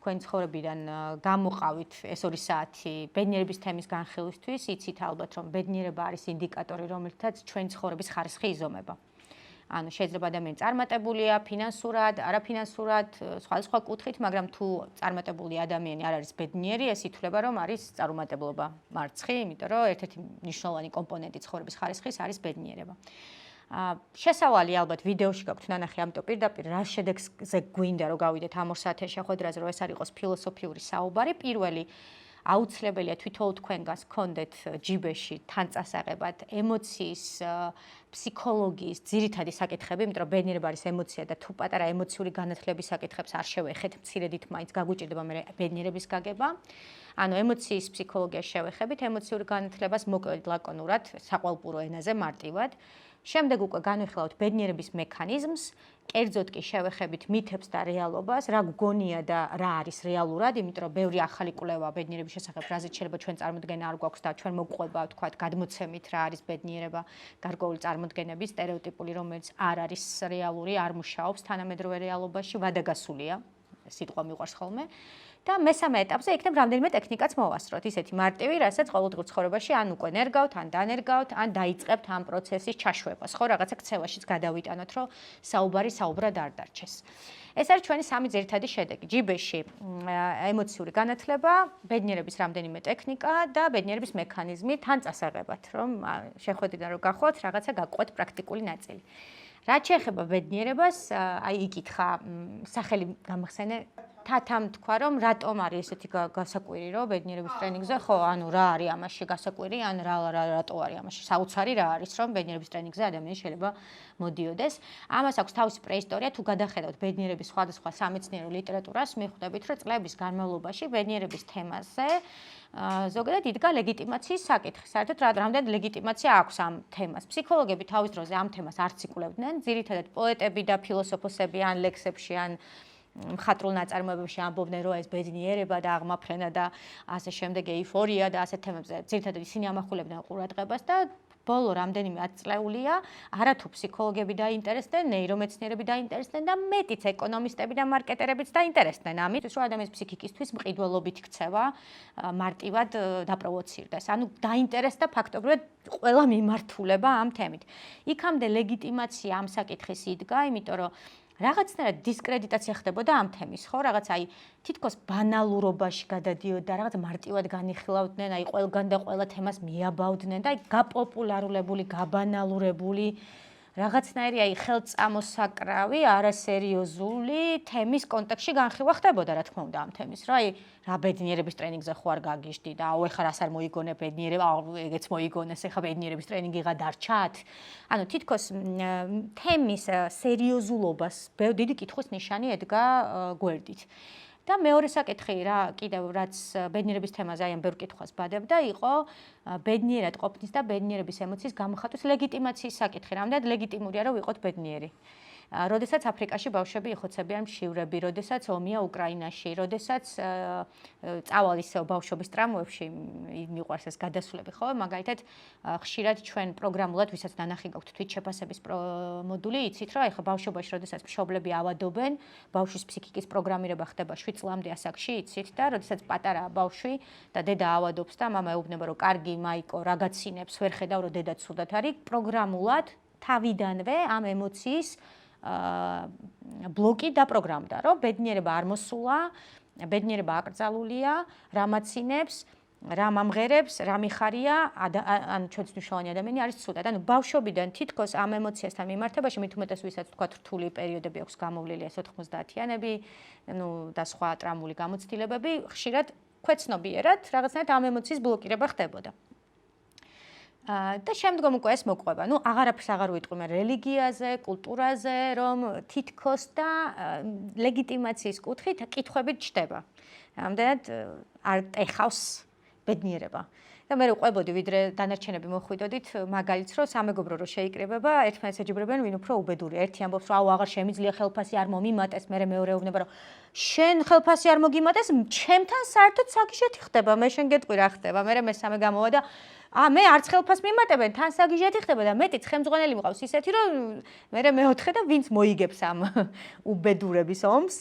თქვენ ცხოვრებიდან გამოყავით ეს 2 საათი ბედნიერების თემის განხილვისთვის, იცით ალბათ რომ ბედნიერება არის ინდიკატორი, რომელთაც ჩვენ ცხოვრების ხარისხი იზომება. ანუ შეიძლება ადამიანი წარმატებულია ფინანსურად, არაფინანსურად, სხვადასხვა კუთხით, მაგრამ თუ წარმატებული ადამიანი არ არის ბედნიერი, ეს ითვლება რომ არის წარუმატებლობა მარცხი, იმიტომ რომ ერთ-ერთი მნიშვნელოვანი კომპონენტი ცხოვრების ხარისხის არის ბედნიერება. შესავალი ალბათ ვიდეოში გაქვთ ნანახი, ამიტომ პირდაპირ რა შედეგზე გვინდა რომ გავიდეთ ამ 2 საათიან შეხვედრაზე, რომ ეს არ იყოს ფილოსოფიური საუბარი. პირველი აუცილებელია თვითონ თქვენგანს გქონდეთ ჯიბეში თან წასაღებად ემოციის, ფსიქოლოგიის ძირითადი საკითხები, იმიტომ რომ ბედნიერება არის ემოცია და თუ პატარა ემოციური განათლების საკითხებს არ შევეხეთ, მცირედით მაინც გაგუჭირდება მე ბედნიერების გაგება. ანუ ემოციის ფსიქოლოგიას შევეხებით, ემოციური განათლებას მოკლედ ლაკონურად, საყვალპურო ენაზე მარტივად. შემდეგ უკვე განვიხილავთ ბედნიერების მექანიზმს, კერძოდ კი შევეხებით მითებს და რეალობას, რა გგონია და რა არის რეალურად, იმიტომ რომ ბევრი ახალი კვლევა ბედნიერების შესახებ, რაზეც შეიძლება ჩვენ წარმოდგენა არ გვაქვს და ჩვენ მოგყვება თქვათ გადმოცემით რა არის ბედნიერება, გარკვეული წარმოდგენების სტერეოტიპული, რომელიც არ არის რეალური, არ მუშაობს თანამედროვე რეალობაში, ვადაგასულია, სიტყვა მიყვარს ხოლმე. და მესამე ეტაპზე იქნებ რამდენიმე ტექნიკაც მოვასწროთ, ისეთი მარტივი, რასაც ყოველდღიურ ცხოვრებაში ან უკვე ნერგავთ, ან დანერგავთ, ან დაიწყებთ ამ პროცესის ჩაშვებას, ხო, რაღაცა ქცევაშიც გადავიტანოთ, რომ საუბარი საუბრად არ დარჩეს. ეს არის ჩვენი 3 ძირითადი შედეგი. ჯიბეში ემოციური განათლება, ბედნიერების რამდენიმე ტექნიკა და ბედნიერების მექანიზმი თან წასაღებად, რომ შეხვედრიდან რომ გახვალთ, რაღაცა გაგყვეთ პრაქტიკული ნაწილი. რაც შეეხება ბედნიერებას, აი იკითხა სახელი გამახსენე თათამ თქვა რომ რატომ არის ესეთი გასაკვირი რომ ბედნიერების ტრენინგზე ხო ანუ რა არის ამაში გასაკვირი ან რატო არის ამაში საოცარი რა არის რომ ბედნიერების ტრენინგზე ადამიანი შეიძლება მოდიოდეს ამას აქვს თავისი პრეისტორია თუ გადახედავთ ბედნიერების სხვადასხვა სამეცნიერო ლიტერატურას მიხვდებით რომ წლების განმავლობაში ბედნიერების თემაზე ზოგადად იდგა ლეგიტიმაციის საკითხი. საერთოდ რამდენი ლეგიტიმაცია აქვს ამ თემას. ფსიქოლოგები თავის დროზე ამ თემას არც იკვლევდნენ, ძირითადად პოეტები და ფილოსოფოსები ან ლექსებში ან მხატვრულ ნაწარმოებებში ამბობდნენ, რომ ეს ბედნიერება და აღმაფრენა და ასე შემდეგ ეიფორია და ასეთ თემებზე ძირითადად ისინი ამახვილებდნენ ყურადღებას და ბოლო რამდენიმე ათწლეულია არათუ ფსიქოლოგები დაინტერესდნენ, ნეირომეცნიერები დაინტერესდნენ და მეტიც ეკონომისტები და მარკეტერებიც დაინტერესდნენ ამით, რომ ადამიანის ფსიქიკისთვის მყიდველობით ქცევა მარტივად დაპროვოცირდეს. ანუ დაინტერესდა ფაქტობრივად ყველა მიმართულება ამ თემით. იქამდე ლეგიტიმაცია ამ საკითხის იდგა, იმიტომ რომ რაღაცნაირად დისკრედიტაცია ხდებოდა ამ თემის, ხო? რაღაც აი თითქოს ბანალურობაში გადადიოდა, რაღაც მარტივად განიხილავდნენ, აი ყველგან და ყველა თემას მიაბავდნენ და აი გაპოპულარულებული, გაბანალურებული რაღაცნაირი აი ხელწამოსაკრავი, არასერიოზული თემის კონტექსტში განხილვა ხდებოდა, რა თქმა უნდა, ამ თემის, რა აი რა ბედნიერების ტრენინგზე ხო არ გაგიჟდი და აუ ეხლა რას არ მოიგონე ბედნიერება, ეგეც მოიგონეს, ეხლა ბედნიერების ტრენინგიღა დარჩათ. ანუ თითქოს თემის სერიოზულობას დიდი კითხვის ნიშანი ედგა გვერდით. და მეორე საკითხი რა კიდევ რაც ბედნიერების თემაზე აი ამ ბევრ კითხვას ბადებდა იყო ბედნიერად ყოფნის და ბედნიერების ემოციის გამოხატვის ლეგიტიმაციის საკითხი. რამდენად ლეგიტიმურია რომ ვიყოთ ბედნიერი. როდესაც აფრიკაში ბავშვები იხოცებიან მშივრები, როდესაც ომია უკრაინაში, როდესაც წავალ ისე ბავშვობის ტრამვებში მიყვარს ეს გადასვლები, ხო? მაგალითად, ხშირად ჩვენ პროგრამულად, ვისაც ნანახი გაქვთ თვითშეფასების მოდული, იცით, რომ ეხლა ბავშვობაში, როდესაც მშობლები ავადობენ, ბავშვის ფსიქიკის პროგრამირება ხდება 7 წლამდე ასაკში, იცით და როდესაც პატარა ბავშვი და დედა ავადობს და მამა ეუბნება, რომ კარგი მაიკო, რა გაცინებს, ვერ ხედავ, რომ დედა ცუდად არის, პროგრამულად თავიდანვე ამ ემოციის ბლოკი დაპროგრამდა, რომ ბედნიერება არ მოსულა, ბედნიერება აკრძალულია, რა მაცინებს, რა მომღერებს, რა მიხარია, ან ჩვენც მნიშვნელოვანი ადამიანი არის ცუდად. ანუ ბავშვობიდან თითქოს ამ ემოციასთან მიმართებაში მით უმეტეს ვისაც თქვა რთული პერიოდები აქვს გამოვლილი ეს 90-იანები, ну და სხვა ტრამული გამოცდილებები, ხშირად ქვეცნობიერად რაღაცნაირად ამ ემოციის ბლოკირება ხდებოდა. და შემდგომ უკვე ეს მოყვება. ნუ აღარაფერს აღარ ვიტყვი მე რელიგიაზე, კულტურაზე, რომ თითქოს და ლეგიტიმაციის კუთხით კითხვებით ჩდება. რამდენად არ ტეხავს ბედნიერება. და მე ვყვებოდი, ვიდრე დანარჩენები მოხვიდოდით, მაგალითს რომ სამეგობრო რო შეიკრიბება, ერთმანეთს ეჯიბრებიან, ვინ უფრო უბედური. ერთი ამბობს, რომ აუ აღარ შემიძლია ხელფასი არ მომიმატეს, მე მეორე ეუბნება, რომ შენ ხელფასი არ მოგიმატეს, ჩემთან საერთოდ საგიჟეთი ხდება, მე შენ გეტყვი რა ხდება, მე მესამე გამოვა და მე არც ხელფას მიმატებენ, თან საგიჟეთი ხდება და მეტიც ხელმძღვანელი მყავს ისეთი, რომ მე მეოთხე და ვინც მოიგებს ამ უბედურების ომს,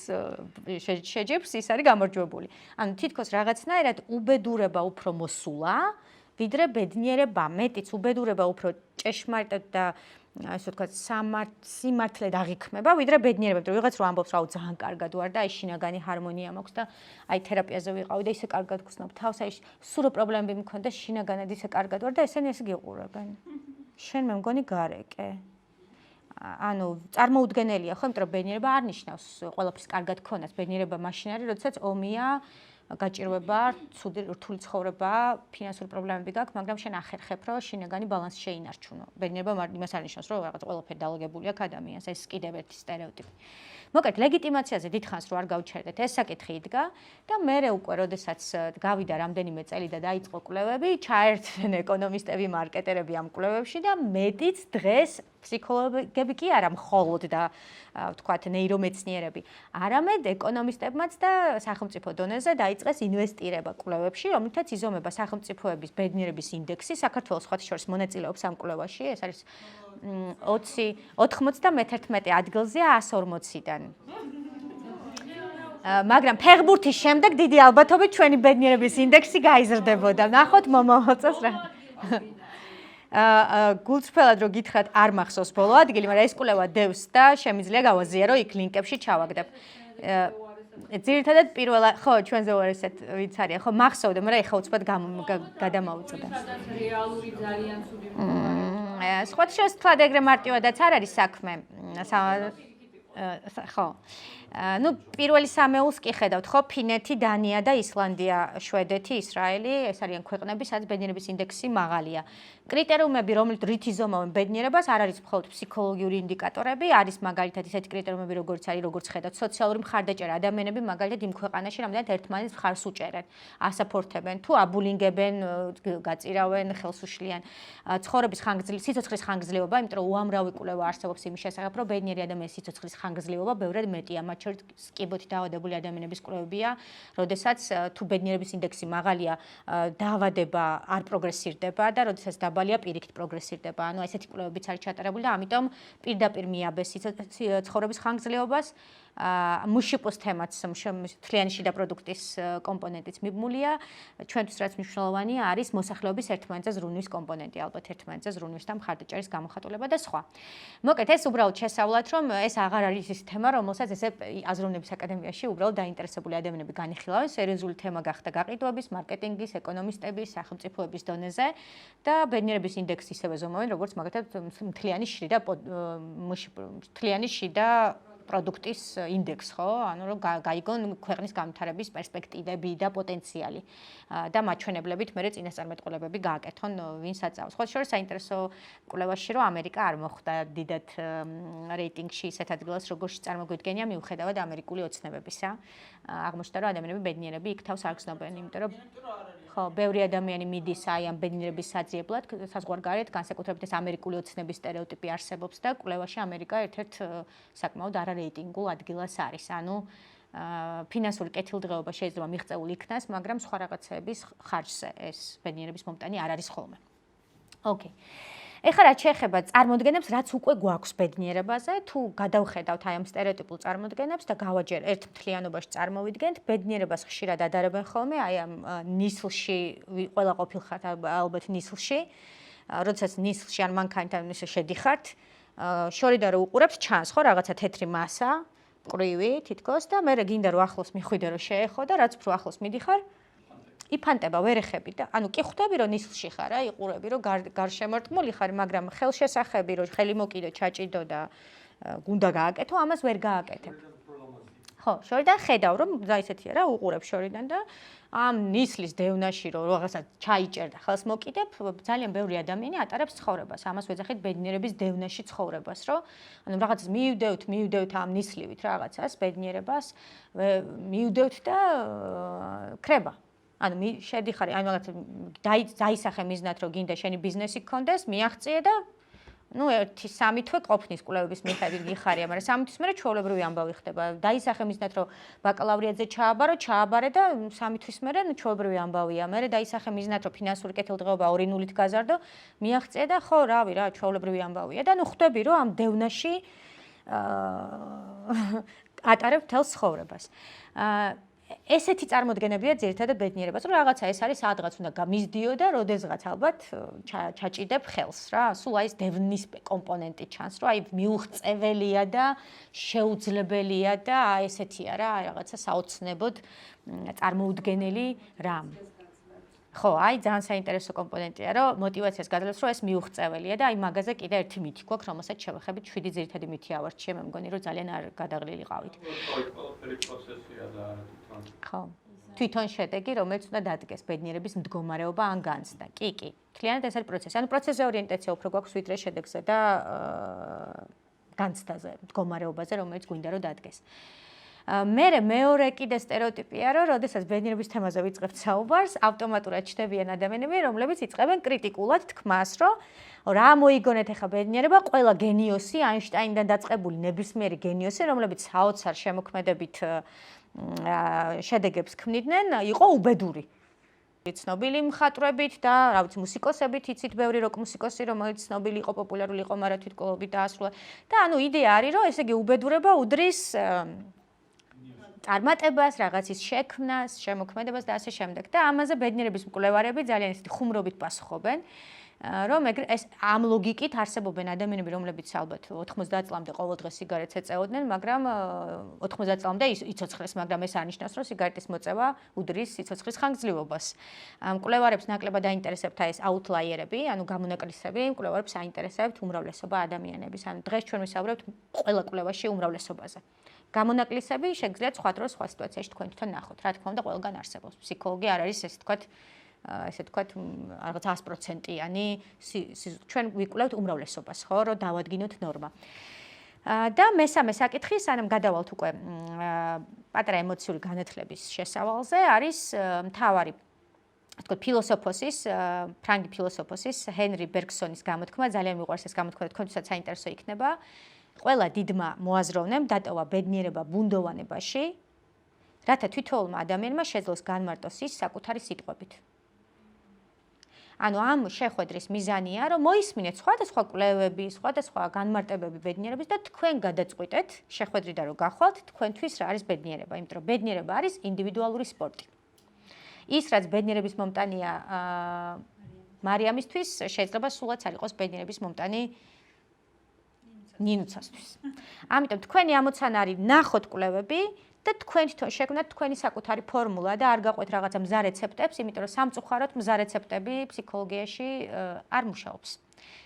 შეჯებს, ის არის გამარჯვებული. ანუ თითქოს რაღაცნაირად უბედურება უფრო მოსულა, ვიდრე ბედნიერება, მეტიც უბედურება უფრო ჭეშმარიტად და ასე ვთქვათ, სიმართლედ აღიქმება, ვიდრე ბედნიერება, რომ ვიღაც რო ამბობს, რაო ძალიან კარგად ვარ და აი შინაგანი ჰარმონია მაქვს და აი თერაპიაზე ვიყავი და ისე კარგად გხსნობ თავს, აი სულ პრობლემები მქონდა შინაგანად ისე კარგად ვარ და ესენი ესე გიყურებენ. შენ მე მგონი გარეკე. ანუ წარმოუდგენელია ხო, იმიტომ რომ ბედნიერება არ ნიშნავს ყველაფრის კარგად ქონას, ბედნიერება მაშინ არის, როდესაც ომია გაჭირვება, ცუდი რთული ცხოვრება, ფინანსური პრობლემები გაქვს, მაგრამ შენ ახერხებ, რომ შინაგანი ბალანსი შეინარჩუნო. ბედნიერება იმას არ ნიშნავს, რომ რაღაც ყველაფერი დალაგებული აქვს ადამიანს, ეს კიდევ ერთი სტერეოტიპი. მოკლედ, ლეგიტიმაციაზე დიდხანს რო არ გავჩერდეთ, ეს საკითხი იდგა და მერე უკვე, როდესაც გავიდა რამდენიმე წელი და დაიწყო კვლევები, ჩაერთნენ ეკონომისტები, მარკეტერები ამ კვლევებში და მეტიც დღეს ფსიქოლოგები კი არა მხოლოდ და ვთქვათ ნეირომეცნიერები, არამედ ეკონომისტებმაც და სახელმწიფო დონეზე დაიწყეს ინვესტირება კვლევებში, რომლითაც იზომება სახელმწიფოების ბედნიერების ინდექსი, საქართველოს სხვათა შორის მონაწილეობს ამ კვლევაში, ეს არის 91 ადგილზეა 140-დან. მაგრამ ფეხბურთის შემდეგ დიდი ალბათობით ჩვენი ბედნიერების ინდექსი გაიზრდებოდა. ნახოთ მომავალ წელს რა. გულწრფელად რო გითხრათ არ მახსოვს ბოლო ადგილი, მაგრამ ეს კვლევა დევს და შემიძლია გავაზიარო იქ ლინკებში ჩავაგდებ. ძირითადად პირველად ხო ჩვენზე ვარ ესეთ ვიც არის, ხო მახსოვდა, მაგრამ ეხა უცბად გადამაუწოდა. რეალური ძალიან ცუდი. სხვათა შორის თქვა ეგრე მარტივადაც არ არის საქმე. ხო. ну პირველი სამეულს კი ხედავთ ხო ფინეთი, დანია და ისლანდია, შვედეთი, ისრაელი, ეს არიან ქვეყნები, სადაც ბედნიერების ინდექსი მაღალია. კრიტერიუმები, რომლით იზომავენ ბედნიერებას, არ არის მხოლოდ ფსიქოლოგიური ინდიკატორები, არის მაგალითად ისეთი კრიტერიუმები, როგორც არის, როგორც ხედავთ, სოციალური მხარდაჭერა, ადამიანები მაგალითად იმ ქვეყანაში რამდენად ერთმანეთს მხარს უჭერენ, ასაპორტებენ, თუ აბულინგებენ, გაწირავენ, ხელს უშლიან, ცხოვრების ხანგრძლივობა, სიცოცხლის ხანგრძლივობა, იმიტომ რომ უამრავი კვლევა არსებობს იმის შესახებ, რომ ბედნიერი ადამიანის სიცოცხლის ხანგრძლივობა ბევრად მეტია, მათ შორის კიბოთი დაავადებული ადამიანების კვლევებია, როდესაც თუ ბედნიერების ინდექსი მაღალია, დაავადება არ პროგრესირდება და როდესაც დაბალია პირიქით პროგრესირდება. ანუ ესეთი კვლევებიც არის ჩატარებული და ამიტომ პირდაპირ მიაბეს ცხოვრების ხანგრძლივობას. მუშიპოს თემაც მთლიანი შიდა პროდუქტის კომპონენტიც მიბმულია. ჩვენთვის რაც მნიშვნელოვანია არის მოსახლეობის ერთმანეთზე ზრუნვის კომპონენტი, ალბათ ერთმანეთზე ზრუნვის და მხარდაჭერის გამოხატულება და სხვა. მოკლედ ეს უბრალოდ შესავლად, რომ ეს აღარ არის ის თემა, რომელსაც ესე აზროვნების აკადემიაში უბრალოდ დაინტერესებული ადამიანები განიხილავენ, სერიოზული თემა გახდა გაყიდვების, მარკეტინგის, ეკონომისტების, სახელმწიფოების დონეზე და ბედნიერების ინდექსი ისევე ზომავენ, როგორც მაგათაც მთლიანი შიდა პროდუქტის ინდექს, ხო? ანუ რომ გაიგონ ქვეყნის განვითარების პერსპექტივები და პოტენციალი და მაჩვენებლებით მერე წინასწარმეტყველებები გააკეთონ ვინც აწავს. ხო, შორის საინტერესო კვლევაში რომ ამერიკა არ მოხვდა დიდად რეიტინგში ისეთ ადგილას, როგორც წარმოგვიდგენია მიუხედავად ამერიკული ოცნებებისა. აღმოჩნდა რომ ადამიანები ბედნიერები იქ თავს არ გრძნობენ, იმიტომ რომ ხო, ბევრი ადამიანი მიდის აი ამ ბედნიერების საძიებლად, საზღვარგარეთ, განსაკუთრებით ეს ამერიკული ოცნების სტერეოტიპი არსებობს და კვლევაში ამერიკა ერთ-ერთ საკმაოდ არარეიტინგულ ადგილას არის. ანუ ფინანსური კეთილდღეობა შეიძლება მიღწეული იქნას, მაგრამ სხვა რაღაცების ხარჯზე ეს ბედნიერების მომტანი არ არის ხოლმე. ოკეი. ეხლა რაც შეეხება წარმოდგენებს, რაც უკვე გვაქვს ბედნიერებაზე, თუ გადავხედავთ აი ამ სტერეოტიპულ წარმოდგენებს და გავაჯერ ერთ მთლიანობაში წარმოვიდგენთ, ბედნიერებას ხშირად ადარებენ ხოლმე აი ამ ნისლში, ყველა ყოფილხართ ალბათ ნისლში, როდესაც ნისლში ან მანქანიდან ისე შედიხართ, შორიდან რო უყურებს, ჩანს ხო რაღაცა თეთრი მასა, ყრივი თითქოს და მე გინდა რომ ახლოს მიხვიდე რომ შეეხო და რაც უფრო ახლოს მიდიხარ, იფანტება ვერ ეხები და ანუ კი ხვდები რომ ნისლში ხარ, რა იყურები რომ გარშემორტყმული ხარ, მაგრამ ხელშესახები რომ ხელი მოკიდო, ჩაჭიდო და გუნდა გააკეთო, ამას ვერ გააკეთებ. ხო, შორიდან ხედავ რომ და ისეთია რა, უყურებ შორიდან და ამ ნისლის დევნაში რომ რაღაცა ჩაიჭერ და ხელს მოკიდებ, ძალიან ბევრი ადამიანი ატარებს ცხოვრებას. ამას ვეძახით ბედნიერების დევნაში ცხოვრებას, რომ ანუ რაღაცას მივდევთ ამ ნისლივით რაღაცას, ბედნიერებას, მივდევთ და ქრება. ანუ შედიხარ, ანუ რაღაცა დაისახე მიზნად რომ გინდა შენი ბიზნესი გქონდეს, მიაღწიე და ну ერთი სამი თვე ყოფნის კვლევების მიხედვით გიხარია, მაგრამ სამი თვის მერე ჩვეულებრივი ამბავი ხდება. დაისახე მიზნად რომ ბაკალავრიატზე ჩააბარე და სამი თვის მერე ჩვეულებრივი ამბავია. მერე დაისახე მიზნად რომ ფინანსური კეთილდღეობა 2-0-ით გაზარდო, მიაღწია და ხო, რავი რა, ჩვეულებრივი ამბავია და ხვდები რომ ამ დევნაში ატარებ თელ ცხოვრებას. ესეთი წარმოდგენებია ძირითადად ბედნიერებას, რომ რაღაცა ეს არის სადღაც უნდა გამიზდიო და როდესღაც ალბათ ჩაჭიდებ ხელს რა. სულ აი ეს დევნის კომპონენტი ჩანს, რომ აი მიუღწეველია და შეუძლებელია და აი ესეთია რა, რაღაცა საოცნებოდ წარმოუდგენელი რამ. ხო, აი ძალიან საინტერესო კომპონენტია, რომ мотиваციას გაძლევს, რომ ეს მიუღწეველია და აი მაგაზე კიდე ერთი მითი გვაქვს, რომელსაც შევეხებით 7 ძირითადი მითი ავარჩიე, მე მგონი, რომ ძალიან არ გადაღლილიყავით. ყველაფერი პროცესია და ხო. თვითონ შედეგი, რომელიც უნდა დადგეს ბედნიერების მდგომარეობა ან განცდა. კი. მთლიანად ეს არის პროცესი. ანუ პროცესზე ორიენტაცია უფრო გვაქვს ვიდრე შედეგზე და განცდაზე, მდგომარეობაზე, რომელიც გვინდა რომ დადგეს. მეორე კიდე სტერეოტიპია, რომ როდესაც ბედნიერების თემაზე ვიწყებთ საუბარს, ავტომატურად ჩნდებიან ადამიანები, რომლებიც იწყებენ კრიტიკულად თქმას, რომ რა მოიგონეთ ახლა ბედნიერება, ყველა გენიოსი, აინშტაინიდან დაწყებული ნებისმიერი გენიოსი, რომლებიც საოცარ შემოქმედებით შედეგებს ქმნიდნენ, იყო უბედური. ცნობილი მხატვრებით და რა ვიცი მუსიკოსებით, იცით ბევრი როკ მუსიკოსი, რომელიც ცნობილი იყო, პოპულარული იყო, მაგრამ თვითკვლევებით დაასრულა. და ანუ იდეა არის, რომ ესე იგი უბედურება უდრის წარმატებას, რაღაცის შექმნას, შემოქმედებას და ასე შემდეგ. და ამაზე ბედნიერების მკვლევარები ძალიან ისეთი ხუმრობით პასუხობენ, რომ ეს ამ ლოგიკით არსებობენ ადამიანები, რომლებიც ალბათ 90 წლამდე ყოველდღე სიგარეტს ეწეოდნენ, მაგრამ 90 წლამდე იცოცხლეს, მაგრამ ეს არნიშნავს, რომ სიგარეტის მოწევა უდრის სიცოცხლის ხანგრძლივობას. მკვლევარებს ნაკლებად აინტერესებთ ეს აუთლაიერები, ანუ გამონაკლისები, მკვლევარებს აინტერესებთ უმრავლესობა ადამიანების. ანუ დღეს ჩვენ ვისაუბრებთ ყველა კვლევაში უმრავლესობაზე. გამონაკლისები შეგიძლიათ სხვა დროს, სხვა სიტუაციაში თქვენ თვითონ ნახოთ. რა თქმა უნდა, ყველგან არსებობს. ფსიქოლოგი არ არის ესე თქვათ რაღაც 100%-იანი ჩვენ ვიკვლევთ უმრავლესობას, ხო, რომ დავადგინოთ ნორმა. და მესამე საკითხი, სანამ გადავალთ უკვე პატარა ემოციური განათლების შესავალზე, არის მთავარი თქო ფილოსოფოსის, ფრანგი ფილოსოფოსის ჰენრი ბერგსონის გამოთქმა, ძალიან მიყვარს ეს გამოთქმა და თქვენთვისაც საინტერესო იქნება. ყველა დიდმა მოაზროვნემ დატოვა ბედნიერება ბუნდოვანებაში, რათა თითოეულმა ადამიანმა შეძლოს განმარტოს ის საკუთარი სიტყვებით. ანუ ამ შეხვედრის მიზანია, რომ მოისმინეთ სხვადასხვა კვლევები, სხვადასხვა განმარტებები ბედნიერების და თქვენ გადაწყვიტეთ, შეხვედრიდან რომ გახვალთ, თქვენთვის რა არის ბედნიერება, იმიტომ რომ ბედნიერება არის ინდივიდუალური სპორტი. ის, რაც ბედნიერების მომტანია მარიამისთვის, შეიძლება სულაც არ იყოს ბედნიერების მომტანი ნინუცასთვის. ამიტომ თქვენი ამოცანა არის ნახოთ კვლევები და თქვენ თვითონ შექმნათ თქვენი საკუთარი ფორმულა და არ გაყვეთ რაღაცა მზა რეცეპტებს, იმიტომ რომ სამწუხაროდ მზა რეცეპტები ფსიქოლოგიაში არ მუშაობს.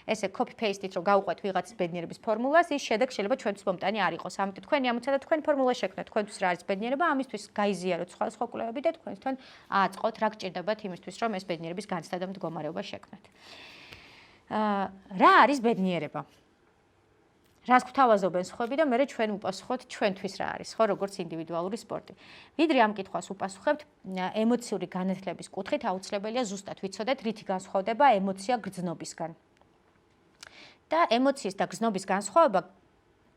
ესე copy-paste-ით რომ გავყვეთ ვიღაცის ბედნიერების ფორმულას, ის შედეგი შეიძლება ჩვენთვის მომტანი არ იყოს. ამიტომ თქვენი ამოცანა და თქვენი ფორმულა შექმნათ, თქვენთვის რა არის ბედნიერება, ამისთვის გაიზიაროთ სხვა კვლევები და თქვენ თვითონ აწყოთ რა გჭირდებათ იმისთვის, რომ ეს ბედნიერების განცდა და მდგომარეობა შექმნათ. რა არის ბედნიერება? რას გვთავაზობენ სხვები და მე ჩვენ უპასუხოთ ჩვენთვის რა არის, ხო, როგორც ინდივიდუალური სპორტი. ვიდრე ამ კითხვას უპასუხებთ, ემოციური განათლების კუთხით აუცილებელია ზუსტად ვიცოდეთ, რითი განსხვავდება ემოცია გრძნობისგან. და ემოციის და გრძნობის განსხვავება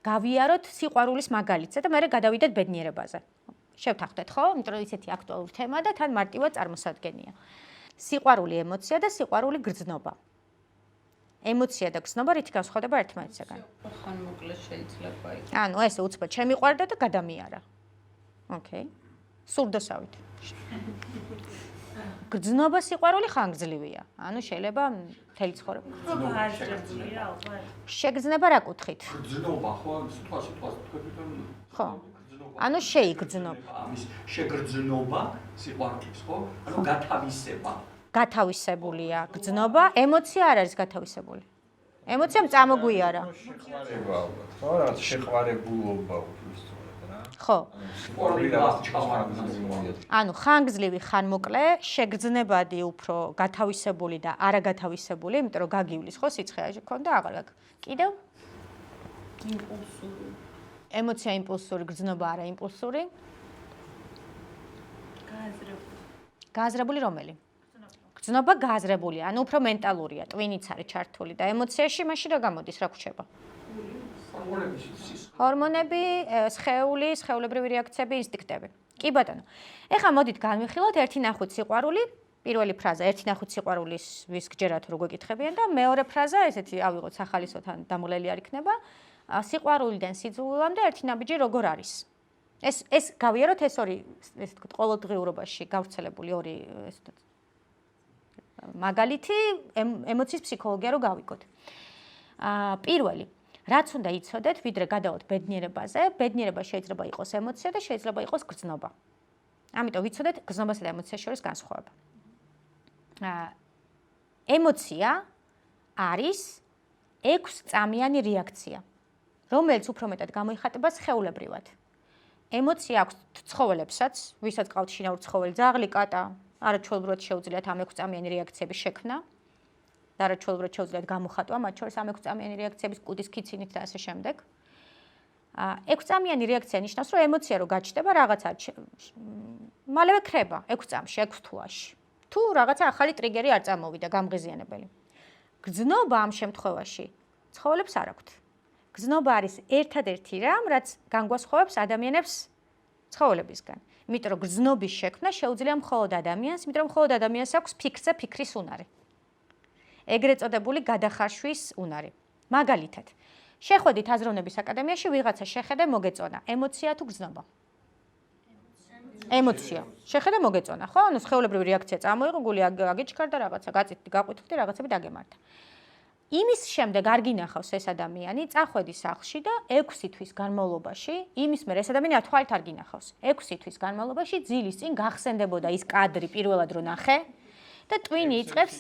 გავიაროთ სიყვარულის მაგალითზე და მე გადავიდეთ ბედნიერებაზე. შევთანხმდეთ, ხო? იმიტომ რომ ისეთი აქტუალური თემა და თან მარტივად წარმოსადგენია. სიყვარული ემოცია და სიყვარული გრძნობა. ემოცია და გრძნობა რითი განსხვავდება ერთმანეთისგან? ხანმოკლე შეიძლება იყოს. ანუ ესე უცბად შემიყვარდა და გადამიარა. ოკეი. სურდოსავით. გრძნობა სიყვარული ხანგრძლივია. ანუ შეიძლება მთელი ცხოვრება. შეგრძნება რა კუთხით? გრძნობა ხო, სიტყვას თქვით რომ ხო. ანუ შეიგრძნობა. ამის შეგრძნობა სიყვარულის, ხო? ანუ გათავისება. გათავისებულია გრძნობა, ემოცია არ არის გათავისებული. ემოციამ წამოგვიარა. შეყვარება ალბათ, ხო? რაღაც შეყვარებულობა უბრალოდ რა. ხო. სიყვარული და ჩავარდნილი. ანუ ხანგრძლივი ხანმოკლე, შეგრძნებადი უფრო გათავისებული და არაგათავისებული, იმიტომ რომ გაგივლის ხო სიცხეაში ქონდა აღარ გაგ. კიდევ? იმპულსური. ემოცია იმპულსური, გრძნობა არა იმპულსური. გააზრებული. გააზრებული რომელი? გრძნობა გააზრებულია, ანუ უფრო მენტალურია, ტვინიც არის ჩართული და ემოციაში მაშინ რა გამოდის, რა გვჩება? ჰორმონები, სხეული, სხეულებრივი რეაქციები, ინსტინქტები. კი ბატონო. ეხლა მოდით განვიხილოთ ერთი ნახույთ სიყვარული, პირველი ფრაზა, ერთი ნახույთ სიყვარულის ვის გჯერათ რო გეკითხებიან და მეორე ფრაზა, ესეთი ავიღოთ სახალისოთან დამულელი არ იქნება, სიყვარულიდან სიძულვილამდე ერთი ნაბიჯი როგორ არის? ეს გავიაროთ ეს ორი, ესე ვთქვათ, ყოველდღიურობაში გავრცელებული ორი ესე ვთქვათ მაგალითი ემოციის ფსიქოლოგია რო გავიგოთ. პირველი რაც უნდა იცოდეთ, ვიდრე გადავალთ ბედნიერებაზე, ბედნიერება შეიძლება იყოს ემოცია და შეიძლება იყოს გრძნობა. ამიტომ ვიცოდეთ გრძნობასა და ემოციას შორის განსხვავება. ემოცია არის 6-წამიანი რეაქცია, რომელიც უფრო მეტად გამოიხატება სხეულებრივად. ემოცია აქვს ცხოველებსაც, ვისაც ყავთ შინაური ცხოველი, ძაღლი, კატა, არაჩვეულებრივად შეუძლიათ ამ 6-წამიანი რეაქციების შექმნა. და არაჩვეულებრივად შეუძლიათ გამოხატვა, მათ შორის ამ 6-წამიანი რეაქციების კუდის ქიცინით და ასე შემდეგ. 6-წამიანი რეაქცია ნიშნავს, რომ ემოცია რო გაჩნდება, რაღაცა მალევე ქრება 6 წამში, 6 თვეში. თუ რაღაცა ახალი ტრიგერი არ წამოვიდა, გამღიზიანებელი. გრძნობა ამ შემთხვევაში ცხოველებს არ აქვთ. გრძნობა არის ერთადერთი რამ, რაც განგვასხვავებს ადამიანებს ცხოველებისგან. იმიტომ რომ გრძნობის შექმნა შეუძლია მხოლოდ ადამიანს, იმიტომ რომ მხოლოდ ადამიანს აქვს ფიქრზე ფიქრის უნარი. ეგრეთ წოდებული გადახარშვის უნარი. მაგალითად, შეხვედით აზროვნების აკადემიაში, ვიღაცა შეხედე მოგეწონა, ემოცია თუ გრძნობა? ემოცია. შეხედე მოგეწონა, ხო? ანუ სხეულებრივი რეაქცია წამოიღო, გული აგიჩქარდა რაღაცა, გაწითდი, გაყვითხდი, რაღაცები დაგემართა. იმის შემდეგ არ გინახავს ეს ადამიანი, წახვედი სახლში და 6 თვის განმავლობაში, იმის მერე ეს ადამიანი თვალით არ გინახავს. 6 თვის განმავლობაში ძილის წინ გახსენდებოდა ის კადრი პირველად რო ნახე და ტვინი იწყებს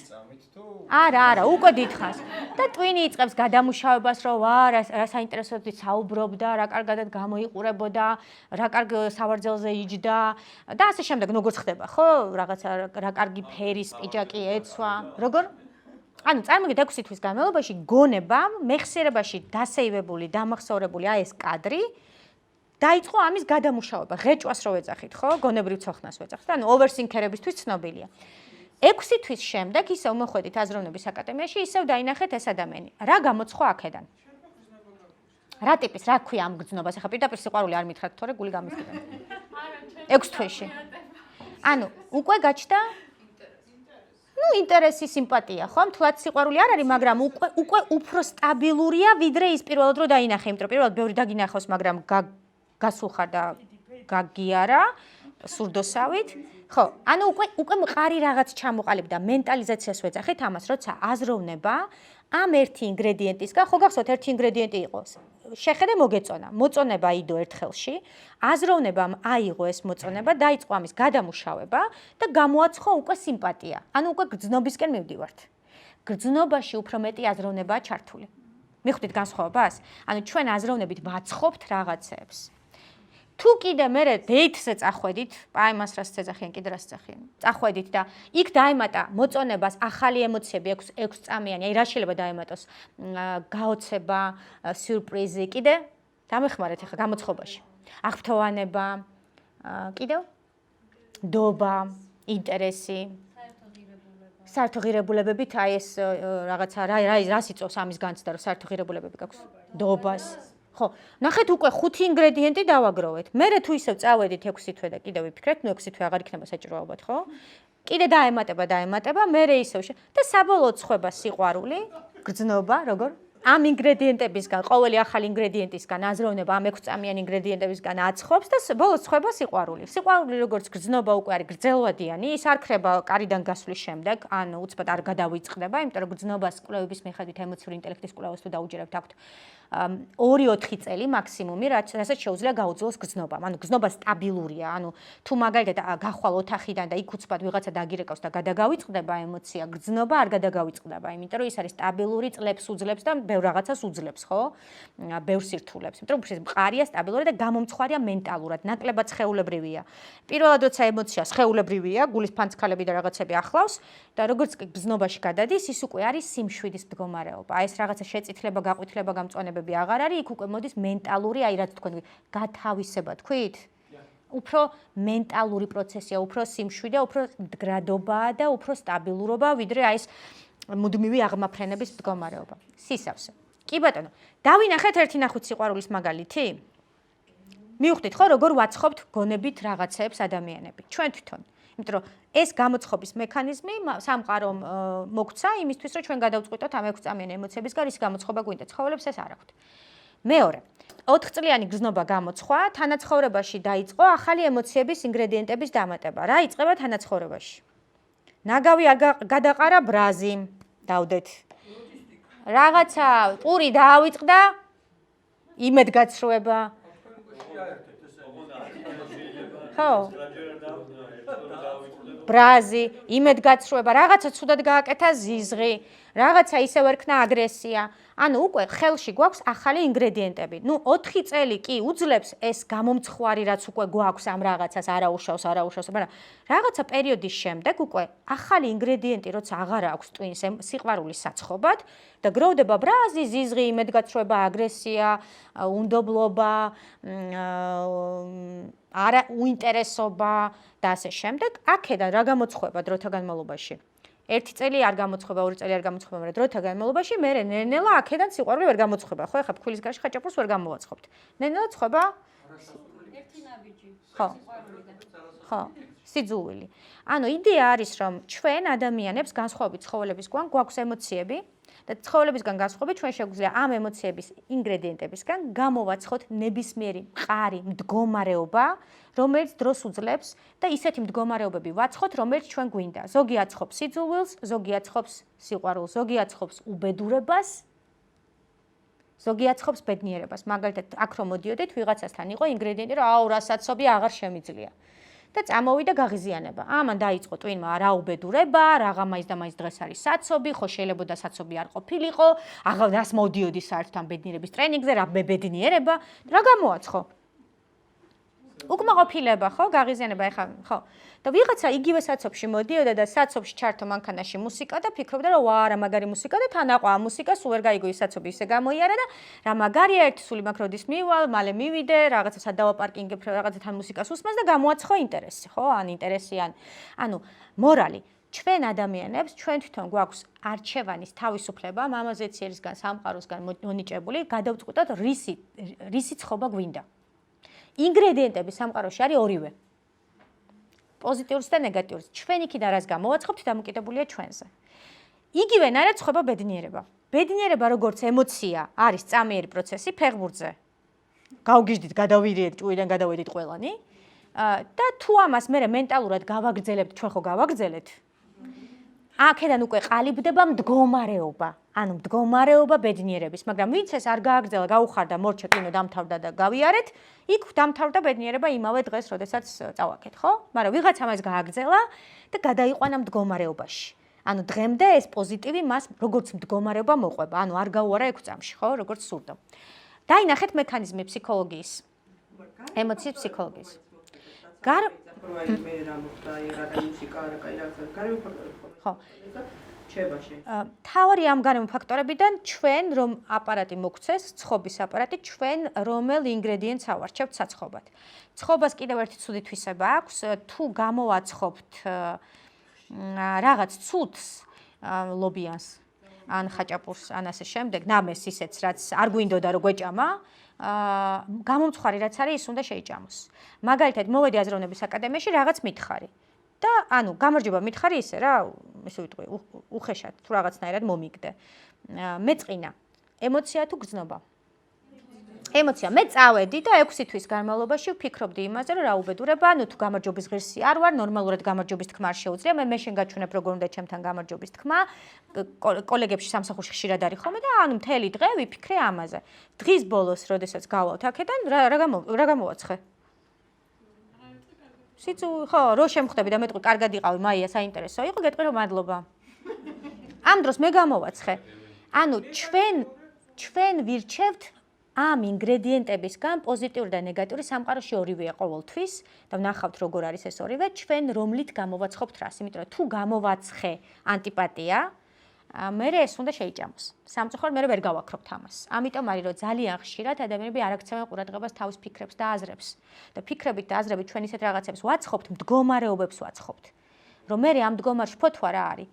არა, უკვე დიდხანს. და ტვინი იწყებს გადამუშავებას, რომ რა საინტერესოა საუბრობდა, რა კარგადად გამოიყურებოდა, რა კარგ სავარძელზე იჯდა და ასე შემდეგ, როგორც ხდება, ხო? რაღაცა რა კარგი ფერის პიჯაკი ეცვა. როგორ? ანუ წარმოგიდგენთ 6 თვის განმავლობაში გონებამ მეხსიერებაში დასეივებული, დამახსოვრებული ეს კადრი დაიწყო ამის გადამუშავება, ღეჭვას რო ვეძახით, ხო? გონებრივ ცოხნას ვეძახით. ანუ ოვერსინქერებისთვის ცნობილია. 6 თვის შემდეგ ისევ მოხვედით აზროვნების აკადემიაში, ისევ დაინახეთ ეს ადამიანი. რა გამოცხვა აქედან? რა ტიპის, რა ქვია ამ გრძნობას? ახლა პირდაპირ სიყვარული არ მითხრათ, თორე გული გამისკდა. 6 თვეში. ანუ უკვე გაჩნდა ინტერესი, სიმპათია, ხო? თლაც სიყვარული არ არის, მაგრამ უკვე უფრო სტაბილურია, ვიდრე ის პირველად რო დაინახე, იმიტომ რომ პირველად ბევრი დაგინახავს, მაგრამ გასულხარ და გაგიარა სურდოსავით. ხო, ანუ უკვე მყარი რაღაც ჩამოყალიბდა, მენტალიზაციას ვეძახით ამას, როცა აზროვნება ამ ერთი ინგრედიენტისგან, ხო გახსოვთ, ერთი ინგრედიენტი იყოს. შეხედე მოგეწონა, მოწონება აიდო ერთხელში, აზროვნებამ აიღო ეს მოწონება, დაიწყო ამის გადამუშავება და გამოაცხო უკვე სიმპათია. ანუ უკვე გრძნობისკენ მივდივართ. გრძნობაში უფრო მეტი აზროვნებაა ჩართული. მიხვდით განსხვავებას? ანუ ჩვენ აზროვნებით ვაცხობთ რაღაცებს. თუ კიდე მერე დეითზე წახვედით, აი მას რას ეძახიან, კიდე რას ეძახიან. წახვედით და იქ დაემატა მოწონებას ახალი ემოციები 6 წამიანი, აი რა შეიძლება დაემატოს? გაოცება, სიურპრიზი, კიდე დამეხმარეთ ახლა გამოცხობაში. აღფრთოვანება, კიდევ? დობა, ინტერესი. საერთო ღირებულებებით, აი ეს რაღაცა რას იწვევს ამის განცდა, რომ საერთო ღირებულებები გაქვს? დობას. ხო, ნახეთ უკვე 5 ინგრედიენტი დავაგროვეთ. მერე თუ ისევ წავედით 6 თვე და კიდევ ვიფიქრეთ, ნუ 6 თვე აღარ იქნება საჭირო ალბათ, ხო? კიდე დაემატება, მერე ისევ და საბოლოოდ ხვება სიყვარული, გრძნობა, როგორ? ამ ინგრედიენტებისგან, ყოველი ახალი ინგრედიენტისგან აზროვნება ამ 6 წამიანი ინგრედიენტებისგან აცხობს და ბოლოს ხვება სიყვარული. სიყვარული როგორც გრძნობა უკვე არის გრძელვადიანი, ის არ ქრება კარიდან გასვლის შემდეგ, ანუ უცბად არ გადავიწყდება, იმიტომ რომ გრძნობას კვლევების მიხედვით ემოციური ინტელექტის კვლევას თუ დაუჯერებთ აქვთ 2-4 წელი მაქსიმუმი, რასაც შეუძლია გაუძლოს გრძნობამ. ანუ გრძნობა სტაბილურია, ანუ თუ მაგალითად გახვალ ოთახიდან და იქ უცბად ვიღაცა დაგირეკავს და გადაგავიწყდება ემოცია, გრძნობა არ გადაგავიწყდება, იმიტომ რომ ის არის სტაბილური, წლებს უძლებს და ბევრ რაღაცას უძლებს, ხო? ბევრ სირთულებს. იმიტომ რომ ეს მყარია, სტაბილური და გამომცხვარია მენტალურად, ნაკლებად სხეულებრივია. პირველად როცა ემოცია სხეულებრივია, გულის ფანცქალები და რაღაცები ახლავს და როგორც გრძნობაში გადადის, ის უკვე არის სიმშვიდის მდგომარეობა. ეს რაღაცა შეწითლება, გაყვითლება, გამწვანებები აღარ არის, იქ უკვე მოდის მენტალური, აი რაც თქვენ გათავისება თქვით? უფრო მენტალური პროცესია, უფრო სიმშვიდე, უფრო მდგრადობაა და უფრო სტაბილურობა, ვიდრე აი ეს მუდმივი აღმაფრენების მდგომარეობა. სისავსე. კი ბატონო, დავინახეთ ერთი ნახვით სიყვარულის მაგალითი? მივხვდით ხო, როგორ ვაცხობთ გონებით რაღაცეებს ადამიანები. ჩვენ თვითონ. იმიტომ რომ ეს გამოცხობის მექანიზმი სამყარომ მოგცა იმისთვის, რომ ჩვენ გადავწყვიტოთ ამ 6 წამიანი ემოციებისგან რის გამოცხობა გვინდა. ცხოველებს ეს არ აქვთ. მეორე, 4 წლიანი გრძნობა გამოცხვა, თანაცხოვრებაში დაიწყო ახალი ემოციების ინგრედიენტების დამატება. რა იწყება თანაცხოვრებაში? ნაგავი გადაყარა ბრაზი, დავდეთ. რაღაცა პური დაავიწყდა, იმედგაცრუება. ხო. ბრაზი, იმედგაცრუება, რაღაცა ცუდად გააკეთა ზიზღი, რაღაცა ისევ ერქნა აგრესია. ანუ უკვე ხელში გვაქვს ახალი ინგრედიენტები. ნუ 4 წელი კი უძლებს ეს გამომცხვარი, რაც უკვე გვაქვს ამ რაღაცას არაუშავს, მაგრამ რაღაცა პერიოდის შემდეგ უკვე ახალი ინგრედიენტი, როცა აღარ აქვს ტვინს სიყვარულის საცხობად და გროვდება ბრაზი, ზიზღი, იმედგაცრუება, აგრესია, უნდობლობა, უინტერესობა და ასე შემდეგ. აქედან რა გამოცხება დროთა განმავლობაში? 1 წელი არ გამოცხება, 2 წელი არ გამოცხება, მაგრამ დროთა განმავლობაში მე ნელ-ნელა აქედან სიყვარული ვერ გამოცხება. ხო, ეხლა ფქვილის გარშე ხაჭაპურს ვერ გამოვაცხობთ. ნელ-ნელა ცხება ერთი ნაბიჯი. ხო, სიძულვილი. ანუ იდეა არის, რომ ჩვენ ადამიანებს განსხვავებით ცხოველებისგან გვაქვს ემოციები და ცხოველებისგან განსხვავებით ჩვენ შეგვიძლია ამ ემოციების ინგრედიენტებისგან გამოვაცხოთ ნებისმიერი მყარი მდგომარეობა, რომელიც დროს უძლებს და ისეთი მდგომარეობები ვაცხოთ, რომელიც ჩვენ გვინდა. ზოგი აცხობს სიძულვილს, ზოგი აცხობს სიყვარულს, ზოგი აცხობს უბედურებას, ზოგი აცხობს ბედნიერებას. მაგალითად, აქ რომ მოდიოდით, ვიღაცასთან იყო ინგრედიენტი, რომ აუ რა საცობი აღარ შემიძლია. და წამოვიდა გაღიზიანება. ამან დაიწყო ტვინმა რაუბედურება, რაღა მაინც და მაინც დღეს არის საცობი, ხო შეიძლება და საცობი არ ყოფილიყო, აღარ მოდიოდი საერთოდ ამ ბედნიერების ტრენინგზე, რა ბედნიერება, რა გამოაცხო? უკმაყოფილება, ხო, გაღიზიანება ეხლა, ხო. და ვიღაცა იგივე საცობში მოდიოდა და საცობში ჩართო მანქანაში მუსიკა და ფიქრობდა, რომ ვა, რა მაგარი მუსიკა და თან აყვა ამ მუსიკას, სულ ვერ გაიგო ის საცობი ისე გამოიარა და რა მაგარია, ერთი სული მაქვს როდის მივალ, მალე მივიდე, რაღაცა სადავაპარკინგებ, რაღაცა თან მუსიკას უსმენს და გამოაცხო ინტერესი, ხო? ან ინტერესი ანუ მორალი ჩვენ ადამიანებს, ჩვენ თვითონ გვაქვს არჩევანის თავისუფლება, მამაზეციერისგან, სამყაროსგან მონიჭებული, გადავწყვიტოთ რისი ცხობა გვინდა. ინგრედიენტები სამყაროში არის ორივე. პოზიტიურს და ნეგატიურს. ჩვენ იქიდან რას გამოვაცხობთ, დამოკიდებულია ჩვენზე. იგივენაირად ცხობა ბედნიერება. ბედნიერება როგორც ემოცია არის წამიერი პროცესი ფეხბურთზე. გავგიჟდით, გადავირიეთ, ჭუიდან გადავედით ყველანი და თუ ამას მე მენტალურად გავაგრძელებთ, ჩვენ ხო გავაგრძელეთ? აქედან უკვე ყალიბდება მდგომარეობა. ანუ მდგომარეობა ბედნიერების, მაგრამ ვინც ეს არ გააგრძელა, გაუხარდა, მორჩა, კინო დამთავრდა და გავიარეთ, იქ დამთავრდა ბედნიერება იმავე დღეს, როდესაც წავაკეთ, ხო? მაგრამ ვიღაცა მას გააგრძელა და გადაიყვანა მდგომარეობაში. ანუ დღემდე ეს პოზიტივი მას როგორც მდგომარეობა მოყვება, ანუ არ გაუარა 6 წამში, ხო, როგორც სურდა. დაინახეთ მექანიზმი ფსიქოლოგიის. ემოციის ფსიქოლოგიის. ხო. თავარი ამ გარემო ფაქტორებიდან ჩვენ რომ აპარატი მოგცეს, ცხობის აპარატი, ჩვენ რომელ ინგრედიენტს ავარჩევთ საცხობად. ცხობას კიდევ ერთი ცუდი თვისება აქვს, თუ გამოვაცხობთ რაღაც ცუდს, ლობიანს, ან ხაჭაპურს, ან ასე შემდეგ, ნამეს ისეც, რაც არ გვინდოდა რომ გვეჭამა, გამომცხვარი რაც არის, ის უნდა შეიჭამოს. მაგალითად, მოვედი აზროვნების აკადემიაში, რაღაც მითხარი. და ანუ გამარჯობა მითხარი ისე რა, ესე ვიტყვი, უხეშად თუ რაღაცნაირად მომიგდე. მეწყინა. ემოცია თუ გრძნობა? ემოცია. მე წავედი და 6 თვის განმავლობაში ვფიქრობდი იმაზე, რომ რა უბედურება, ну თუ გამარჯვების ღირსი არ ვარ, ნორმალურად გამარჯვების თქმა არ შეუძლია. მე შენ გაჩვენებ როგორ უნდა ჩემთან გამარჯვების თქმა. კოლეგებში სამსახურში ხშირად არის ხოლმე და ანუ მთელი დღე ვიფიქრე ამაზე. დღის ბოლოს, როდესაც გავალთ აქედან, რა გამოვაცხე? ხო, რო შემხვდები და მეტყვი, კარგად იყავი, მაია, საინტერესო იყო, გეტყვი რომ მადლობა. ამ დროს მე გამოვაცხე. ანუ ჩვენ ვირჩევთ ამ ინგრედიენტებისგან პოზიტიური და ნეგატიური სამყაროში ორივეა ყოველთვის და ვნახავთ როგორ არის ეს ორივე, ჩვენ რომლით გამოვაცხობთ რას, იმიტომ რომ თუ გამოვაცხე ანტიპატია, მე ეს უნდა შეიჭამოს. სამწუხაროდ მე ვერ გავაქრობთ ამას. ამიტომ არის რომ ძალიან ხშირად ადამიანები არ აქცევენ ყურადღებას თავის ფიქრებს და აზრებს. და ფიქრებით და აზრებით ჩვენ ისეთ რაღაცებს ვაცხობთ, მდგომარეობებს ვაცხობთ. რომ მე ამ მდგომარეობაში ფოთვა რა არის.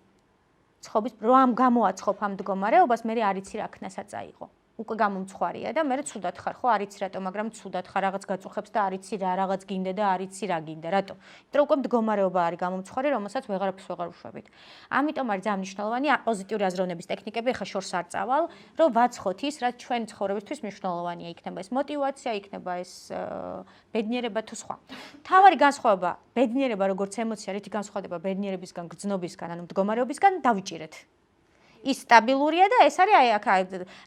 ცხობის რომ ამ გამოაცხობ ამ მდგომარეობას, მე არ იცი რა ქნასაც აიღო. უკვე გამომცხვარია და მე ცუდად ხარ, ხო, არ იცი რატო, მაგრამ ცუდად ხარ, რაღაც გაწუხებს და არ იცი რა რაღაც გინდა და არ იცი რა გინდა, რატო? იმიტომ უკვე მდგომარეობა არის გამომცხვარი, რომელსაც ვეღარაფერს ვეღარ უშვებით. ამიტომ არის ძალიან მნიშვნელოვანი პოზიტიური აზროვნების ტექნიკები, ეხა შორს არ წავალ, რომ ვაცხოთ ის, რაც ჩვენ ცხოვრებისთვის მნიშვნელოვანია, იქნება ეს мотиваცია, იქნება ეს ბედნიერება თუ სხვა. თავარი განსხვავება, ბედნიერება როგორც ემოცია, რითი განსხვავდება ბედნიერებისგან, გრძნობისგან, ანუ მდგომარეობისგან, დავიჭირეთ. ის სტაბილურია და ეს არის აი აქ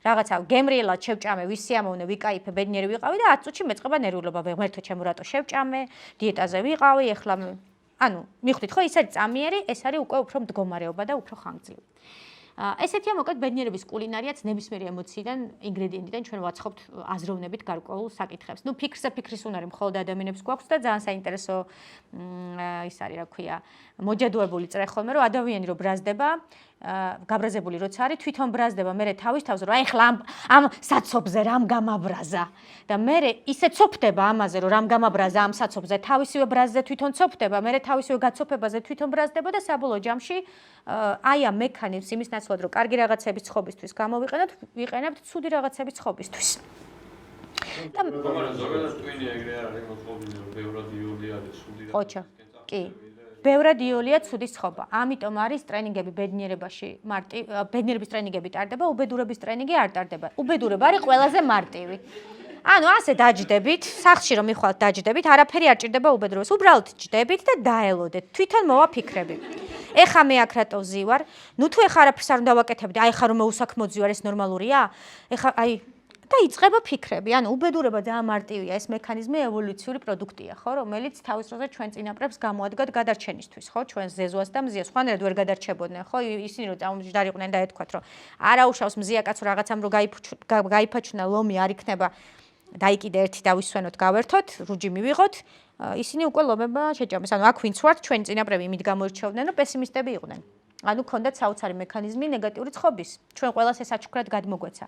რაღაცა გემრიელად შევჭამე, ვისიამოვნე, ვიკაიფე, ბედნიერი ვიყავი და 10 წუთში მეწყება ნერვიულობა. ღმერთო ჩემო რატო შევჭამე, დიეტაზე ვიყავი, ეხლა ანუ მიხვდით ხო, ის არის წამიერი, ეს არის უკვე უფრო მდგომარეობა და უფრო ხანგრძლივი. ესეთია მოკლედ ბედნიერების კულინარიაც ნებისმიერი ემოციიდან, ინგრედიენტიდან ჩვენ ვაცხობთ აზროვნებით გარკვეულ საკითხებს. ნუ ფიქრსა ფიქრის უნარი მხოლოდ ადამიანებს გვაქვს და ძალიან საინტერესო ის არის, რა ქვია, მოჯადოებული წრე ხოლმე, რომ ადამიანი რო ბრაზდება, გაბრაზებული როცა არის, თვითონ ბრაზდება, მე თავის თავზე რომ აი ხლა ამ საცობზე რამ გამაბრაზა და მე ისე ცოფდება ამაზე რომ რამ გამაბრაზა ამ საცობზე, თავისივე ბრაზზე თვითონ ცოფდება, მე თავისივე გაცოფებაზე თვითონ ბრაზდება და საბოლოო ჯამში აი ამ მექანიზმს იმის ნაცვლად რომ კარგი რაღაცების ცხობისთვის ვიყენებთ ცუდი რაღაცების ცხობისთვის. და მაგრამ ზოგადად twin-ი ეგრე არის მოწყობილი რომ ბევრად იოლი არის ცუდი რაღაცა. ოჩა. კი. ბევრად იოლია ცუდის ცხობა. ამიტომ არის ტრენინგები ბედნიერებაში ბედნიერების ტრენინგები ტარდება, უბედურების ტრენინგი არ ტარდება. უბედურება არის ყველაზე მარტივი. ანუ ასე დაჯდებით, სახლში რომ მიხვალთ დაჯდებით, არაფერი არ ჭირდება უბედურებას. უბრალოდ ჯდებით და დაელოდეთ. თვითონ მოვა ფიქრები. ეხა მე აქ რატო ვზივარ? ნუ თუ ეხა არაფერს არ უნდა ვაკეთებდი, აი ხა რომ მეუსაქმო ვზივარ, ეს ნორმალურია? ეხა აი და იწყება ფიქრები. ანუ უბედურება ძალიან მარტივია, ეს მექანიზმი ევოლუციური პროდუქტია, ხო, რომელიც თავის დროზე ჩვენ წინაპრებს გამოადგათ გადარჩენისთვის, ხო, ჩვენს ზეზოას და მზიას. ხვანერად ვერ გადარჩებოდნენ, ხო, ისინი რომ წამომჯდარიყვნენ და ეთქვათ, რომ არაუშავს მზია კაცო რაღაცამ რომ გაიფაჩვნა ლომი არ იქნება. დაიკიდე ერთი დავისვენოთ, გავერთოთ, რუჯი მივიღოთ. ისინი უკვე ლომება შეჭამეს. ანუ აქ ვინც ვართ, ჩვენი წინაპრები იმით გამოირჩეოდნენ, რომ პესიმისტები იყვნენ. ანუ ქონდათ საოცარი მექანიზმი ნეგატიური ცხობის. ჩვენ ყველას ეს აჩუქრად გადმოგვეცა.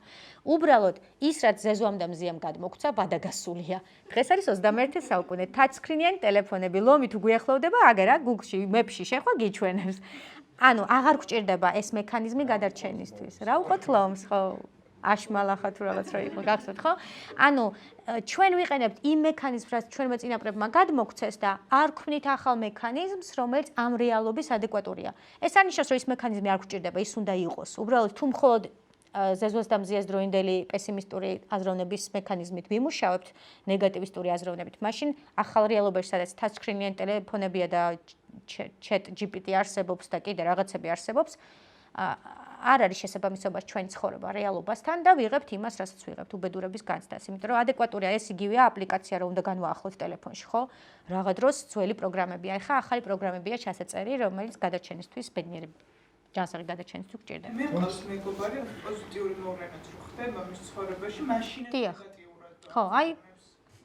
უბრალოდ ის რაც ზეზოამ და მზიამ გადმოგვცა, ბადაგასულია. დღეს არის 21 საუკუნე. ტაჩსკრინიანი ტელეფონები, ლომი თუ გვიახლოვდება, აგერა Google-ში, Map-ში შეხვა გიჩვენებს. ანუ აღარ გვჭირდება ეს მექანიზმი გადარჩენისთვის. რა უყოთ ლომს, ხო? აშმალახა თუ რაღაც რა იყო, გახსოვთ, ხო? ანუ ჩვენ ვიყენებთ იმ მექანიზმს, რაც ჩვენმა წინაპრებმა გადმოგვცეს და არ გვქვნით ახალ მექანიზმს, რომელიც ამ რეალობის ადეკვატურია. ეს არ ნიშნავს, რომ ის მექანიზმი არ გვჭირდება, ის უნდა იყოს. უბრალოდ თუ მხოლოდ ზეზოს და მზიას დროინდელი პესიმისტური აზროვნების მექანიზმით ვიმუშავებთ, ნეგატივისტური აზროვნებით, მაშინ ახალ რეალობაში, სადაც ტაჩსკრინიანი ტელეფონებია და chat GPT არსებობს და კიდე რაღაცები არსებობს, არ არის შესაბამისობა ჩვენი ცხოვრება რეალობასთან და ვიღებთ იმას, რასაც ვიღებთ უბედურების განცდას. იმიტომ რომ ადეკვატურია ეს იგივეა აპლიკაცია, რომ უნდა განვაახლოთ ტელეფონში, ხო? რაღა დროს ძველი პროგრამებია, ეხა ახალი პროგრამებია ჩასაწერი, რომელიც გადარჩენისთვის ბედნიერი ჯანსაღი გადარჩენისთვის გჭირდება. მე მოს მეგობარი პოზიტიური მოვლენაც რო ხდება მის ცხოვრებაში, მაშინ ნეგატიურად. ხო, აი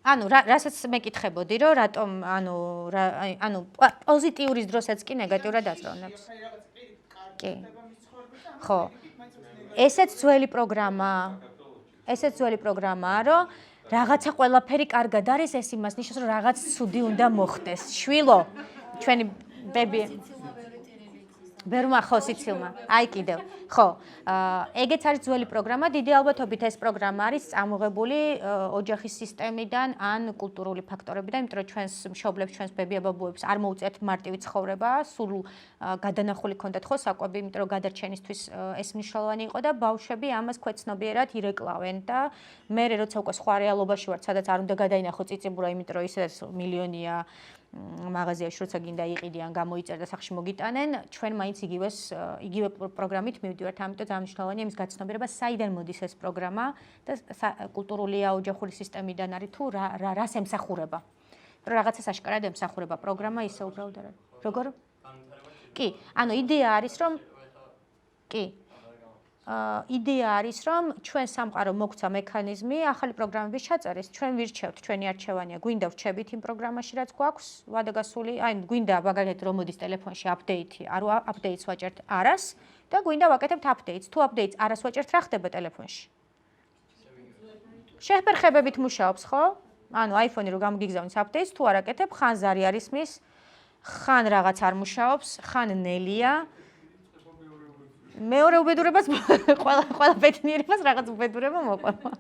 ანუ რასაც მეკითხებოდი, რომ რატომ ანუ პოზიტიურის დროსაც კი ნეგატიურად აზროვნებს. კი. ხო. ესეც ძველი პროგრამაა, რომ რაღაცა ყველაფერი კარგად არის, ეს იმას ნიშნავს, რომ რაღაც ცუდი უნდა მოხდეს. შვილო, ჩვენი ბები ბერმა ხო სიცილმა. აი კიდევ. ხო. ეგეც არის ძველი პროგრამა, დიდი ალბათობით ეს პროგრამა არის წამოღებული ოჯახის სისტემიდან ან კულტურული ფაქტორებიდან, იმიტომ რომ ჩვენს მშობლებს, ჩვენს ბებია-ბაბუებს არ მოუწიათ მარტივი ცხოვრება, სულ გადანახული ქონდათ ხო საკვები, იმიტომ რომ გადარჩენისთვის ეს მნიშვნელოვანი იყო და ბავშვები ამას ქვეცნობიერად ირეკლავენ და მე როცა უკვე სხვა რეალობაში ვარ, სადაც არ უნდა გადაინახო წიწიბურა, იმიტომ რომ ისედაც მილიონია მაღაზიაში როცა გინდა იყიდიან, გამოიწერ და სახში მოგიტანენ, ჩვენ მაინც იგივე პროგრამით მივდივართ, ამიტომ ძალიან მნიშვნელოვანია იმის გაცნობიერება, საიდან მოდის ეს პროგრამა და კულტურულია ოჯახური სისტემიდან არის თუ რას ემსახურება. რომ რაღაცას აშკარად ემსახურება პროგრამა, ისე უბრალოდ არ არის. როგორ? კი, ანუ იდეა არის, რომ იდეა არის, რომ ჩვენ სამყარო მოგცა მექანიზმი ახალი პროგრამების ჩაწერის, ჩვენ ვირჩევთ, ჩვენი არჩევანია, გვინდა ვრჩებით იმ პროგრამაში, რაც გვაქვს, ვადაგასული, აი, გვინდა მაგალითად რომ მოდის ტელეფონში აპდეიტი, აპდეიტს ვაჭერთ არას, და გვინდა ვაკეთებთ updates. თუ updates არას ვაჭერთ, რა ხდება ტელეფონში? შეფერხებებით მუშაობს, ხო? ანუ iPhone-ი რო გამოგიგზავნით updates, თუ არ აკეთებ, ხან ზარი არ ისმის, ხან რაღაც არ მუშაობს, ხან ნელია. მეორე უბედურებას ყველა ბედნიერებას რაღაც უბედურება მოყვება.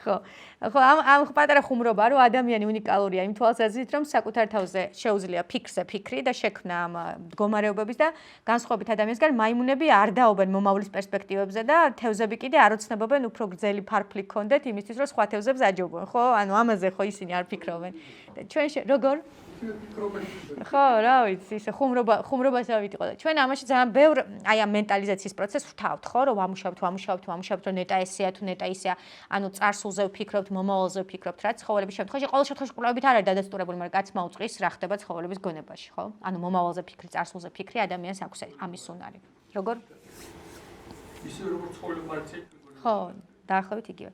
ხო ამ პატარა ხუმრობა რომ ადამიანი უნიკალურია იმ თვალსაზრისით რომ საკუთარ თავზე შეუძლია ფიქრზე ფიქრი და შექმნა ამ მდგომარეობების და განსხვავებით ადამიანისგან მაიმუნები არ დაობენ მომავლის პერსპექტივებზე და თევზები კიდე არ ოცნებობენ უფრო გრძელი ფარფლი გქონდეთ იმისთვის რომ სხვა თევზებს აჯობონ ხო ანუ ამაზე ხო ისინი არ ფიქრობენ და ჩვენ როგორ ხო, რა ვიცი, ისე ხუმრობას ავიტიყო და ჩვენ ამაში ძალიან ბევრ აი ამ მენტალიზაციის პროცესს ვთავთ, ხო, რომ ვამუშავებთ, რომ ნეტა ესეა თუ ნეტა ისეა, ანუ წარსულზე ვფიქრობთ, მომავალზე ვფიქრობთ, რა ცხოველების შემთხვევაში, ყოველ შემთხვევაში კვლევებით არ არის დადასტურებული, მაგრამ კაცმა უწყის რა ხდება ცხოველების გონებაში, ხო? ანუ მომავალზე ფიქრი, წარსულზე ფიქრი ადამიანს აქვს ამის უნარი. როგორ? ისე როგორც ცხოველები არცი. ხო, დაახლოებით იგივე.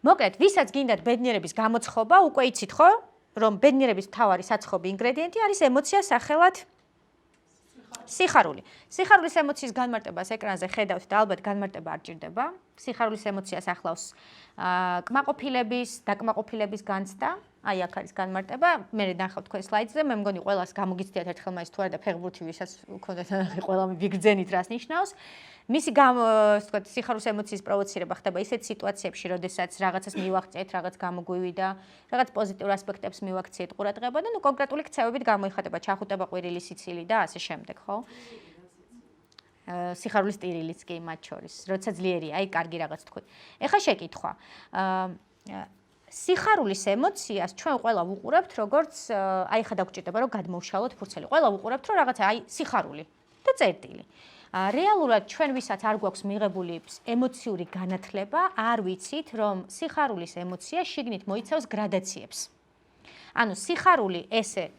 მოკლედ, ვისაც გინდათ ბედნიერების გამოცხობა, უკვე იცით, ხო? რომ ბედნიერების მთავარი საცხობი ინგრედიენტი არის ემოცია სახელად სიხარული. სიხარულის ემოციის განმარტებას ეკრანზე ხედავთ და ალბათ განმარტება არ ჭირდება. სიხარულის ემოციას ახლავს კმაყოფილების, დაკმაყოფილების განცდა. აი აქ არის განმარტება. მე ნახავთ თქვენ სლაიდზე, მე მგონი ყველას გამოგიცდიათ ერთხელ მაინც თუ არა და ფეხბურთი ვისაც გქონდათ ნახე ყველა ვიგრძენით რას ნიშნავს. მისი ვთქვათ, სიხარულის ემოციის პროვოცირება ხდება ისეთ სიტუაციებში, როდესაც რაღაცას მივაღწიეთ, რაღაც გამოგვივიდა, რაღაც პოზიტიურ ასპექტებს მივაქციეთ ყურადღება და კონკრეტული ქცევებით გამოიხატება ჩახუტება, ყვირილი, სიცილი და ასე შემდეგ, ხო? სიხარულის ტირილიც კი მათ შორის, როცა ძლიერია, აი კარგი რაღაც თქვი. ეხლა შეკითხვა. სიხარულის ემოციას ჩვენ ყველა ვუყურებთ, როგორც აი ხა დაგჭირდება რომ გადმოვშალოთ ფურცელი. ყველა ვუყურებთ რომ რაღაცა აი სიხარული და წერტილი. რეალურად ჩვენ ვისაც არ გვაქვს მიღებული ემოციური განათლება, არ ვიცით რომ სიხარულის ემოცია შიგნით მოიცავს გრადაციებს. ანუ სიხარული ესე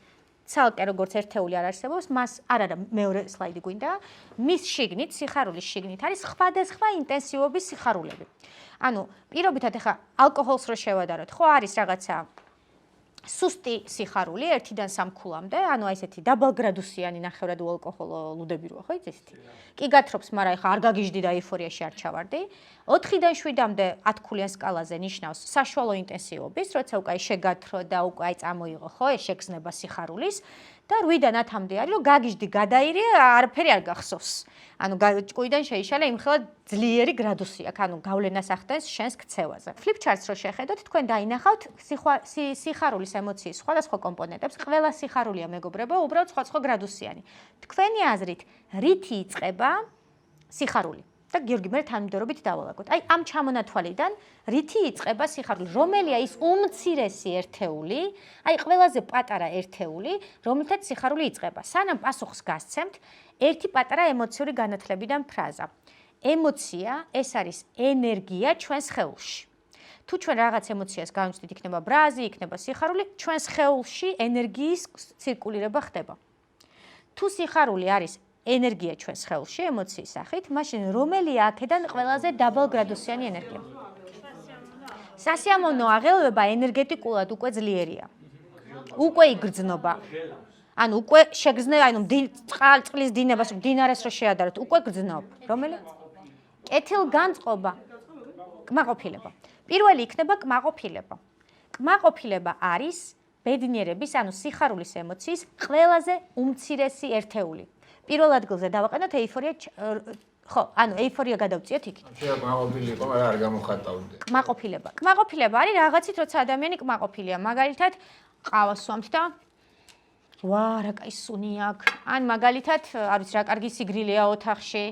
ცალკე როგორც ერთეული არ არსებობს, მას არა მეორე სლაიდი გვინდა, მის შიგნით, სიხარულის შიგნით არის სხვადასხვა ინტენსივობის სიხარულები. ანუ პირობითად ახლა ალკოჰოლს რო შევადაროთ, ხო არის რაღაცა სუსტი სიხარული 1-დან 3 ქულამდე, ანუ აი ესეთი დაბალგრადუსიანი ნახევრად უალკოჰოლო ლუდები როა, ხო იცით? კი გათრობს, მაგრამ ახლა არ გაგიჟდი და ეიფორიაში არ ჩავარდი. 4-დან 7-მდე 10 ქულიან სკალაზე ნიშნავს საშუალო ინტენსივობის, როცა უკვე შეგათრო და უკვე აი წამოიღო, ხო, ეს შეგრძნება სიხარულის და 8-დან 10-მდე არის, რომ გაგიჟდი, გადაირი, არაფერი არ გახსოვს. ანუ ჭკუიდან შეიშალე იმხელა ძლიერი გრადუსი აქვს, ანუ გავლენას ახდენს შენს ქცევაზე. ფლიპ ჩარტს რო შეხედოთ, თქვენ დაინახავთ სიხარულის ემოციის სხვადასხვა კომპონენტებს, ყველა სიხარულია მეგობრებო, უბრალოდ სხვა გრადუსიანი. თქვენი აზრით, რითი იწყება სიხარული? და გიორგი, მე თანმიმდევრობით დავალაგოთ. აი ამ ჩამონათვალიდან რითი იწყება სიხარული? რომელია ის უმცირესი ერთეული, აი ყველაზე პატარა ერთეული, რომლითაც სიხარული იწყება? სანამ პასუხს გასცემთ, ერთი პატარა ემოციური განათლებიდან ფრაზა. ემოცია ეს არის ენერგია ჩვენს სხეულში. თუ ჩვენ რაღაც ემოციას გავიმჩნევთ, იქნება ბრაზი, იქნება სიხარული, ჩვენს სხეულში ენერგიის ცირკულირება ხდება. თუ სიხარული არის ენერგია ჩვენს სხეულში, ემოციის სახით, მაშინ რომელია აქედან ყველაზე დაბალგრადუსიანი ენერგია? სასიამოვნო აღელვება ენერგეტიკულად უკვე ძლიერია. უკვე იგრძნობა. ანუ უკვე შეგრძნება, ანუ წყლის დინებას, მდინარეს რო შეადაროთ, უკვე გრძნობა. რომელი? კეთილგანწყობა, კმაყოფილება. პირველი იქნება კმაყოფილება. კმაყოფილება არის ბედნიერების, ანუ სიხარულის ემოციის ყველაზე უმცირესი ერთეული. პირველ ადგილზე დავაყენოთ ეიფორია, ხო, ანუ ეიფორია გადავწიოთ იქით. შეიძლება კმაყოფილიყო, მაგრამ არ გამოხატავდე. კმაყოფილება. კმაყოფილება არის რაღაცით, როცა ადამიანი კმაყოფილია. მაგალითად, ყავას სვამთ და ვა, რა კაი სუნი აქვს. ან მაგალითად, არ ვიცი, რა კარგი სიგრილეა ოთახში.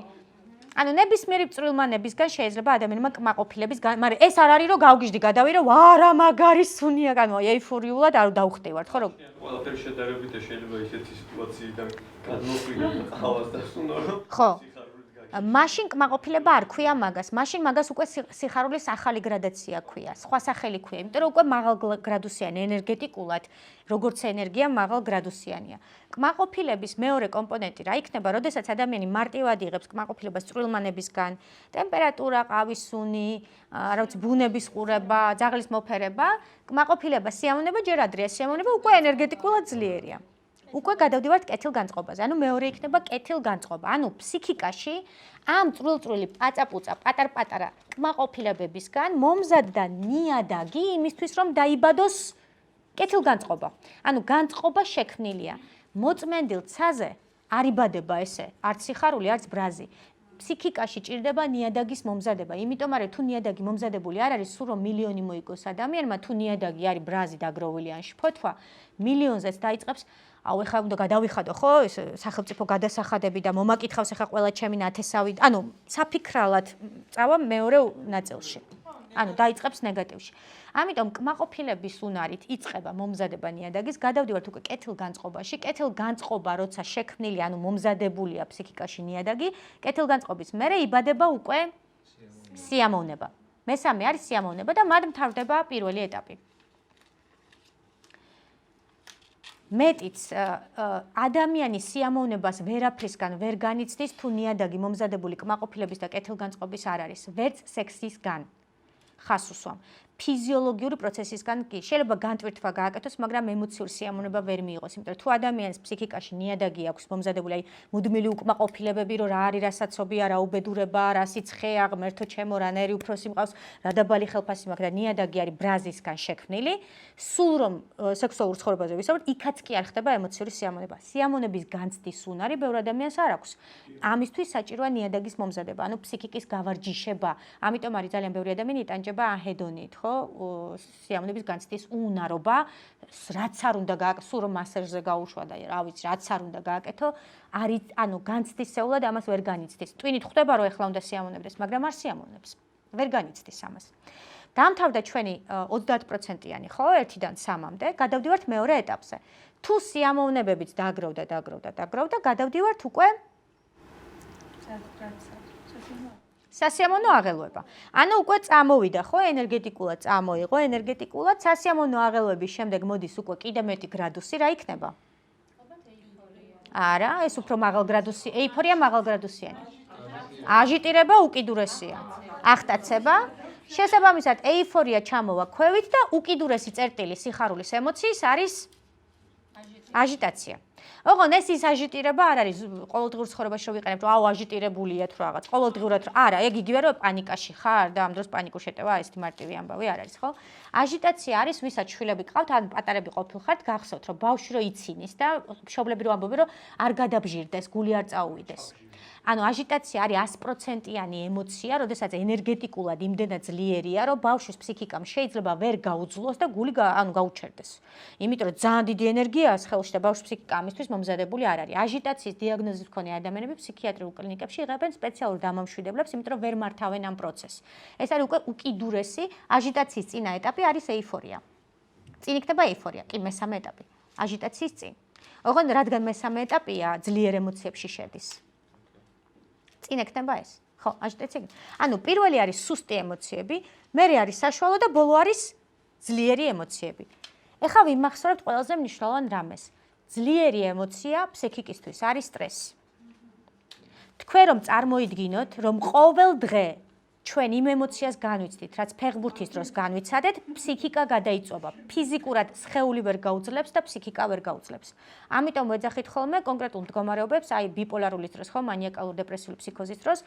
ანუ ნებისმიერი წვრილმანებისგან შეიძლება ადამიანმა კმაყოფილების, მაგრამ ეს არ არის რომ გავგიჟდი, გადავირო, ვა, რა მაგარი სუნი აქვს. ანუ ეიფორიულად არ დავხტევართ, ხო, რომ ყველაფერი შედარებით შეიძლება ისეთი სიტუაციიდან გადმოყვიდო ყავას დასუნო, რომ ხო. მაშინ კმაყოფილება არ ქვია მაგას. მაშინ მაგას უკვე სიხარულის ახალი გრადაცია ქვია. სხვა სახელი ქვია, იმიტომ რომ უკვე მაღალგრადუსიანი ენერგეტიკულად, როგორც ენერგია მაღალგრადუსიანია. კმაყოფილების მეორე კომპონენტი რა იქნება, როდესაც ადამიანი მარტივად იღებს კმაყოფილებას წვრილმანებისგან, ტემპერატურა, ყავის სუნი, რა ვიცი, ბუნების ყურება, ძაღლის მოფერება, კმაყოფილება, სიამოვნება ჯერ ადრეა, სიამოვნება უკვე ენერგეტიკულად ძლიერია. უკვე გადავდივართ კეთილგანწყობაზე. ანუ მეორე იქნება კეთილგანწყობა. ანუ ფსიქიკაში ამ წვრილ-წვრილი პაწაპუწა, პატარ-პატარა კმაყოფილებებისგან მომზადდა ნიადაგი იმისთვის, რომ დაიბადოს კეთილგანწყობა. ანუ განწყობა შექმნილია. მოწმენდილ ცაზე არ იბადება ესე, არც სიხარული, არც ბრაზი. ფსიქიკაში ჭირდება ნიადაგის მომზადება. იმიტომ არის თუ ნიადაგი მომზადებული არ არის, სულ რომ მილიონი მოიგოს ადამიანმა, თუ ნიადაგი არის ბრაზი დაგროვილი ან შფოთვა, მილიონზეც დაიწყებს, აუ ეხლა უნდა გადავიხადო, ხო, ეს სახელმწიფო გადასახადები და მომაკითხავს ეხლა ყველა ჩემი ნათესავი, ანუ საფიქრალად წავა მეორე ნაწილში. ანუ დაიწყებს ნეგატივში. ამიტომ კმაყოფილების უნარით იწყება მომზადება ნიადაგის, გადავდივართ უკვე კეთილგანწყობაში. კეთილგანწყობა როცა შექმნილი, ანუ მომზადებულია ფსიქიკაში ნიადაგი, კეთილგანწყობის მერე იბადება უკვე სიამოვნება. მესამე არის სიამოვნება და მად მთავრდება პირველი ეტაპი. მეტიც ადამიანის სიამოვნებას ვერაფრისგან ვერ განიცდის, თუ ნიადაგი მომზადებული კმაყოფილების და კეთილგანწყობის არ არის. ვერც სექსისგან. ხას უსვამ. ფიზიოლოგიური პროცესისგან კი შეიძლება განტვირთვა გააკეთოს, მაგრამ ემოციური სიამოვნება ვერ მიიღოს. იმიტომ თუ ადამიანის ფსიქიკაში ნიადაგი აქვს მომზადებული, აი მუდმივი უკმაყოფილებები, რომ რა არის რასაცობია, რა უბედურება, რა სიცხეა, ღმერთო ჩემო, რა ნერი უფროსი მყავს, რა დაბალი ხელფასი მაქვს და ნიადაგი არის ბრაზისგან შექმნილი, სულ რომ სექსუალურ ცხოვრებაზე ვისაუბრებთ, იქაც კი არ ხდება ემოციური სიამოვნება. სიამოვნების განცდის უნარი ბევრ ადამიანს არ აქვს. ამისთვის საჭიროა ნიადაგის მომზადება, ანუ ფსიქიკის გავარჯიშება. ამიტომ არის ძალიან ბევრი ადამიანი იტანჯება ანჰედონით. სიამოვნების განცდის უნარობა, რაც არ უნდა გააკეთო, სულ რომ მასაჟზე გაუშვა და რა ვიცი, რაც არ უნდა გააკეთო, არის ანუ განცდისეულად ამას ვერ განიცდის. ტვინით ხვდება რომ ეხლა უნდა სიამოვნებდეს, მაგრამ არ სიამოვნებს. ვერ განიცდის ამას. დამთავრდა ჩვენი 30%-იანი, ხო, 1-დან 3-მდე, გადავდივართ მეორე ეტაპზე. თუ სიამოვნებებიც დაგროვდა, გადავდივართ უკვე სასიამოვნო აღელვება. ანუ უკვე წამოვიდა, ხო, ენერგეტიკულად წამოიღო, ენერგეტიკულად სასიამოვნო აღელვების შემდეგ მოდის უკვე კიდე მეტი გრადუსი, რა იქნება? არა, ეს უფრო მაღალ გრადუსი, ეიფორია მაღალ გრადუსიანი. აჟიტირება უკიდურესია. ახტაცება, შესაბამისად ეიფორია ჩამოვა ქვევით და უკიდურესი წერტილი სიხარულის ემოციის არის აჟიტაცია. ოღონ ეს ის აჟიტირება არ არის ყოველდღიურ ცხოვრებაში რომ ვიყენებთ, აუ აჟიტირებულია თუ რაღაც. ყოველდღიურად არა, ეგ იგივე რომ პანიკაში ხარ და ამ დროს პანიკურ შეტევა ესეთი მარტივი ამბავი არ არის, ხო? აჟიტაცია არის, ვისაც შვილები ყავთ, ან პატარები ყოფილხართ, გახსოვთ რომ ბავშვი რო იცინის და მშობლები რო ამბობენ რომ არ გადაბჟირდეს, გული არ წაუვიდეს. ანუ აჟიტაცია არის 100%-იანი ემოცია, როდესაც ენერგეტიკულად იმდენად ძლიერია, რომ ბავშვის ფსიქიკამ შეიძლება ვერ გაუძლოს და გული გაუჩერდეს. იმიტომ რომ ძალიან დიდი ენერგიაა სხეულში და ბავშვის ფსიქიკა ამისთვის მომზადებული არ არის. აჟიტაციის დიაგნოზის მქონე ადამიანები ფსიქიატრიულ კლინიკებში იღებენ სპეციალურ დამამშვიდებლებს, იმიტომ რომ ვერ მართავენ ამ პროცესს. ეს არის უკვე უკიდურესი აჟიტაციის წინა ეტაპი არის ეიფორია. წინ იქნება ეიფორია, კი მესამე ეტაპი. აჟიტაციის წინ. ოღონდ რადგან მესამე ეტაპია, ძლიერ ემოციებში შედის. წინ ექნება ეს. ხო, აჟიტაცია. ანუ პირველი არის სუსტი ემოციები, მერე არის საშუალო და ბოლო არის ძლიერი ემოციები. ეხლა ვიმახსოვრებთ ყველაზე მნიშვნელოვან რამეს. ძლიერი ემოცია ფსიქიკისთვის არის სტრესი. თქვენ რომ წარმოიდგინოთ, რომ ყოველ დღე ჩვენ იმ ემოციას განვიცდით, რაც ფეხბურთის დროს განვიცადეთ, ფსიქიკა გადაიწვება. ფიზიკურად სხეული ვერ გაუძლებს და ფსიქიკა ვერ გაუძლებს. ამიტომ ვეძახით ხოლმე კონკრეტულ მდგომარეობებს, აი ბიპოლარულის დროს, ხო, მანიაკალურ დეპრესიული ფსიქოზის დროს,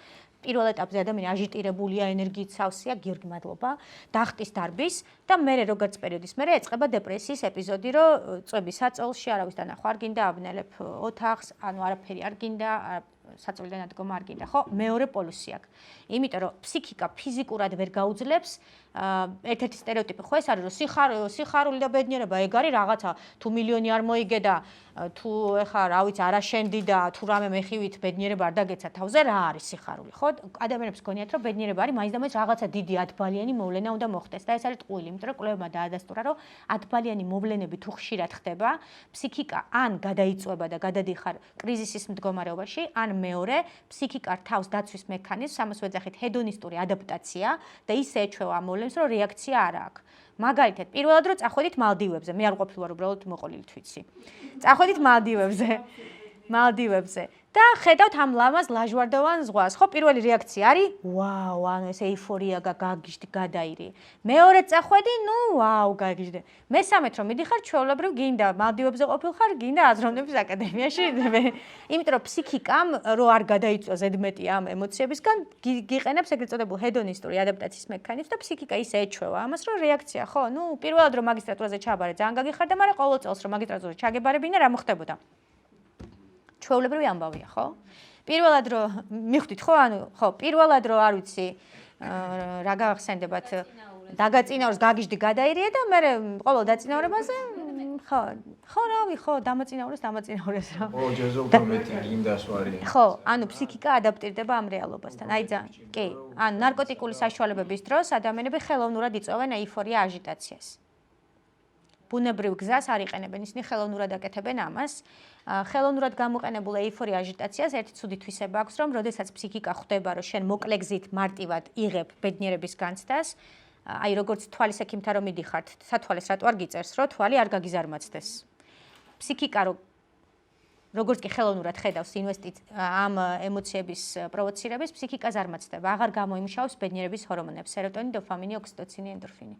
პირველ ეტაპზე ადამიანი აჟიტირებულია, ენერგიით სავსეა, გიორგი მადლობა, დახტის დარბის და მერე როგორც პერიოდის მერე ეწყება დეპრესიის ეპიზოდი, რომ წვების საწოლში არავის დანახვა არ გინდა, აბნელებ ოთახს, ანუ არაფერი არ გინდა, საწოლიდან ადგომა არ გინდა, ხო? მეორე პოლუსი აქვს. იმიტომ რომ ფსიქიკა ფიზიკურად ვერ გაუძლებს, ერთ-ერთი სტერეოტიპი ხო ეს არის, რომ სიხარული და ბედნიერება ეგ არის რაღაცა, თუ მილიონი არ მოიგე და თუ ეხა რა ვიცი, არა შენდი და თუ რამე მეხივით ბედნიერება არ დაგეცა თავზე, რა არის სიხარული, ხო? ადამიანებს გონიათ, რომ ბედნიერება არის მაინც და მაინც რაღაცა დიდი ათბალიანი მოვლენა უნდა მოხდეს და ეს არის ტყუილი, იმიტომ რომ კვლევებმა დაადასტურა, რომ ათბალიანი მოვლენები თუ ხშირად ხდება, ფსიქიკა ან გადაიწვება და გადადიხარ კრიზისის მდგომარეობაში, ან მეორე ფსიქიკა თავს დაცვის მექანიზმს, ამას ვეძახით ჰედონისტური ადაპტაცია და ისე ეჩვევა მოვლენს, რომ რეაქცია არ აქვს. მაგალითად, პირველად რომ წახვედით მალდივებზე, მე არ ყოფილი ვარ უბრალოდ მოყოლილით ვიცი. წახვედით მალდივებზე. მალდივებზე. და ხედავთ ამ ლამაზ ლაჟვარდოვან ზღვას. ხო, პირველი რეაქცია არის, ვაუ, ანუ ეს ეიფორია გაგიჟდი, გადაირიე. მეორე წახვედი, ნუ, ვაუ, გაგიჟდი. მესამედ რომ მიდიხარ, ჩვეულებრივ გინდა მალდივებზე ყოფილხარ, გინდა აზროვნების აკადემიაში. იმიტომ რომ ფსიქიკამ რო არ გადაიწვა ზედმეტი ამ ემოციებისგან, გიყენებს ეგრეთ წოდებულ ჰედონისტური ადაპტაციის მექანიზმს და ფსიქიკა ისე ეჩვევა ამას, რომ რეაქცია, ხო, ნუ პირველად რომ მაგისტრატურაზე ჩააბარე, ძალიან გაგიხარდა, მაგრამ ყოველ წელს რომ მაგისტრატურაზე ჩაგებარებინა, რა მოხდებოდა? ჩვეულებრივი ამბავია, ხო? პირველად რომ მიხვდით, ხო, ანუ ხო, პირველად რომ არ ვიცი, რა გავახსენდებათ, დაგაწინაურს, გაგიჟდი, გადაირიე და მე ყოველ დაწინაურებაზე, ხო, რავი, ხო, დამაწინაურეს რა. ო, ჯეზობა მეტი გინდას ვარიანტი. ხო, ანუ ფსიქიკა ადაპტირდება ამ რეალობასთან. აი ძალიან, კი. ანუ ნარკოტიკული საშუალებების დროს ადამიანები ხელოვნურად იწვევენ ეიფორია აჟიტაციას. ბუნებრივ გზას არ იყენებენ, ისინი ხელოვნურად აკეთებენ ამას. ხელოვნურად გამოყენებულ ეიფორია აჟიტაციას ერთი ცუდი თვისება აქვს, რომ როდესაც ფსიქიკა ხვდება, რომ შენ მოკლე გზით მარტივად იღებ ბედნიერების განცდას, აი როგორც თვალის ექიმთან რომ მიდიხართ, სათვალეს რატო არ გიწერს, რომ თვალი არ გაგიზარმაცდეს. ფსიქიკა როგორც კი ხელოვნურად ხედავს ამ ემოციების პროვოცირების, ფსიქიკა ზარმაცდება, აღარ გამოიმუშავებს ბედნიერების ჰორმონებს, სეროტონინი, დოფამინი, ოქსიტოცინი, ენდორფინი.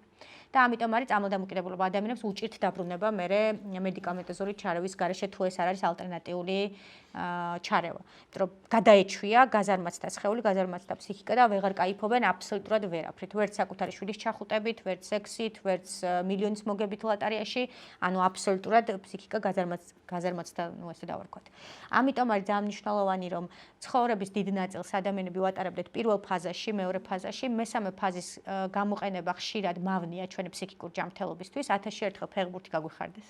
და ამიტომ არის წარმოდამოკიდებულება ადამიანებს უჭირთ დაბრუნება მერე მედიკამენტოზური ჩარევის გარეშე თუ ეს არ არის ალტერნატიული ჩარევა. იმიტომ რომ გადაეჩვია, გაზარმაცდა სხეული, გაზარმაცდა ფსიქიკა და ვეღარ კაიფობენ აბსოლუტურად ვერაფრით. ვერც საკუთარი შვილის ჩახუტებით, ვერც სექსით, ვერც მილიონის მოგებით ლოტარიაში, ანუ აბსოლუტურად ფსიქიკა გაზარმაცდა, ნუ ესე დავარქვათ. ამიტომ არის ძალიან მნიშვნელოვანი, რომ ცხოვრების დიდ ნაწილს ადამიანები ვატარებდეთ პირველ ფაზაში, მეორე ფაზაში, მესამე ფაზის გამოყენება ხშირად მავნია ჩვენი ფსიქიკურ ჯანმრთელობისთვის, 1000-ში ერთხელ ფეხბურთი გაგვიხარდეს.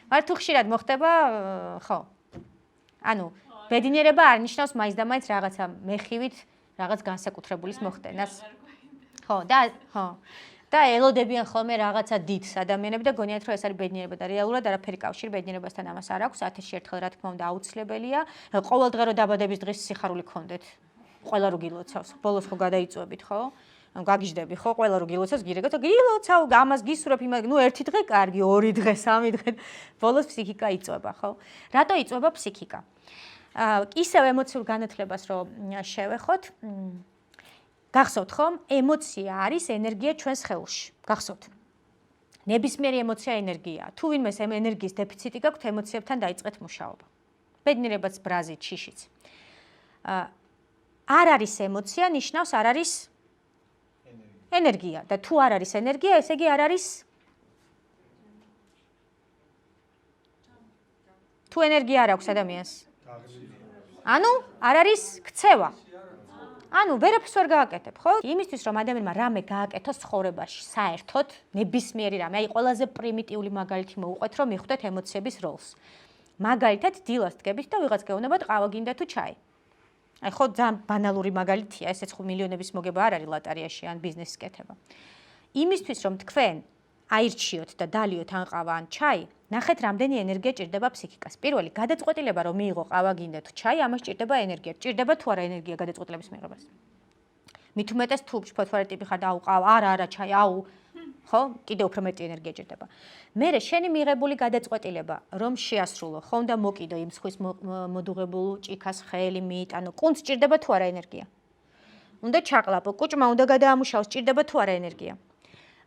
მაგრამ თუ ხშირად მოხდება, ხო. ანუ ბედნიერება არ ნიშნავს მაინც და მაინც რაღაცა მეხივით რაღაც განსაკუთრებულის მოხდენას. ხო, და ელოდებიან ხოლმე რაღაცა დიდს ადამიანები და გონიათ რომ ეს არის ბედნიერება და რეალურად არაფერი კავშირი ბედნიერებასთან ამას არ აქვს. 1000-ში ერთხელ რა თქმა უნდა აუცილებელია. ყოველ დღე რო დაბადების დღის სიხარული გქონდეთ. ყველა რო გილოცავს, ბოლოს ხო გადაიწვევით, ხო? გაგიჟდები, ხო? ყველა რო გილოცავს, გილოცავ, ამას გისურვებ, ნუ ერთი დღე კარგი, ორი დღე, სამი დღე, ბოლოს ფსიქიკა იწვება, ხო? რატო იწვება ფსიქიკა? ისევ ემოციურ განათლებას რო შევეხოთ, გახსოვთ ხომ? ემოცია არის ენერგია ჩვენს სხეულში. გახსოვთ? ნებისმიერი ემოცია ენერგიაა. თუ ვინმეს ენერგიის დეფიციტი გაქვთ, ემოციებთან დაიწყეთ მუშაობა. ბედნიერებაც ბრაზით, შიშიც. არ არის ემოცია, ნიშნავს არ არის ენერგია და თუ არ არის ენერგია, ესე იგი არ არის თუ ენერგია არ აქვს ადამიანს. ანუ არ არის ქცევა. ანუ ვერაფერს ვერ გააკეთებ, ხო? იმისთვის რომ ადამიანმა რამე გააკეთოს ცხოვრებაში, საერთოდ ნებისმიერი რამე, აი ყველაზე პრიმიტიული მაგალითი მოვუყვეთ, რომ მიხვდეთ ემოციების როლს. მაგალითად, დილას დგებით და ვიღაც გეუბნებათ, ყავა გინდა თუ ჩაი. აი ხო ძალიან ბანალური მაგალითია, ესეც ხო მილიონების მოგება არ არის ლოტარიაში ან ბიზნესის კეთება. იმისთვის რომ თქვენ აირჩიოთ და დალიოთ ან ყავა ან ჩაი, ნახეთ რამდენი ენერგია ჭირდება ფსიქიკას. პირველი, გადაწყვეტილება რომ მიიღო ყავა გინდა თუ ჩაი, ამას ჭირდება ენერგია. ჭირდება თუ არა ენერგია გადაწყვეტილების მიღებას. მით უმეტეს თუ ფოთვარე ტიპი ხარ და აუ ყავა, არა, ჩაი, აუ, ხო? კიდევ უფრო მეტი ენერგია ჭირდება. მერე შენი მიღებული გადაწყვეტილება რომ შეასრულო, ხო უნდა მოკიდო იმ სხვის მოდუღებულ ჭიქას, ხელი, მიიტანო, კუნც ჭირდება თუ არა ენერგია. უნდა ჩაყლაპო, კუჭმა უნდა გადაამუშავოს, ჭირდება თუ არა ენერგია.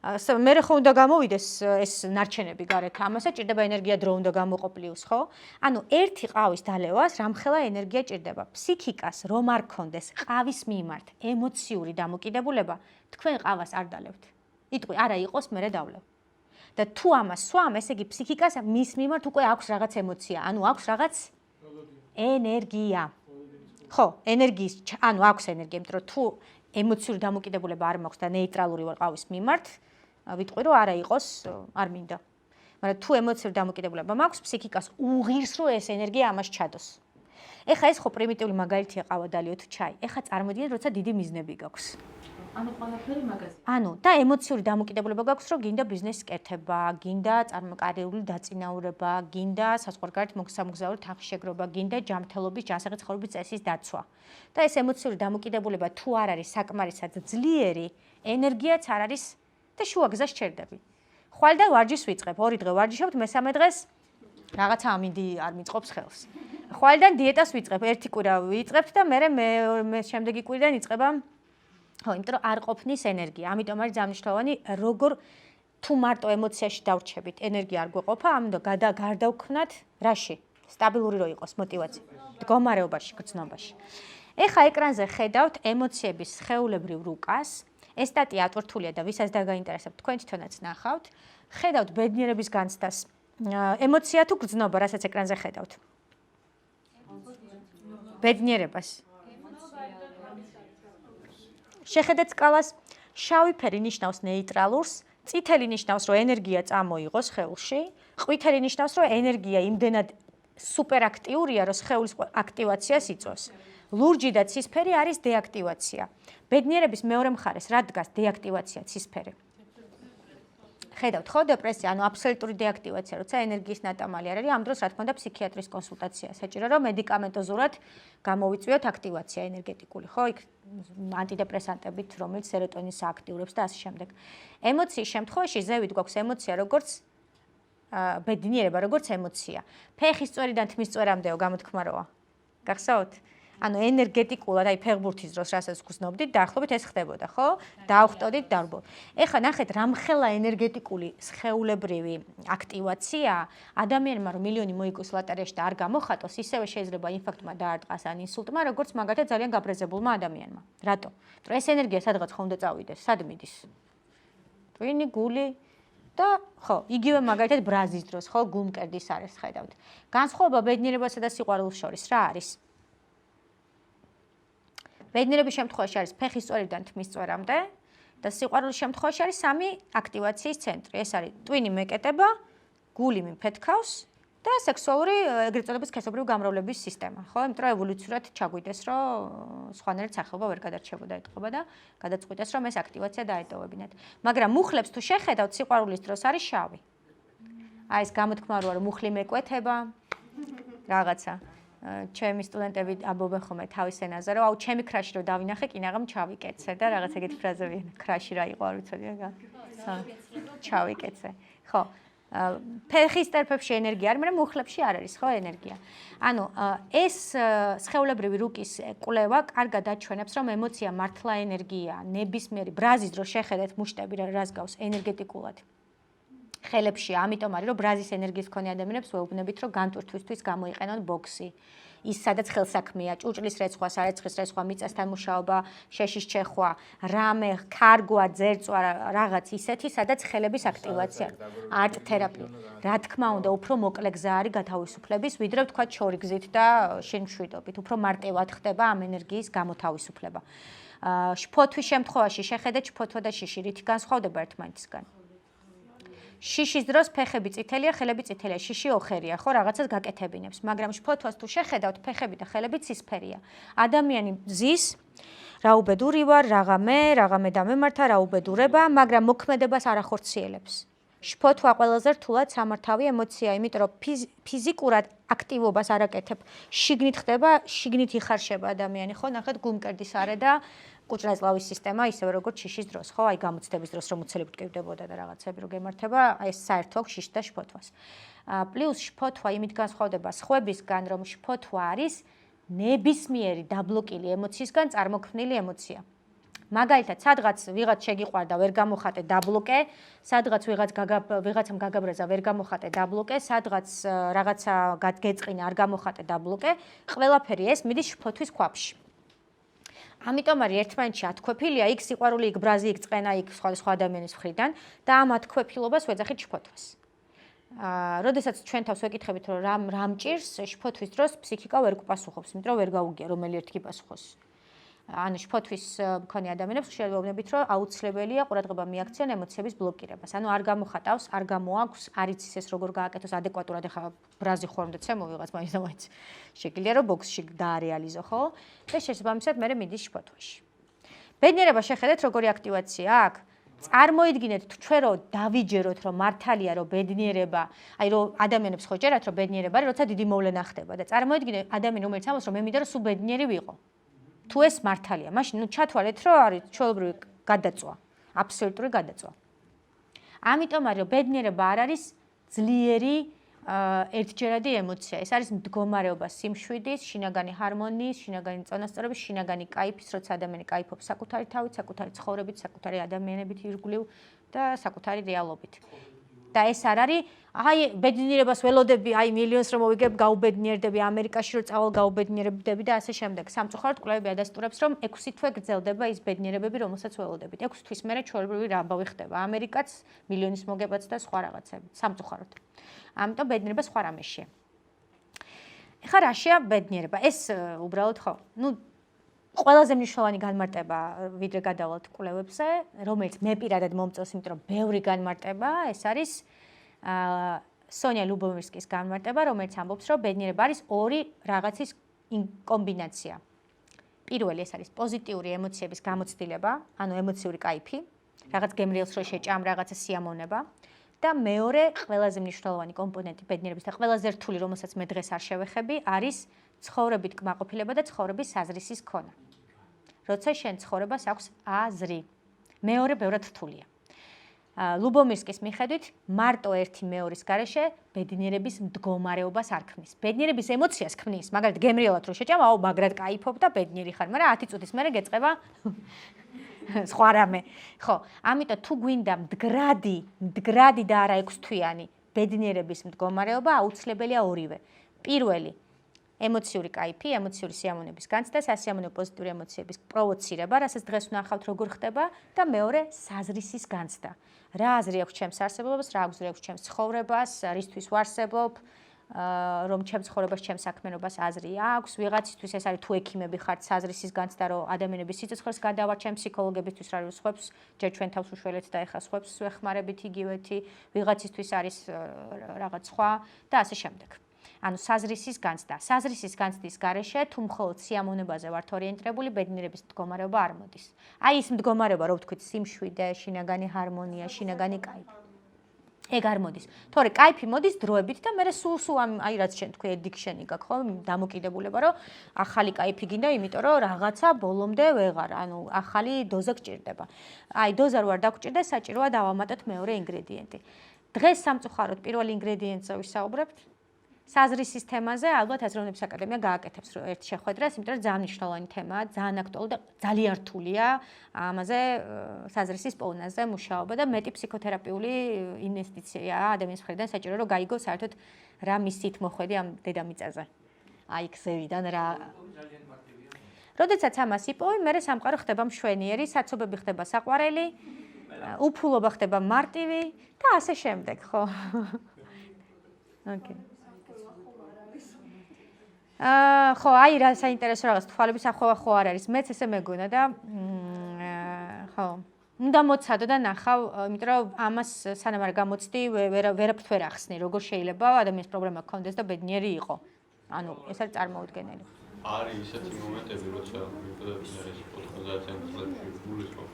მერე ხო უნდა გამოვიდეს ეს ნარჩენები გარეთ, ამასაც ჭირდება ენერგია, დრო უნდა გამოყოფლიოს, ხო? ანუ ერთი ყავის დალევას რამხელა ენერგია ჭირდება. ფსიქიკას რომ არ გქონდეს ყავის მიმართ ემოციური დამოკიდებულება, თქვენ ყავას არ დალებთ. იტყვი არა იყოს, მერე დავლევ. და თუ ამას სვამ, ესე იგი ფსიქიკას მის მიმართ უკვე აქვს რაღაც ემოცია, ანუ აქვს რაღაც ენერგია. ხო, ენერგიის, ანუ აქვს ენერგია, იმიტომ რომ თუ ემოციური დამოკიდებულება არ მაქვს და ნეიტრალური ვარ ყავის მიმართ, ვიტყვი რომ არა იყოს, არ მინდა. მაგრამ თუ ემოციური დამოკიდებულება მაქვს, ფსიქიკას უღირს რომ ეს ენერგია ამას ჩადოს. ეხა ეს ხო პრიმიტიული მაგალითია ყავა დალიო თუ ჩაი. ეხა წარმოდიეთ, როცა დიდი მიზნები გაქვს. ანუ ყველაფერი მაგაზია. ანუ და ემოციური დამოკიდებულება გაქვს, რომ გინდა ბიზნესის კეთება, გინდა წარმოკარიული დაწინაურება, გინდა საზღვარგარეთ მოგზაური თანხის შეგროვა, გინდა ჯანმრთელობის, ჯანსაღი ცხოვრების წესის დაცვა. და ეს ემოციური დამოკიდებულება თუ არ არის საკმარისად ძლიერი, ენერგიაც არ არის და შუაგზას ჩერდები. ხვალ და ვარჯიშს ვიწყებ, 2 დღე ვარჯიშობთ, მესამე დღეს რაღაცა ამინდი არ მიწყობს ხელს. ხვალიდან დიეტას ვიწყებ, ერთი კვირა ვიწყებთ და მე შემდეგი კვირიდან იწყება ხო, იმიტომ რომ არ ყოფნის ენერგია. ამიტომ არის ძალიან როგორ თუ მარტო ემოციაში დავრჩებით, ენერგია არ გვეყოფა, ამიტომ გარდავქმნათ რაში? სტაბილური რო იყოს მოტივაცია, მდგომარეობაში, გრძნობაში. ეხა ეკრანზე ხედავთ ემოციების სხეულებრივ რუკას. ეს სტატია ატვირთულია და ვისაც დაგაინტერესებთ, თქვენ თვითონაც ნახავთ. ხედავთ ბედნიერების განცდას. ემოცია თუ გრძნობა, რასაც ეკრანზე ხედავთ? ბედნიერებას. შეხედეთ სკალას, შავი ფერი ნიშნავს ნეიტრალურს, წითელი ნიშნავს, რომ ენერგია წამოიღოს სხეულში, ყვითელი ნიშნავს, რომ ენერგია იმდენად სუპერაქტიურია, რომ სხეულის აქტივაციას იწვევს. ლურჯი და ცისფერი არის დეაქტივაცია. ბედნიერების მეორე მხარეს რა დგას დეაქტივაცია, ცისფერი? ხედავთ ხო დეპრესია, ანუ აბსოლუტური დეაქტივაცია, როცა ენერგიის ნატამალი არ არის, ამ დროს რა თქმა უნდა ფსიქიატრის კონსულტაცია საჭირო, რომ მედიკამენტოზურად გამოვიწვიოთ აქტივაცია ენერგეტიკული, ხო, იქ ანტიდეპრესანტებით, რომელიც სეროტონინს ააქტიურებს და ასე შემდეგ. ემოციის შემთხვევაში ზევით გვაქვს ემოცია, როგორც ბედნიერება, როგორც ემოცია. ფეხის წვერიდან თმის წვერამდეო გამოთქმაროა. გახსოვთ? ანუ ენერგეტიკულად, აი ფეხბურთის დროს რასაც გრძნობდით, დაახლოებით ეს ხდებოდა, ხო? დაავხტოდით, დარბო. ეხლა ნახეთ, რამხელა ენერგეტიკული სხეულებრივი აქტივაცია ადამიანმა რომ მილიონი მოიგოს ლოტარიაში და არ გამოხატოს, ისევე შეიძლება ინფარქტმა დაარტყას ან ინსულტმა, როგორც მაგათაც ძალიან გაბრაზებულმა ადამიანმა. რატო? რომ ეს ენერგია სადღაც ხომ უნდა წავიდეს, სად მიდის? ტვინი, გული და ხო, იგივე მაგალითად ბრაზის დროს, ხო, გულმკერდის არის ხედავთ. განსხვავება ბედნიერებასა და სიყვარულს შორის რა არის? ბედნიერების შემთხვევაში არის ფეხის წვერიდან თმის წვერამდე და სიყვარულის შემთხვევაში არის სამი აქტივაციის ცენტრი. ეს არის ტვინი მეკეტება, გული მიმფეთქავს და სექსუალური ეგრეთ წოდების სქესობრივი გამრავლების სისტემა, ხო? იმიტომ რომ ევოლუციურად ჩაგვიდეს, რომ სხვანაირად სახეობა ვერ გადარჩებოდა ეთყობა და გადაწყვიტეს, რომ ეს აქტივაცია დაეტოვებინათ. მაგრამ მუხლებს თუ შეხედავთ, სიყვარულის დროს არის შავი. აი ეს გამოთქმა როა, რომ მუხლი მეკვეთება, რაღაცა. ჩემი სტუდენტები ამბობენ ხოლმე თავის ენაზე, რომ აუ ჩემი ქრაში რო დავინახე, კინაღამ ჩავიკეცე და რაღაც ეგეთი ფრაზები ქრაში რა იყო არ ვიცოდი რა. ჩავიკეცე. ხო. ფეხის ტერფებში ენერგია არის, მაგრამ მუხლებში არ არის, ხო, ენერგია. ანუ ეს სხეულებრივი რუკის კვლევა კარგად აჩვენებს, რომ ემოცია მართლა ენერგია, ნებისმიერი ბრაზის დროს შეხედეთ მუშტები რას გავს ენერგეტიკულად. ხელებში, ამიტომ არის, რომ ბრაზის ენერგიის მქონე ადამიანებს ვეუბნებით, რომ განტვირთვისთვის გამოიყენონ ბოქსი. ის სადაც ხელსაქმეა, ჭურჭლის რეცხვა, სარეცხვის რეცხვა, მიწასთან მუშაობა, შეშის ჩეხვა, რამე, ქარგვა, ძერწვა, რაღაც ისეთი, სადაც ხელების აქტივაცია, არტ თერაპია. რა თქმა უნდა, უფრო მოკლე გზა არის გათავისუფლების, ვიდრე ვთქვათ შორიგზით და შინმშვიდობით. უფრო მარტივად ხდება ამ ენერგიის გამოთავისუფლება. შფოთვის შემთხვევაში შეხედეთ შფოთვა და შიში, რითი განსხვავდება ერთმანეთისგან. შიშის დროს ფეხები წითელია, ხელები წითელია, შიში ოხერია, ხო, რაღაცას გაკეთებინებს, მაგრამ შფოთვას თუ შეხედავთ, ფეხები და ხელები ცისფერია. ადამიანი ზის, რა უბედური ვარ, რაღაცა დამემართა, რა უბედურება, მაგრამ მოქმედებას არ ახორციელებს. შფოთვა ყველაზე რთულად სამართავი ემოცია, იმიტომ რომ ფიზიკურად აქტივობას არ აკეთებ. შიგნით ხდება, შიგნით იხარშება ადამიანი, ხო, ნახეთ გულმკერდის არე და კუჭრაზლავის სისტემა ისევე როგორც შიშის დროს, ხო, აი გამოცდების დროს რომ უცელი ბრტყივდებოდა და რაღაცები რო გემართება, ეს საერთო აქვს შიშს და შფოთვას. პლუს შფოთვა იმით განსხვავდება სხვებისგან, რომ შფოთვა არის ნებისმიერი დაბლოკილი ემოციისგან წარმოქმნილი ემოცია. მაგალითად, სადღაც ვიღაც შეგიყვარდა, ვერ გამოხატე, დაბლოკე, სადღაც ვიღაცამ გაგაბრაზა, ვერ გამოხატე, დაბლოკე, სადღაც რაღაცა გეწყინა, არ გამოხატე, დაბლოკე, ყველაფერი ეს მიდის შფოთვის ქვაბში. ამიტომ არის ერთმანეთში ათქვეფილია, იქ სიყვარული, იქ ბრაზი, იქ წყენა, იქ სხვა ადამიანის მხრიდან და ამ ათქვეფილობას ვეძახით შფოთვას. როდესაც ჩვენ თავს ვეკითხებით, რომ რა მჭირს, შფოთვის დროს ფსიქიკა ვერ გპასუხობს, იმიტომ რომ ვერ გაუგია რომელი ერთი გიპასუხოს. ანუ შფოთვის მქონე ადამიანებს შევეუბნებით, რომ აუცილებელია ყურადღება მიაქციონ ემოციების ბლოკირებას. ანუ არ გამოხატავს, არ გამოაქვს, არ იცის ეს როგორ გააკეთოს ადეკვატურად, ახლა ბრაზი ხორმდა ცემო ვიღაც მაინც და მაინც. შეგიძლია რომ ბოქსში დაარეალიზო, ხო? და შესაბამისად მე მიდის შფოთვაში. ბედნიერება შეხედეთ როგორი აქტივაცია აქვს. წარმოიდგინეთ ჩვენ რომ დავიჯეროთ რომ მართალია რომ ბედნიერება, აი რომ ადამიანებს ხო ჯერათ რომ ბედნიერება არის, როცა დიდი მოვლენა ხდება და წარმოიდგინეთ ადამიანი რომელიც ამბობს რომ მე მინდა რომ სულ ბედნიერი ვიყო. თუ ეს მართალია, მაშინ ნუ ჩათვალეთ რომ არის ჩვეულებრივი გადაწვა, აბსოლუტური გადაწვა. ამიტომ არის რომ ბედნიერება არ არის ძლიერი ერთჯერადი ემოცია. ეს არის მდგომარეობა სიმშვიდის, შინაგანი ჰარმონიის, შინაგანი წონასწორობის, შინაგანი კაიფის, როცა ადამიანი კაიფობს საკუთარი თავით, საკუთარი ცხოვრებით, საკუთარი ადამიანებით ირგვლივ და საკუთარი რეალობით. და ეს არ არის, აი, ბედნიერებას ველოდები, აი, მილიონს რომ მოვიგებ, გაუბედნიერდები, ამერიკაში რომ წავალ გაუბედნიერდები და ასე შემდეგ. სამწუხაროდ კვლევები ადასტურებს, რომ 6 თვე გრძელდება ის ბედნიერებები, რომელსაც ველოდებით. 6 თვის მერე ჩვეულებრივი რამბავი ხდება. ამერიკაც, მილიონის მოგებაც და სხვა რაღაცები. სამწუხაროდ. ამიტომ ბედნიერება სხვა რამეშია. ეხლა რაშია ბედნიერება? ეს უბრალოდ ხო, ყველაზე მნიშვნელოვანი განმარტება, ვიდრე გადავალთ კვლევებზე, რომელიც მე პირადად მომწონს, იმიტომ რომ ბევრი განმარტება, ეს არის სონია ლუბომირსკის განმარტება, რომელიც ამბობს, რომ ბედნიერება არის ორი რაღაცის კომბინაცია. პირველი ეს არის პოზიტიური ემოციების გამოცდილება, ანუ ემოციური კაიფი, რაღაც გემრიელს რო შეჭამ, რაღაცა სიამოვნება. და მეორე ყველაზე მნიშვნელოვანი კომპონენტი ბედნიერების და ყველაზე რთული, რომელსაც მე დღეს არ შევეხები, არის ცხოვრებით კმაყოფილება და ცხოვრების აზრისის ქონა. როცა შენ ცხოვრებას აქვს აზრი. მეორე ბევრად რთულია. ლუბომირსკის მიხედვით, მარტო ერთი მეორის გარეშე ბედნიერების მდგომარეობას არ ქმნის. ბედნიერების ემოციას ქმნის, მაგალითად გემრიელად რო შეჭამ, აუ, მაგრად кайფობ და ბედნიერი ხარ, მაგრამ 10 წუთის მერე გეწყება სხვა რამე. ხო, ამიტომ თუ გვინდა მდგრადი და არა 6 თვიანი ბედნიერების მდგომარეობა, აუცილებელია ორივე. პირველი ემოციური кайფი, ემოციური სიამოვნების განცდა, სასიამოვნო პოზიტიური ემოციების პროვოცირება, რასაც დღეს ვნახავთ როგორ ხდება და მეორე საზრისის განცდა. რა აზრი აქვს ჩემს არსებობას, რა აზრი აქვს ჩემს ცხოვრებას, რისთვის ვარსებობ, რომ ჩემს ცხოვრებას, ჩემს საქმიანობას აზრი აქვს, ვიღაცისთვის ეს არის თუ ექიმები ხართ, საზრისის განცდა, რომ ადამიანების სიცოცხლეს გადავარ, ჩემ ფსიქოლოგებისთვის რა სხვებს, ჯერ ჩვენ თავს უშველეთ და ეხლა სხვებს ვეხმარებით იგივეთი, ვიღაცისთვის არის რაღაც სხვა და ასე შემდეგ. ანუ საზრისის განცდა. საზრისის განცდის გარეშე თუ მხოლოდ სიამოვნებაზე ვართ ორიენტირებული, ბედნიერების მდგომარეობა არ მოდის. აი ის მდგომარეობა, რო ვთქვით, სიმშვიდე, შინაგანი ჰარმონია, შინაგანი კაიფი. ეგ არ მოდის. თორე кайფი მოდის დროებით და მე სულ აი რაც შენ თქვი addiction-ი გაქვს ხო, დამოკიდებულება, რომ ახალი кайფი გინდა, იმიტომ რომ რაღაცა ბოლომდე ვეღარ, ანუ ახალი დოზა გჭირდება. აი დოზა რო არ დაგჭირდა, საჭიროა დავამატოთ მეორე ინგრედიენტი. დღეს სამწუხაროდ პირველ ინგრედიენტზე ვისაუბრებთ. საზრისის თემაზე ალბათ აზროვნების აკადემია გააკეთებს ერთ შეხვედრას, იმიტომ რომ ძალიან მნიშვნელოვანი თემაა, ძალიან აქტუალური და ძალიან რთულია ამაზე საზრისის პოვნაზე მუშაობა და მეტი ფსიქოთერაპიული ინვესტიციაა ადამიანის მხრიდან საჭირო რომ გაიგო საერთოდ რა მისით მოხვედი ამ დედამიწაზე. აი გზევიდან რა. როდესაც ამას იპოვი, მე სამყარო ხდება მშვენიერი, საცობები ხდება საყვარელი, უფულობა ხდება მარტივი და ასე შემდეგ, ხო? ოკეი. ხო, აი რა საინტერესო რაღაც თვალების ახვევა ხო არ არის. მეც ესე მეგონა და ხო. უნდა მოცადო და ნახავ, იმიტომ რომ ამას სანამ არ გამოცდი, ვერაფრთ ვერ ახსნი, როგორ შეიძლება ადამიანის პრობლემა გქონდეს და ბედნიერი იყო. ანუ ეს არის წარმოუდგენელი. არის ისეთი მომენტები, როცა მიწოდებს 90-იან წლებში გულისხმობ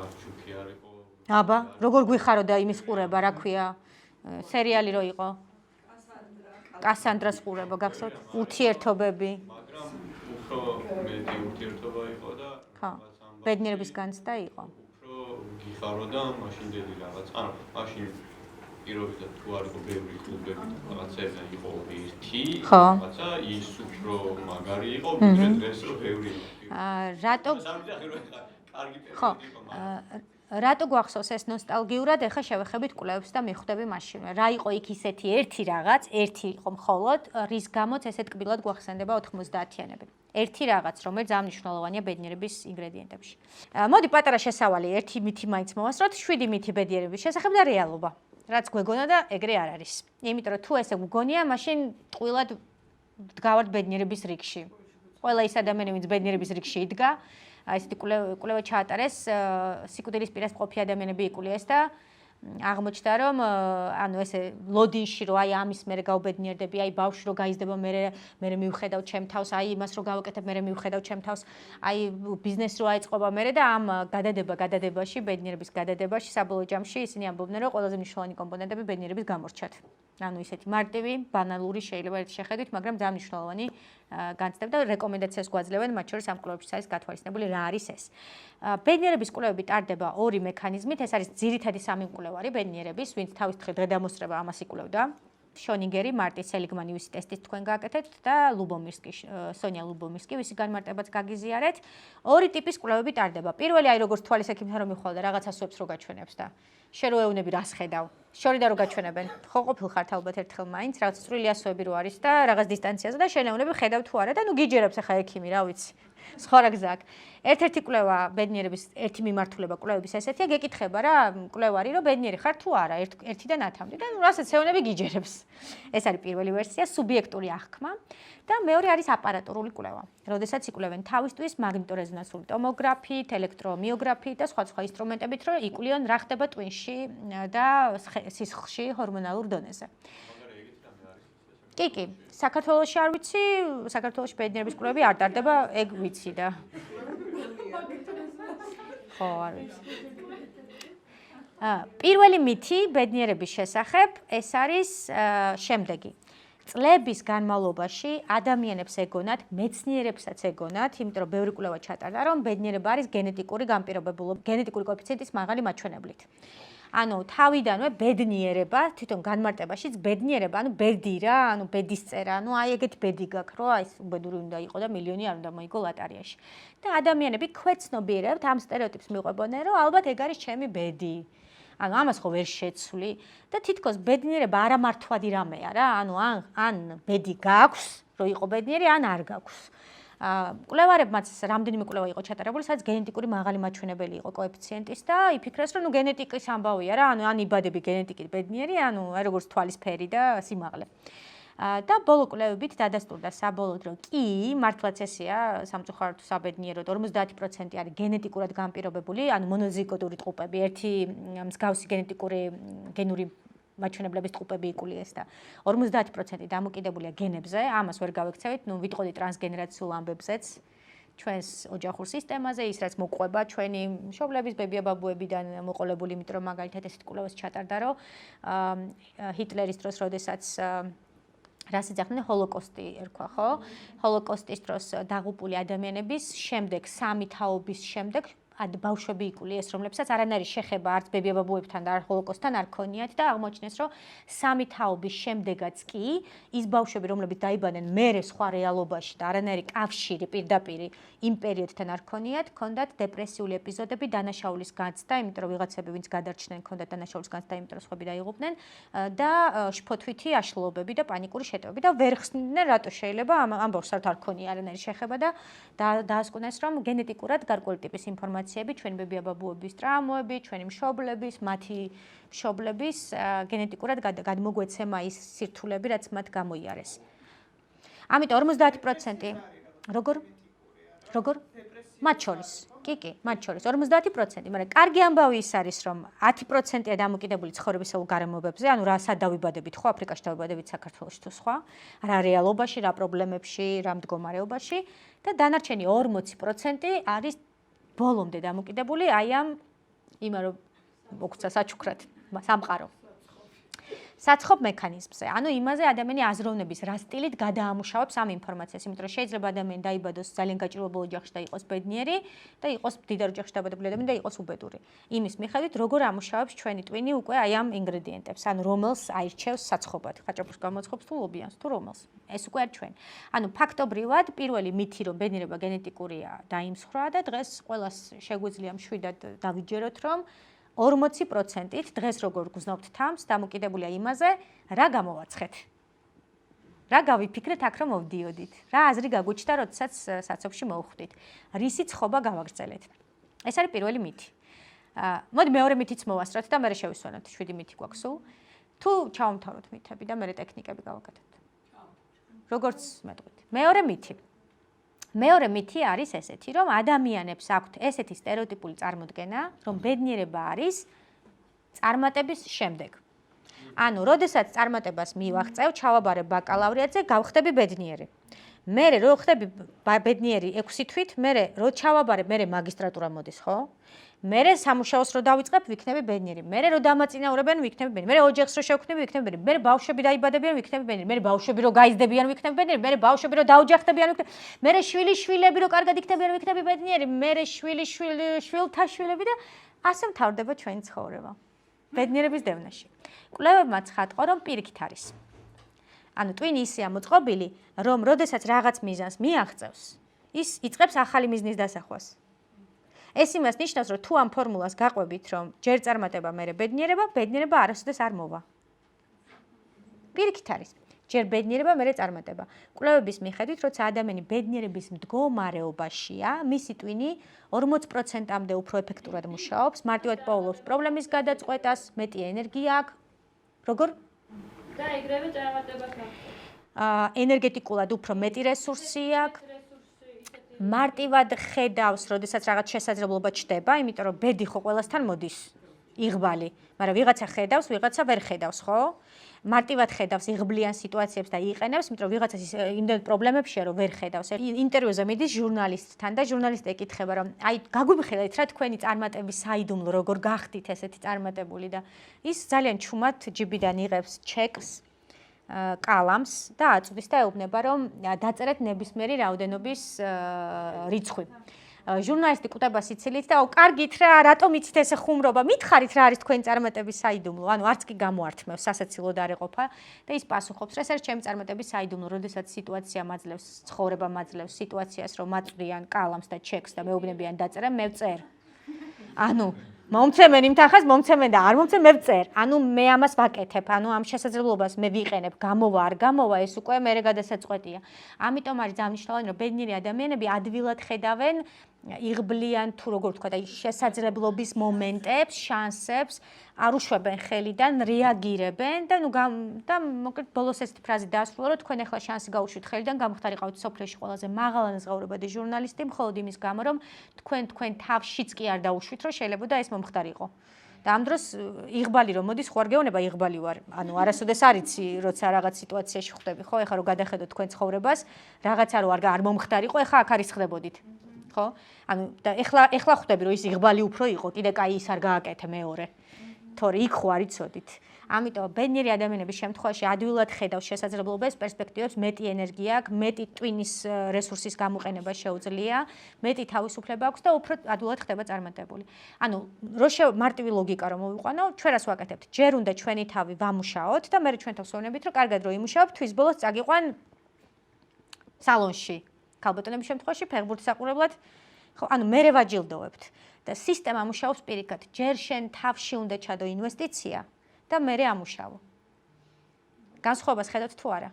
არჩუკი არ იყო. აბა, როგორ გვიხარო და იმის ყურება, რა ქვია, სერიალი რო იყო. კასანდრას ყურება გახსოვთ? ურთიერთობები. მაგრამ უფრო მეტი ურთიერთობა იყო და ხო. ბედნიერების განცდა იყო. უფრო გიხარო და მაშინ დედი რაღაც. ანუ მაშინ პირობითად თუ არ იყო ბევრი კლუბები, რაღაცა იყო ერთი, რაღაცა ის უფრო მაგარი იყო, ვიდრე დღეს რო ბევრი იყო. რატო? ხო. რატო გვახსოვს ეს ნოსტალგიურად? ეხა შევეხებით კვლევებს და მიხვდები მაშინვე. რა იყო იქ ისეთი ერთი რაღაც, ერთი იყო მხოლოდ, რის გამოც ესე ტკბილად გვახსენდება 90-იანები. ერთი რაღაც, რომელიც ძალიან მნიშვნელოვანია ბედნიერების ინგრედიენტებში. მოდი პატარა შესავალი, ერთი მითი მაინც მოვასწროთ, 7 მითი ბედნიერების შესახებ და რეალობა. რაც გვეგონა და ეგრე არ არის. იმიტომ რომ თუ ესე გვგონია, მაშინ ტყუილად დგავართ ბედნიერების რიგში. ყველა ის ადამიანი, ვინც ბედნიერების რიგში იდგა, აი ესეთი კვლევა ჩაატარეს, სიკვდილის პირას მყოფი ადამიანები იკვლიეს და აღმოჩნდა, რომ ანუ ესე ლოდინში რო აი ამის მერე გაუბედნიერდები, აი ბავშვი რო გაიზრდება, მე მივხედავ ჩემ თავს, აი იმას რო გავაკეთებ, მე მივხედავ ჩემ თავს, აი ბიზნესი რო აიწყობა მე და ამ გადადებაში, ბედნიერების გადადებაში, საბოლოო ჯამში ისინი ამბობდნენ, რომ ყველაზე მნიშვნელოვანი კომპონენტები ბედნიერების გამორჩათ. ანუ ისეთი მარტივი, ბანალური შეიძლება ერთ შეხედვით, მაგრამ ძალიან მნიშვნელოვანი განცდება და რეკომენდაციას გვაძლევენ, მათ შორის ამ კვლევებში არის გათვალისწინებული რა არის ეს. ბედნიერების კვლევები ტარდება ორი მექანიზმით, ეს არის ძირითადი სამი მკვლევარი ბედნიერების, ვინც თავის დღე-დამოსრება ამას იკვლევდა. შონიგერი, მარტი სელიგმანი, ვისი ტესტის თქვენ გააკეთეთ და ლუბომირსკი, სონია ლუბომირსკი, ვისი განმარტებაც გაგიზიარეთ. ორი ტიპის კვლევები ტარდება. პირველი, აი როგორც თვალის ექიმთან რომ მიხვალ და რაღაცა სვებს რო გაჩვენებს და შენ რო ეუბნები რას ხედავ. შორიდან რო გაჩვენებენ. ხო ყოფილ ხართ ალბათ ერთხელ მაინც, რაღაც წვრილი ასოები რო არის და რაღაც დისტანციაზე და შენ ეუბნები ხედავ თუ არა და ნუ გიჯერებს ახლა ექიმი, რა ვიცი. სხვა რა გზა აქვს. ერთ-ერთი კვლევა ბედნიერების ერთი მიმართულება კვლევების ესეთია, გეკითხება რა კვლევარი რომ ბედნიერი ხარ თუ არა, 1-დან 10-მდე და ნუ რასაც ეუბნები გიჯერებს. ეს არის პირველი ვერსია, სუბიექტური აღქმა და მეორე არის აპარატურული კვლევა. როდესაც იკვლევენ თავისთვის მაგნიტორეზონანსული ტომოგრაფიით, ელექტრომიოგრაფიით და სხვა ინსტრუმენტებით, რომ იკვლიონ რა ხდება ტვინში და სისხლში ჰორმონალურ დონეზე. კი, საქართველოში არ ვიცი, საქართველოში ბედნიერების კვლევები არ ტარდება, ეგ ვიცი და. ხო, არ ვიცი. პირველი მითი ბედნიერების შესახებ ეს არის შემდეგი. წლების განმავლობაში ადამიანებს ეგონათ, მეცნიერებსაც ეგონათ, იმიტომ რომ ბევრი კვლევა ჩატარდა, რომ ბედნიერება არის გენეტიკური განპირობებულობა, გენეტიკური კოეფიციენტის მაღალი მაჩვენებლით. ანუ თავიდანვე ბედნიერება, თვითონ განმარტებაშიც ბედნიერება, ანუ ბედი რა, ანუ ბედის წერა, ანუ აი ეგეთ ბედი გაქვს, რომ აი უბედური უნდა იყო და მილიონი არ უნდა მოიგო ლატარიაში. და ადამიანები ქვეცნობიერებთ ამ სტერეოტიპს მიყვებოდნენ, რომ ალბათ ეგ არის ჩემი ბედი. ანუ ამას ხო ვერ შეცვლი და თითქოს ბედნიერება არამართვადი რამეა რა, ანუ ან ბედი გაქვს, რომ იყო ბედნიერი, ან არ გაქვს. კვლევარებმაც რამდენიმე კვლევა იყო ჩატარებული, სადაც გენეტიკური მაღალი მაჩვენებელი იყო კოეფიციენტის და იფიქრეს, რომ ნუ გენეტიკის ამბავია რა, ან იბადები გენეტიკით ბედნიერი, ანუ როგორც თვალის ფერი და სიმაღლე. და ბოლო კვლევებით დადასტურდა საბოლოოდ, რომ კი, მართლაც ესეა, სამწუხაროდ საბედნიეროდ 50% არის გენეტიკურად განპირობებული, ანუ მონოზიგოტური ტყუპები, ერთი მსგავსი გენური მაჩვენებლების ტყუპები იკულიეს და 50% დამოკიდებულია გენებზე, ამას ვერ გავექცევით, ნუ ვიტყოდი ტრანსგენერაციულ ამბებზეც, ჩვენს ოჯახურ სისტემაზე, ის რაც მოყვება ჩვენი მშობლების ბებია-ბაბუებიდან მოყოლებული, იმიტომ რომ მაგალითად ესეთ კვლევას ჩატარდა, რომ ჰიტლერის დროს, როდესაც რას ეძახდნენ ჰოლოკოსტი ერქვა, ხო? ჰოლოკოსტის დროს დაღუპული ადამიანების შემდეგ, სამი თაობის შემდეგ ბავშვები იკულიეს, რომლებსაც არანაირი შეხება არც ბებია-ბაბუებთან და ჰოლოკოსტთან არ ქონიათ და აღმოჩნეს, რომ სამი თაობის შემდეგაც კი ის ბავშვები, რომლებიც დაიბადნენ მერე სხვა რეალობაში და არანაირი კავშირი პირდაპირი იმ პერიოდთან არ ქონიათ, ჰქონდათ დეპრესიული ეპიზოდები, დანაშაულის განცდა, იმიტომ რომ ვიღაცები, ვინც გადარჩნენ, ჰქონდათ დანაშაულის განცდა, იმიტომ რომ სხვები დაიღუპნენ და შფოთვითი აშლილობები და პანიკური შეტევები და ვერ ხსნიდნენ, რატო შეიძლება ამ ბავშვს არ ქონია არანაირი შეხება და დაასკვნეს, რომ გენეტიკურად გარკვეული ტიპის ინფორმაციები ჩვენი ბებია-ბაბუების ტრავმები, ჩვენი მშობლების, მათი მშობლების გენეტიკურად გადმოგვეცემა ის სირთულები, რაც მათ გამოიარეს. ამიტომ 50% როგორ? მათ შორის. კი, მათ შორის 50%, მაგრამ კარგი ამბავი ის არის, რომ 10%-ია დამოკიდებული ცხოვრებისეულ გარემოებებზე, ანუ რა სად დავიბადებით, ხო, აფრიკაში დავიბადებით, საქართველოში თუ სხვა, რა რეალობაში, რა პრობლემებში, რა მდგომარეობაში და დანარჩენი 40% არის ბოლომდე დამოკიდებული აი ამ იმან რომ მოგცა საჩუქრად სამყარო. საცხობ მექანიზმზე. ანუ იმაზე ადამიანი აზროვნების რა სტილით გადაამუშავებს ამ ინფორმაციას, იმიტომ რომ შეიძლება ადამიანი დაიბადოს ძალიან გაჭირვებულ ოჯახში და იყოს ბედნიერი და იყოს მდიდარ ოჯახში დაბადებული ადამიანი და იყოს უბედური. იმის მიხედვით როგორ ამუშავებს ჩვენი ტვინი უკვე აი ამ ინგრედიენტებს, ანუ რომელს აირჩევს საცხობად, ხაჭაპურს გამოცხობს თუ ლობიანს თუ რომელს. ეს უკვე არ ჩვენ. ანუ ფაქტობრივად პირველი მითი რომ ბედნიერება გენეტიკურია დაიმსხვრა და დღეს ყველას შეგვიძლია მშვიდად დავიჯეროთ რომ 40%-ით დღეს როგორ გრძნობთ თამს დამოკიდებულია იმაზე, რა გამოვაცხეთ. რა გავიფიქრეთ აქ რომ მოვდიოდით. რა აზრი გაგუჩნდა, როდესაც საცობში მოვხვდით. რისი ცხობა გავაგრძელეთ. ეს არის პირველი მითი. მოდი მეორე მითიც მოვასწროთ და მე შევისვენოთ 7 მითი გვაქვს სულ. თუ ჩავამთავროთ მითები და მე ტექნიკები გავაკეთებთ. როგორც მეტყვით. მეორე მითი. მეორე მითი არის ესეთი, რომ ადამიანებს აქვთ ესეთი სტერეოტიპული წარმოდგენა, რომ ბედნიერება არის წარმატების შემდეგ. ანუ, როდესაც წარმატებას მივაღწევ, ჩავაბარებ ბაკალავრიატზე, გავხდები ბედნიერი. მერე რო ხდები ბედნიერი 6 თვით, მერე რო ჩავაბარებ, მერე მაგისტრატურა მოდის, ხო? მერე სამუშაოს რო დავიწყებ, ვიქნები ბედნიერი. მერე რო დამაწინაურებენ, ვიქნები ბედნიერი. მერე ოჯახს რო შევქმნები, ვიქნები ბედნიერი. მერე ბავშვები დაიბადებიან, ვიქნები ბედნიერი. მერე ბავშვები რო გაიზრდებიან, ვიქნები ბედნიერი. მერე ბავშვები რო დაოჯახდებიან, ვიქნები. მერე შვილიშვილები რო კარგად იქნებიან, ვიქნები ბედნიერი. მერე შვილთა შვილები და ასე მთავრდება ჩვენი ცხოვრება. ბედნიერების დევნაში. კვლევებმა ცხადყო, რომ პირიქით არის. ანუ ტვინი ისეა მოწყობილი, რომ როდესაც რაღაც მიზანს მიაღწევს, ის იწყებს ახალი მიზნის დასახვას. ეს იმას ნიშნავს, რომ თუ ამ ფორმულას გაყვებით, რომ ჯერ წარმატება, მერე ბედნიერება, ბედნიერება არასოდეს არ მოვა. პირიქით არის. ჯერ ბედნიერება, მერე წარმატება. კვლევების მიხედვით, როცა ადამიანი ბედნიერების მდგომარეობაშია, მისი ტვინი 40%-მდე უფრო ეფექტურად მუშაობს, მარტივად პოულობს პრობლემის გადაწყვეტას, მეტი ენერგია აქვს. როგორ? და ეგრევე წარმატებას აქვს. ენერგეტიკულად უფრო მეტი რესურსი აქვს. მარტივად ხედავს, როდესაც რაღაც შესაძლებლობა ჩდება, იმიტომ რომ ბედი ხო ყველასთან მოდის, იღბალი, მაგრამ ვიღაცა ხედავს, ვიღაცა ვერ ხედავს, ხო? მარტივად ხედავს იღბლიან სიტუაციებს და იყენებს, იმიტომ რომ ვიღაცას იმდენ პრობლემებშია, რომ ვერ ხედავს. ინტერვიუზე მიდის ჟურნალისტთან და ჟურნალისტი ეკითხება, რომ აი გაგვიმხედეთ რა თქვენი წარმატების საიდუმლო, როგორ გახდით ესეთი წარმატებული და ის ძალიან ჩუმად ჯიბიდან იღებს ჩეკს, კალამს და აწვდის და ეუბნება, რომ დაწერეთ ნებისმიერი რაოდენობის რიცხვი. ჟურნალისტი კუტება სიცილით და კარგით რა, რატომ იცით ესე ხუმრობა? მითხარით რა არის თქვენი წარმატების საიდუმლო? ანუ არც კი გამოართმევს, სასაცილოდ არ ეყოფა და ის პასუხობს, რა არის ჩემი წარმატების საიდუმლო, როდესაც სიტუაცია მაძლევს, ცხოვრება მაძლევს სიტუაციას, რომ მაწვდიან კალამს და ჩეკს და მეუბნებიან დაწერე, მე ვწერ. ანუ მომცემენ იმ თანხას, მომცემენ და არ მომცემ, მე ვწერ. ანუ მე ამას ვაკეთებ, ანუ ამ შესაძლებლობას მე ვიყენებ, გამოვა, არ გამოვა, ეს უკვე მერე გადასაწყვეტია. ამიტომ არის დამნიშნულოვანი, რომ ბედნიერი ადამიანები ადვილად ხედავენ იღბლიან თუ როგორ ვთქვა და შესაძლებლობის მომენტებს, შანსებს, არ უშვებენ ხელიდან, რეაგირებენ და და მოკლედ ბოლოს ესეთი ფრაზი დაასრულა, რომ თქვენ ახლა შანსი გაუშვით ხელიდან, გამხდარიყავთ სოფლიოში ყველაზე მაღალანაზღაურებადი ჟურნალისტი, მხოლოდ იმის გამო, რომ თქვენ თავშიც კი არ დაუშვით, რომ შეიძლება და ეს მომხდარიყო. და ამ დროს იღბალი რომ მოდის, ხო არ გეუბნება იღბალი ვარ. ანუ არასოდეს არ იცი, როცა რაღაც სიტუაციაში ხვდები, ხო? ეხლა რომ გადახედოთ თქვენ ცხოვრებას, რაღაცა რომ არ მომხდარიყო, ეხლა აქ არის ხდებოდით. ხო? ანუ და ეხლა ხვდები, რომ ის იღბალი უფრო იყო, კიდე კაი ის არ გააკეთე მეორე. თორე იქ ხო არ იცოდით. ამიტომ ბედნიერი ადამიანების შემთხვევაში ადვილად ხედავს შესაძლებლობებს, პერსპექტივებს, მეტი ენერგია აქვს, მეტი ტვინის რესურსის გამოყენება შეუძლია, მეტი თავისუფლება აქვს და უფრო ადვილად ხდება წარმატებული. ანუ მარტივი ლოგიკა რომ მოვიყვანო, ჩვენ რას ვაკეთებთ? ჯერ უნდა ჩვენი თავი ვამუშაოთ და მე ჩვენ თავს ვეუბნებით, რომ კარგად რო იმუშაობ, თვის ბოლოს წაგიყვან სალონში. ქალბატონების შემთხვევაში ფეხბურთის საყურებლად, ხო, ანუ მერე ვაჯილდოვებთ და სისტემა მუშაობს პირიქით. ჯერ შენ თავში უნდა ჩადო ინვესტიცია და მერე ამუშავო. განსხვავებას ხედავთ თუ არა?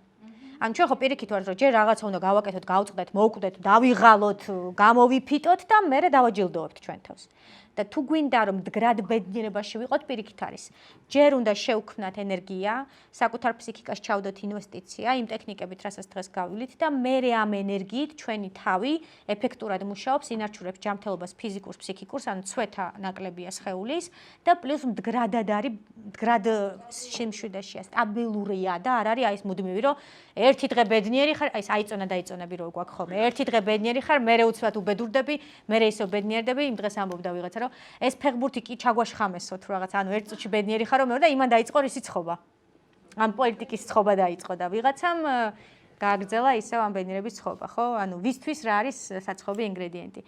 ანუ ჩვენ ხო პირიქით ვართ, რომ ჯერ რაღაცა უნდა გავაკეთოთ, გავწყდეთ, მოვკვდეთ, დავიღალოთ, გამოვიფიტოთ და მერე დავაჯილდოვებთ ჩვენ თავს. და თუ გვინდა რომ მდგრად ბედნიერებაში ვიყოთ, პირიქით არის. ჯერ უნდა შევქმნათ ენერგია, საკუთარ ფსიქიკას ჩავდოთ ინვესტიცია, იმ ტექნიკებით, რასაც დღეს გავივლით და მერე ამ ენერგიით ჩვენი თავი ეფექტურად მუშაობს, ინარჩუნებს ჯანმრთელობას ფიზიკურს, ფსიქიკურს, ანუ ცვეთა ნაკლებია სხეულის და პლუს მდგრადად არის, მდგრად შემშვიდაშია, სტაბილურია და არ არის აი ეს მუდმივი, რომ ერთი დღე ბედნიერი ხარ, აი ეს აიწონები რო გვაქვს ხოლმე. ერთი დღე ბედნიერი ხარ, მერე უცბად უბედურდები, მერე ისევ ბედნიერდები, იმ დღეს ამბობდა ვიღაცა, რომ ეს ფეხბურთი კი ჩაგვაშხამესო თუ რაღაც, ანუ ერთ წუთში ბედნიერი ხარო, მეორე და იმან დაიწყო რისი ცხობა. ამ პოლიტიკის ცხობა დაიწყო და ვიღაცამ გააგრძელა ისევ ამ ბედნიერების ცხობა, ხო? ანუ ვისთვის რა არის საცხობი ინგრედიენტი.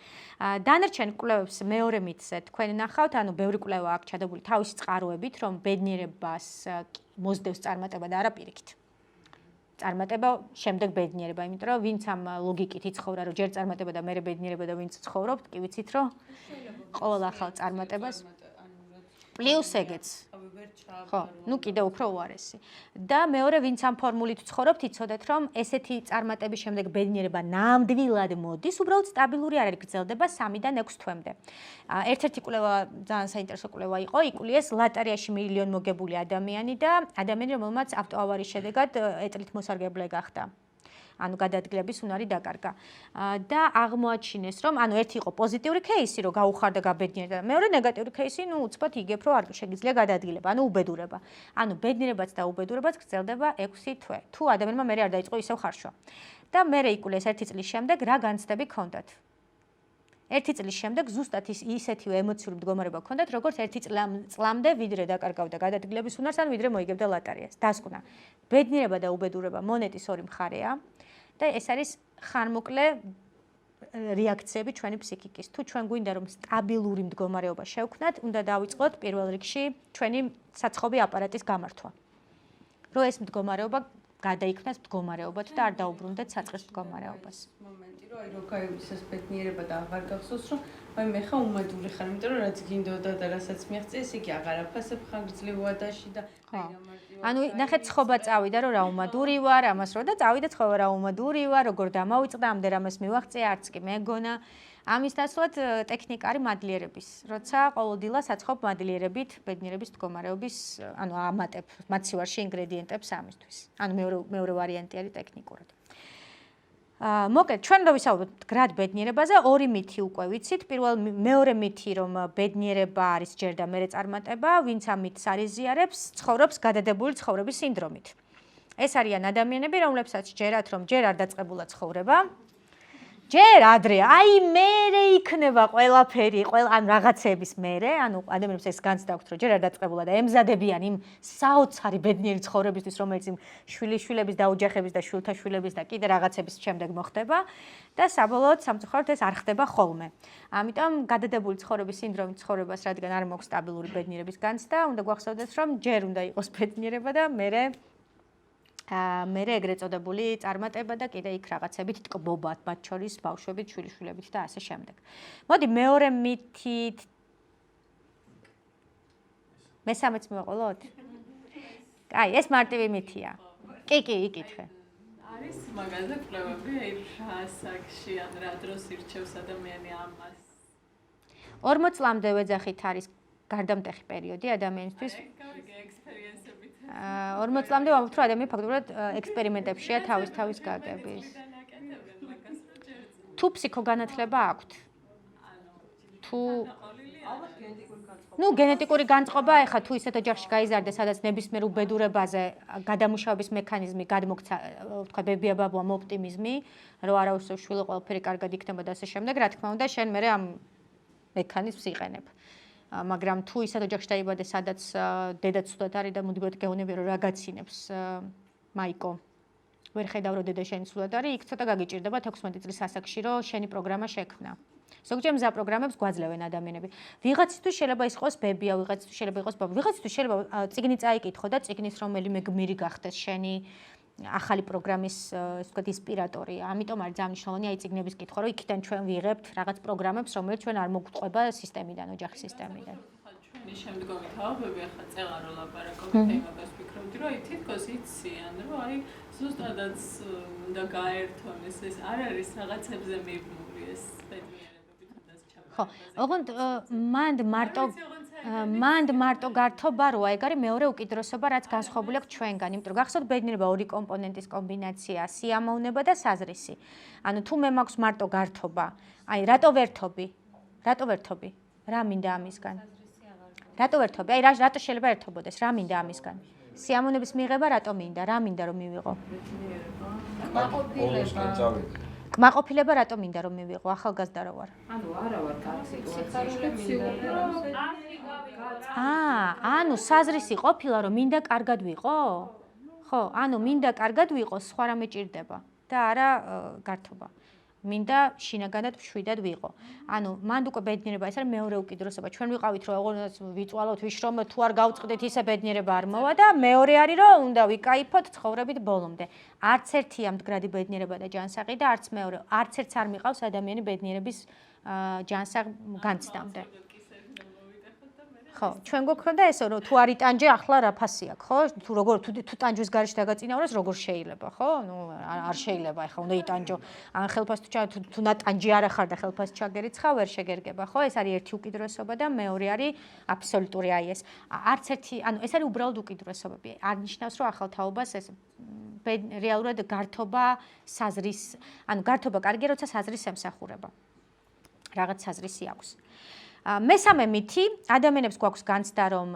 დანარჩენ კვლევებს მეორე მითზე თქვენ ნახავთ, ანუ ბევრი კვლევა აქვს ჩადებული თავისი წყაროებით, რომ ბედნიერებას მოსდევს წარმატება და არა პირიქით. წარმატება შემდეგ ბედნიერება, იმიტომ რომ ვინც ამ ლოგიკით იცხოვრა, რომ ჯერ წარმატება და მერე ბედნიერება და ვინც ცხოვრობთ, კი ვიცით, რომ ყოველ ახალ წარმატებას პლუს ეგეც. ხო, ნუ კიდე უფრო უარესი. და მეორე ვინც ამ ფორმულით ცხოვრობთ, იცოდეთ, რომ ესეთი წარმატების შემდეგ ბედნიერება ნამდვილად მოდის, უბრალოდ სტაბილური არ არის, გრძელდება 3-დან 6 თვემდე. ერთ-ერთი კვლევა, ძალიან საინტერესო კვლევა იყო, იკვლიეს ლატარიაში მილიონ მოგებული ადამიანი და ადამიანი, რომელმაც ავტოავარიის შედეგად ეტლით მოსარგებლე გახდა. ანუ გადაადგილების უნარი დაკარგა. და აღმოაჩინეს, რომ ანუ ერთი იყო პოზიტიური кейსი, რომ გაუხარდა გაბედნიერდა, მეორე ნეგატიური кейსი, ნუ უცბად იგებ, რომ არ შეგიძლია გადაადგილება, ანუ უბედურება. ანუ ბედნიერებაც და უბედურებაც გრძელდება 6 თვე. თუ ადამიანმა მერე არ დაიწყო ისევ ხარშვა. და მერე იკვლიეს 1 წლის შემდეგ რა განცდები ჰქონდათ. 1 წლის შემდეგ ზუსტად ისეთივე ემოციური მდგომარეობა ჰქონდათ, როგორც 1 წლამდე ვიდრე დაკარგავდა გადაადგილების უნარს, ან ვიდრე მოიგებდა ლატარიას. დასკვნა. ბედნიერება და უბედურება მონეტის ორი მხარეა. და ეს არის ხანმოკლე რეაქციები ჩვენი ფსიქიკის. თუ ჩვენ გვინდა რომ სტაბილური მდგომარეობა შევქმნათ, უნდა დავიწყოთ პირველ რიგში ჩვენი საცხობი აპარატის გამართვა. რომ ეს მდგომარეობა გადაიქმნას მდგომარეობად და არ დაუბრუნდეთ საწყის მდგომარეობას. მომენტი რომ აი როკაიულის ბედნიერება და აღარ გახსოვს რომ აი მე ხა უმადური ხარ, იმიტომ რომ რაც გინდოდა და რასაც მიაღწია, ის იგი აღარ აფასებ ხარ გძლივ ვადაში და ანუ ნახეთ ცხობა წავიდა რომ რა უმადური ვარ, ამას რო და წავიდა ცხობა რა უმადური ვარ, როგორ დამავიწყდა, ამდენ რამეს მივაღწია, არც კი მეგონა. ამის დასვლად ტექნიკა არის მადლიერების. როცა ყოველდღიურად საცხობ მადლიერებით ბედნიერების მდგომარეობის, ანუ ამატებ მაცივარში ინგრედიენტებს ამისთვის. ანუ მეორე ვარიანტი არის ტექნიკურად. მოკლედ, ჩვენ რო ვისაუბრებთ გრად ბედნიერებაზე, ორი მითი უკვე ვიცით. მეორე მითი, რომ ბედნიერება არის ჯერ და მერე წარმატება, ვინც ამ მითს არიზიარებს, ცხოვრობს გადადებული ცხოვრების სინდრომით. ეს არიან ადამიანები, რომლებსაც ჯერათ, რომ ჯერ არ დაწყებულა ცხოვრება, ჯერ ადრე, აი მერე იქნება ყველაფერი, ანუ რაღაცების მერე, ანუ ადამიანებს ეს განცდა აქვთ, რომ ჯერ არ დაწყებულა და ემზადებიან იმ საოცარი ბედნიერი ცხოვრებისთვის, რომელიც იმ შვილიშვილების და ოჯახების და შვილთაშვილების და კიდე რაღაცების შემდეგ მოხდება და საბოლოოდ სამწუხაროდ ეს არ ხდება ხოლმე. ამიტომ გადადებული ცხოვრების სინდრომით ცხოვრებას, რადგან არ მაქვს სტაბილური ბედნიერების განცდა, უნდა გვახსოვდეს, რომ ჯერ უნდა იყოს ბედნიერება და მერე ეგრეთ წოდებული წარმატება და კიდე იქ რაღაცებით ტკბობათ, მათ შორის ბავშვებით, შვილიშვილებით და ასე შემდეგ. მოდი მეორე მითით მესამეც მივაყოლოთ? აი, ეს მარტივი მითია. კი, იკითხე. არის მაგაზე კვლევები, აი რა საკში ან რა დროს ირჩევს ადამიანი ამას. 40 წლამდე ვეძახით არის გარდამტეხი პერიოდი ადამიანისთვის. 40 წლამდე ვამბობთ, რომ ადამიანი ფაქტობრივად ექსპერიმენტებშია თავის გაგების. თუ ფსიქოგანათლება აქვთ? თუ გენეტიკური განწყობა, ეხლა თუ ისეთ ოჯახში გაიზარდა, სადაც ნებისმიერ უბედურებაზე გადამუშავების მექანიზმი გადმოქცა, თქვა ბებია-ბაბუამ ოპტიმიზმი, რომ არა უსწრებს შვილო, ყველაფერი კარგად იქნება და ასე შემდეგ, რა თქმა უნდა, შენ მერე ამ მექანიზმს იყენებ. მაგრამ თუ ისეთ ოჯახში დაიბადე, სადაც დედა ცუდად არის და მუდმივად გეუბნები, რომ რა გაცინებს მაიკო, ვერ ხედავ რომ დედა შენი ცუდად არის, იქ ცოტა გაგიჭირდება 16 წლის ასაკში, რომ შენი პროგრამა შექმნა. ზოგჯერ მზა პროგრამებს გვაძლევენ ადამიანები. ვიღაცისთვის შეიძლება ის იყოს ბებია, ვიღაცისთვის შეიძლება იყოს ბაბა, ვიღაცისთვის შეიძლება წიგნი წაიკითხო და წიგნის რომელიმე გმირი გახდეს შენი ახალი პროგრამის, ასე ვთქვათ, ინსპირატორი. ამიტომ არის ძალიან მნიშვნელოვანი აი წიგნების კითხვა, რომ იქიდან ჩვენ ვიღებთ რაღაც პროგრამებს, რომელიც ჩვენ არ მოგვყვება სისტემიდან, ოჯახის სისტემიდან. ჩვენი შემდგომი თაობები ახლა წეღარ რო ლაპარაკობთ, იმას ვფიქრობდი, რომ აი თითქოს იციან, რომ აი ზუსტადაც უნდა გაერთონ ეს არ არის რაღაცებზე მიბმული ეს ბედნიერებები თუნდაც ჩამოყალიბდა. ხო, ოღონდ მანდ მარტო გართობა როა, ეგ არის მეორე უკიდურესობა, რაც განსხვავებული აქვს ჩვენგან, იმიტომ რომ გახსოვთ ბედნიერება ორი კომპონენტის კომბინაცია, სიამოვნება და საზრისი. ანუ თუ მე მაქვს მარტო გართობა, აი რატო ვერთობი? რა მინდა ამისგან? რატო ვერთობი? აი რატო შეიძლება ერთობოდეს? რა მინდა ამისგან? სიამოვნების მიღება რატო მინდა? რა მინდა რომ მივიღო? კმაყოფილება რატო მინდა რომ მივიღო? ახალგაზრდა რო ვარ. ანუ არა ვარ კარგ სიტუაციაში ანუ საზრისი ყოფილა რომ მინდა კარგად ვიყო? ხო, ანუ მინდა კარგად ვიყო, სხვა რამე ჭირდება და არა გართობა. მინდა შინაგანად მშვიდად ვიყო. ანუ მანდ უკვე ბედნიერება ეს არის მეორე უკიდურესობა. ჩვენ ვიყავით რომ ოღონდ ვიწვალოთ, ვიშრომოთ, თუ არ გავწყდეთ ისე ბედნიერება არ მოვა და მეორე არის რომ უნდა ვიკაიფოთ ცხოვრებით ბოლომდე. არც ერთი ამ მდგრადი ბედნიერება და ჯანსაღი და არც მეორე, არც ერთს არ მიყავს ადამიანი ბედნიერების ჯანსაღ განცდამდე. ხო, ჩვენ გვქონდა ესო რომ თუ არ იტანჯე ახლა რა ფასი აქვს, ხო? თუ ტანჯვის გარეშე დაგაწინაუროს, როგორ შეიძლება, ხო? ნუ არ შეიძლება, ახლა უნდა იტანჯო. ან ხელფასი თუ ნატანჯი არ ახარ და ხელფასი ჩაგერიცხა, ვერ შეგერგება, ხო? ეს არის ერთი უკიდურესობა და მეორე არის აბსოლუტური აი ეს. არც ერთი, ანუ ეს არის უბრალოდ უკიდურესობები. არ ნიშნავს რომ ახალ თაობას ეს რეალურად გართობა საზრის, ანუ გართობა კარგია, როცა საზრის ემსახურება. რაღაც საზრისი აქვს. მესამე მითი, ადამიანებს გვაქვს განცდა, რომ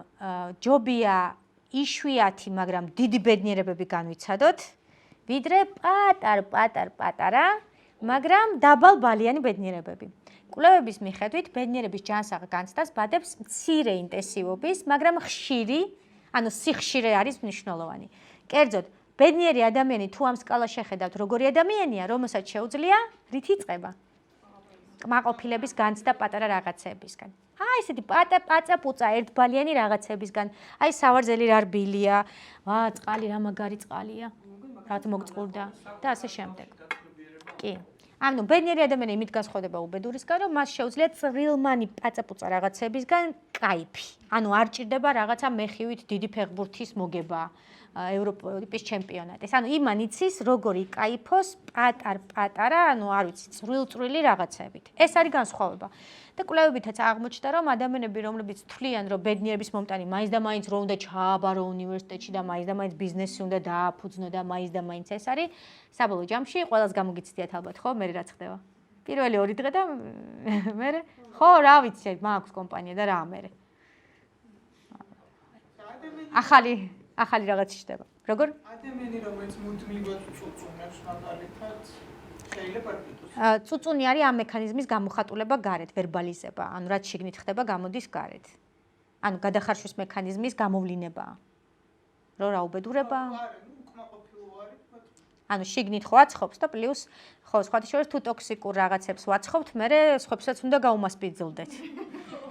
ჯობია იშვიათი, მაგრამ დიდი ბედნიერებები განვიცადოთ, ვიდრე პატარ-პატარ-პატარა, მაგრამ დაბალბალიანი ბედნიერებები. კვლევების მიხედვით, ბედნიერების ჯანსაღ განცდას ბადებს მცირე ინტენსივობის, მაგრამ ხშირი, ანუ სიხშირე არის მნიშვნელოვანი. კერძოდ, ბედნიერი ადამიანი თუ ამ სკალას შეხედავთ, როგორი ადამიანია, რომელსაც შეუძლია რით იწყება? კმაყოფილების განცდა პატარა რაღაცეებისგან. აი ესეთი პაცა-პუცა ერთბალიანი რაღაცეებისგან. აი სავარძელი რა რბილია. ვა, წყალი რა მაგარი წყალია. რაც მოგწყურდა და ასე შემდეგ. კი. ანუ ბედნიერი ადამიანი იმით განსხვავდება უბედურისგან, რომ მას შეუძლია წრილმანი პაწაპუწა რაღაცებისგან კაიფი. ანუ არ ჭირდება რაღაცა მეხივით დიდი ფეხბურთის მოგება ევროპის ჩემპიონატის. ანუ იმან იცის როგორი კაიფოს პატარ-პატარა, ანუ არ ვიცი, წვრილ-წვრილი რაღაცებით. ეს არის განსხვავება. და კვლევებითაც აღმოჩნდა, რომ ადამიანები, რომლებიც თვლიან, რომ ბედნიერების მომტანი მაინც და მაინც რო უნდა ჩააბარო უნივერსიტეტში და მაინც და მაინც ბიზნესი უნდა დააფუძნო და მაინც და მაინც ეს არის, საბოლოო ჯამში ყველას გამოგიცდიათ ალბათ, ხო? მე რაც ხდება. პირველი 2 დღე და მე ხო, რა ვიცი, მაქვს კომპანია და რა მე. ახალი რაღაც ხდება. როგორ? ადამიანი რომელიც მუდმივად წუწუნებს მაგალითად შეიძლება პარტიტოს. წუწუნი არის ამ მექანიზმის გამოხატულება გარეთ, ვერბალიზება, ანუ რაც შიგნით ხდება, გამოდის გარეთ. ანუ გადახარშვის მექანიზმის გამოვლინებაა. რო რა უბედურება? ანუ შიგნით ხო აცხობს და პლუს ხო სხვათა შორის თუ ტოქსიკურ რაღაცებს ვაცხობთ, მე სხვებსაც უნდა გაუმასპინძლდეთ.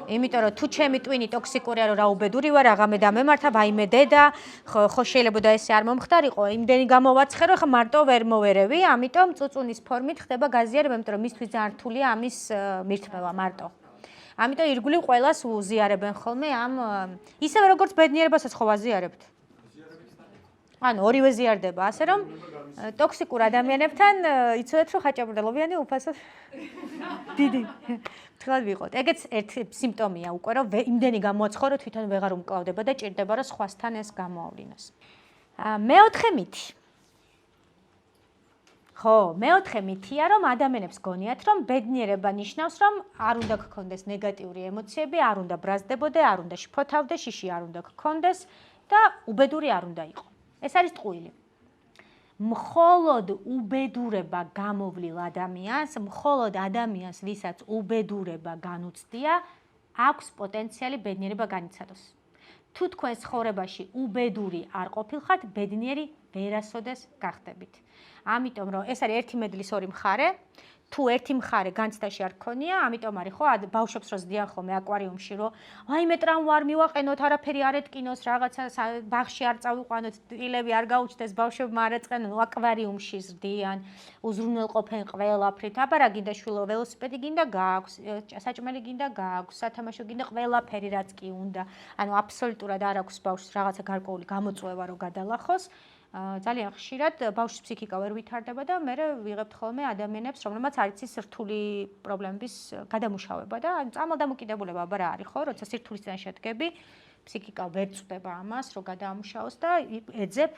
იმიტომ რომ თუ ჩემი ტვინი ტოქსიკურია, რომ რა უბედური ვარ, აღამე დამემართა, ვაიმე დედა, ხო შეიძლება და ესე არ მომხდარიყო, იმდენი გამოვაცხე, რომ ხა მარტო ვერ მოვერევი, ამიტომ წუწუნის ფორმით ხდება გაზიარება, იმიტომ რომ მისთვის ძალიან რთულია ამის მირთმევა მარტო. ამიტომ ირგვლივ ყველას უზიარებენ ხოლმე ამ ისევე როგორც ბედნიერებასაც ხო ვაზიარებთ. ანუ ორივე ზიარდება, ასე რომ ტოქსიკურ ადამიანებთან იცოდეთ რომ ხაჭაპურდელობიანი უფასო დიდი თქვენ ვიყოთ. ეგეც ერთი სიმპტომია უკვე რომ იმდენი გამოაცხო რომ თვითონ ვეღარ უმკლავდება და ჭირდება რომ სხვასთან ეს გამოავლინოს. მეოთხე მითი. ხო, მეოთხე მითია რომ ადამიანებს გონიათ რომ ბედნიერება ნიშნავს რომ არ უნდა გქონდეს ნეგატიური ემოციები, არ უნდა ბრაზდებოდე, არ უნდა შფოთავდე, შიში არ უნდა გქონდეს და უბედური არ უნდა იყო. ეს არის ტყუილი. მხოლოდ უბედურება გამოვლილ ადამიანს, მხოლოდ ადამიანს, ვისაც უბედურება განუცდია, აქვს პოტენციალი ბედნიერება განიცადოს. თუ თქვენ ცხოვრებაში უბედური არ ყოფილხართ, ბედნიერი ვერასოდეს გახდებით. ამიტომ რომ ეს არის ერთი მედლის ორი მხარე, თუ ერთი მხარე განცდაში არ გქონია, ამიტომ არის ხო ბავშვებს რო ზდიან ხოლმე აკვარიუმში, რომ ვაიმე ტრამვა არ მივაყენოთ, არაფერი არ ეტკინოს, რაღაცა ბაღში არ წავიყვანოთ, ტილები არ გაუჩნდეს, ბავშვებმა არ ეწყენონ, აკვარიუმში ზდიან, უზრუნველყოფენ ყველაფრით. აბა რა გინდა შვილო, ველოსიპედი გინდა გააქვს, საჭმელი გინდა გააქვს, სათამაშო გინდა ყველაფერი რაც კი უნდა. ანუ აბსოლუტურად არ აქვს ბავშვს რაღაცა გარკვეული გამოწვევა რო გადალახოს. ძალიან ხშირად ბავშვის ფსიქიკა ვერ ვითარდება და მე ვიღებთ ხოლმე ადამიანებს, რომლებმაც არ იცის სირთული პრობლემების გადამუშავება და წამალდამოკიდებულება აბა რა არის ხო, როცა სირთულისგან შედგები, ფსიქიკა ვერ წვდება ამას, რომ გადაამუშავოს და ეძებ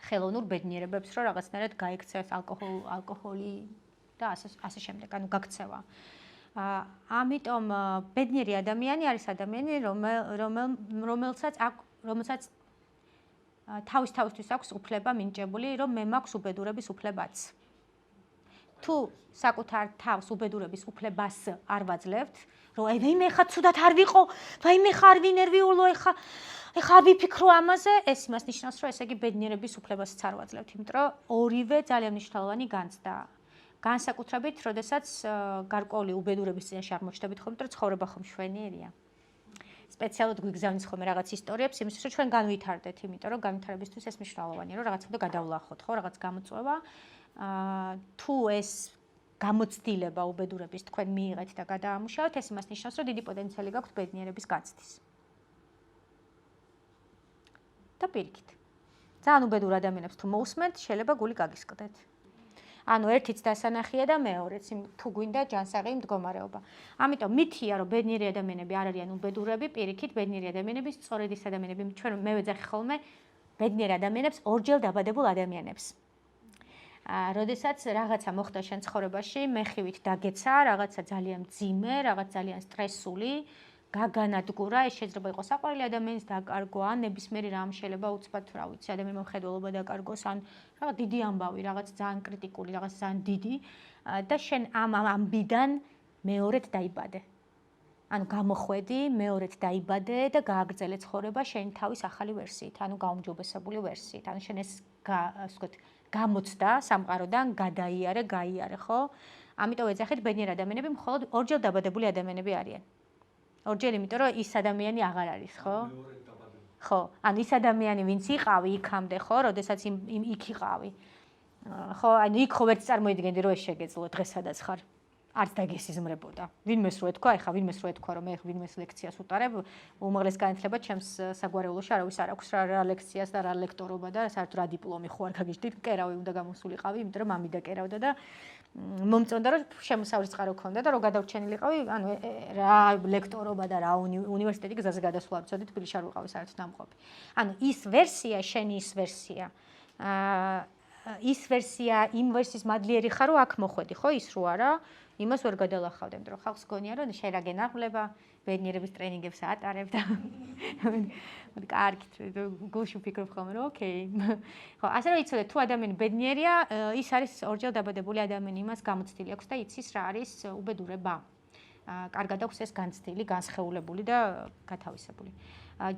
ხელოვნურ ბედნიერებებს, რომ რაღაცნაირად გაიქცეს ალკოჰოლი და ასე შემდეგ, ანუ გაქცევა. ამიტომ ბედნიერი ადამიანი არის ადამიანი, რომელსაც თავისთვის აქვს უფლება მინიჭებული, რომ მე მაქვს უბედურების უფლებაც. თუ საკუთარ თავს უბედურების უფლებას არ ვაძლევთ, რომ ვაიმე ხა ცუდად არ ვიყო, ვაიმე ხა არ ვინერვიულო, ხა არ ვიფიქრო ამაზე, ეს იმას ნიშნავს, რომ ესე იგი ბედნიერების უფლებასაც არ ვაძლევთ, იმიტომ რომ ორივე ძალიან მნიშვნელოვანი განცდაა. განსაკუთრებით, როდესაც გარკვეული უბედურების წინაშე აღმოჩნდებით ხოლმე, რომ ცხოვრება ხომ მშვენიერია. სპეციალურად გვიგზავნის ხოლმე რაღაც ისტორიებს, იმისთვის რომ ჩვენ განვითარდეთ, იმიტომ რომ განვითარებისთვის ეს მნიშვნელოვანია, რომ რაღაც უნდა გადავლახოთ, ხო, რაღაც გამოწვევა. თუ ეს გამოცდილება უბედურების თქვენ მიიღეთ და გადაამუშავეთ, ეს იმას ნიშნავს, რომ დიდი პოტენციალი გაქვთ ბედნიერების გაცდის. და პირიქით. ძალიან უბედურ ადამიანებს თუ მოусმენთ, შეიძლება გული გაგისკდეთ. ანუ ერთიც დასანახია და მეორეც თუ გვინდა ჯანსაღი მდგომარეობა. ამიტომ მითია რომ ბედნიერი ადამიანები არ არიან უბედურები, პირიქით ბედნიერი ადამიანები სწორედ ის ადამიანები, ჩვენ მე ვეძახი ხოლმე ბედნიერ ადამიანებს ორჯერ დაბადებულ ადამიანებს. როდესაც რაღაცა მოხდა შენ ცხოვრებაში, მეხივით დაგეცა, რაღაცა ძალიან მძიმე, რაღაც ძალიან სტრესული, გაგანადგურა, ეს შეიძლება იყოს საყვარელი ადამიანის დაკარგვა, ან ნებისმიერი რამ შეიძლება უცბად, რა ვიცი, ადამიანის მხედველობა დაკარგოს, ან რაღაც დიდი ამბავი, რაღაც ძალიან კრიტიკული, რაღაც ძალიან დიდი და შენ ამ ამბიდან მეორედ დაიბადე. ანუ გამოხვედი, მეორედ დაიბადე და გააგრძელე ცხოვრება შენი თავის ახალი ვერსიით, ანუ გაუმჯობესებული ვერსიით. ანუ შენ ეს ასე ვთქვათ, გამოცდა სამყაროდან გაიარე, ხო? ამიტომ ეძახით ბედნიერ ადამიანები მხოლოდ ორჯერ დაბადებული ადამიანები არიან. ორჯერ, იმიტომ რომ ის ადამიანი აღარ არის, ხო? ხო, ანუ ის ადამიანი, ვინც იყავი იქამდე, ხო, როდესაც იქ იყავი. ხო, ანუ იქ ხო ვერც წარმოიდგენდი, რომ ეს შეგეძლო დღესაც ხარ. არც დაგესიზმრებოდა. ვინმეს რო ეთქვა, ეხა ვინმეს რო ეთქვა, რომ მე ვინმეს ლექციას ვუტარებ, უმაღლეს განათლება ჩემს საგვარეულოში არავის არ აქვს რა ლექციას და რა ლექტორობა და საერთოდ რა დიპლომი ხო არ გაგიჟდით, კერავი უნდა გამოსულიყავი, იმიტომ რომ მამიდა კერავდა და მომწონდა რომ შემოსავლის წყარო ქონდა და რო გადავრჩენილიყავი, ანუ რა ლექტორობა და რა უნივერსიტეტი გზაზე გადასვლა ვწოდით, თბილისში არ ვიყავი საერთოდ დამყოფი. ანუ ის ვერსია, შენი ის ვერსია. ის ვერსია, იმ ვერსიის მადლიერი ხარ, რომ აქ მოხვედი, ხო, ის რო არა, იმას ვერ გადალახავდი, იმიტომ რომ ხალხს გონია, რომ შენ რა გენაღვლება, ბედნიერების ტრენინგებს ატარებ და კარგით, გულში ვფიქრობ ხოლმე, რომ ოკეი. ხო, ასე რომ იცოდე, თუ ადამიანი ბედნიერია, ის არის ორჯერ დაბადებული ადამიანი, იმას გამოცდილი აქვს და იცის რა არის უბედურება. კარგად აქვს ეს განცდილი, განსხეულებული და გათავისებული.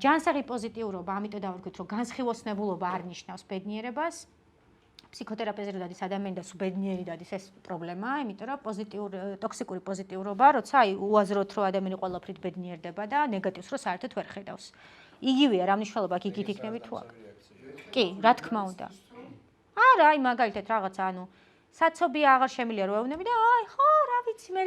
ჯანსაღი პოზიტიურობა, ამიტომ დავარქვით, რომ განსხივოსნებულობა არ ნიშნავს ბედნიერებას. ფსიქოთერაპიაზე რო დადის ადამიანი და სულ ბედნიერი დადის ეს პრობლემაა, იმიტომ რომ ტოქსიკური პოზიტიურობა, როცა აი უაზროთ რომ ადამიანი ყველაფრით ბედნიერდება და ნეგატივს რო საერთოდ ვერ ხედავს. იგივეა, რა მნიშვნელობა აქვს იგივე იქნები თუ აქ. კი, რა თქმა უნდა. არა, აი მაგალითად რაღაცა, ანუ საცობია აღარ შემიძლია რო ეუბნები და აი ხო, რა ვიცი, მე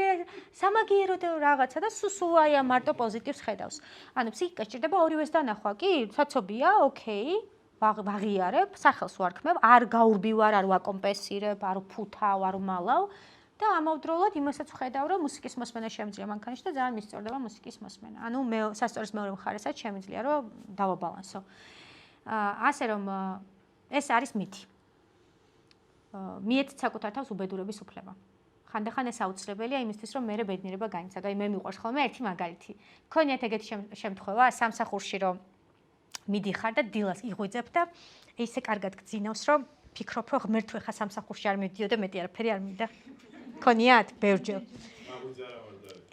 სამაგიერო და რაღაცა და სულ აი ამ მარტო პოზიტივს ხედავს. ანუ ფსიქიკა სჭირდება ორივეს დანახვა, კი, საცობია, ოკეი. ვაღიარებ, სახელს ვარქმევ, არ გაურბივარ, არ ვაკომპენსირებ, არ ვფუთავ, არ ვმალავ და ამავდროულად იმასაც ვხედავ, რომ მუსიკის მოსმენა შემიძლია მანქანაში და ძალიან მისწორდება მუსიკის მოსმენა. ანუ სასწორის მეორე მხარესაც შემიძლია, რომ დავაბალანსო. ასე რომ ეს არის მითი. მიეცით საკუთარ თავს უბედურების უფლება. ხანდახან ეს აუცილებელია იმისთვის, რომ მე ბედნიერება განიცადო. აი მე მიყვარს ხოლმე ერთი მაგალითი. გქონიათ ეგეთი შემთხვევა სამსახურში, რომ მიდიხარ და დილას იღვიძებ და ისე კარგად გძინავს, რომ ფიქრობ, რომ ღმერთო ხა სამსახურში არ მივდიო და მეტი არაფერი არ მინდა. გქონიათ ბევრჯერ.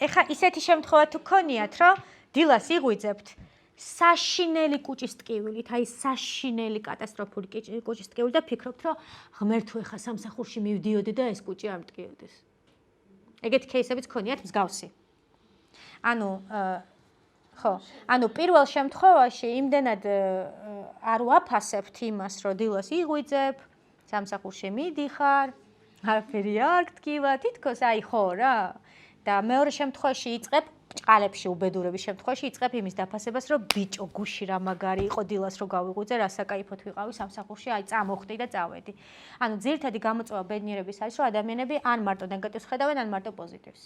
ეხა ისეთი შემთხვევა თუ გქონიათ, რომ დილას იღვიძებთ საშინელი კუჭის ტკივილით, აი საშინელი კატასტროფული კუჭის ტკივილით და ფიქრობთ, რომ ღმერთო ხა სამსახურში მივდიოდე და ეს კუჭი არ მტკიოდეს. ეგეთი кейსებიც გქონიათ მსგავსი. ანუ ხო, ანუ პირველ შემთხვევაში იმდენად არ ვაფასებთ იმას, რომ დილას იღვიძებ, სამსახურში მიდიხარ, არაფერი არ გტკივა, თითქოს აი ხო რა. და მეორე შემთხვევაში იწყებ ჭყალებში უბედურების შემთხვევაში იწყებ იმის დაფასებას, რომ ბიჭო, გუში რა მაგარი იყო დილას რო გავიღვიძე, რა საკაიფოთ ვიყავი სამსახურში, აი წამოხდი და წავედი. ანუ ძირითადი გამოწვევა ბედნიერების არის, რომ ადამიანები ან მარტო ნეგატივს ხედავენ, ან მარტო პოზიტივს.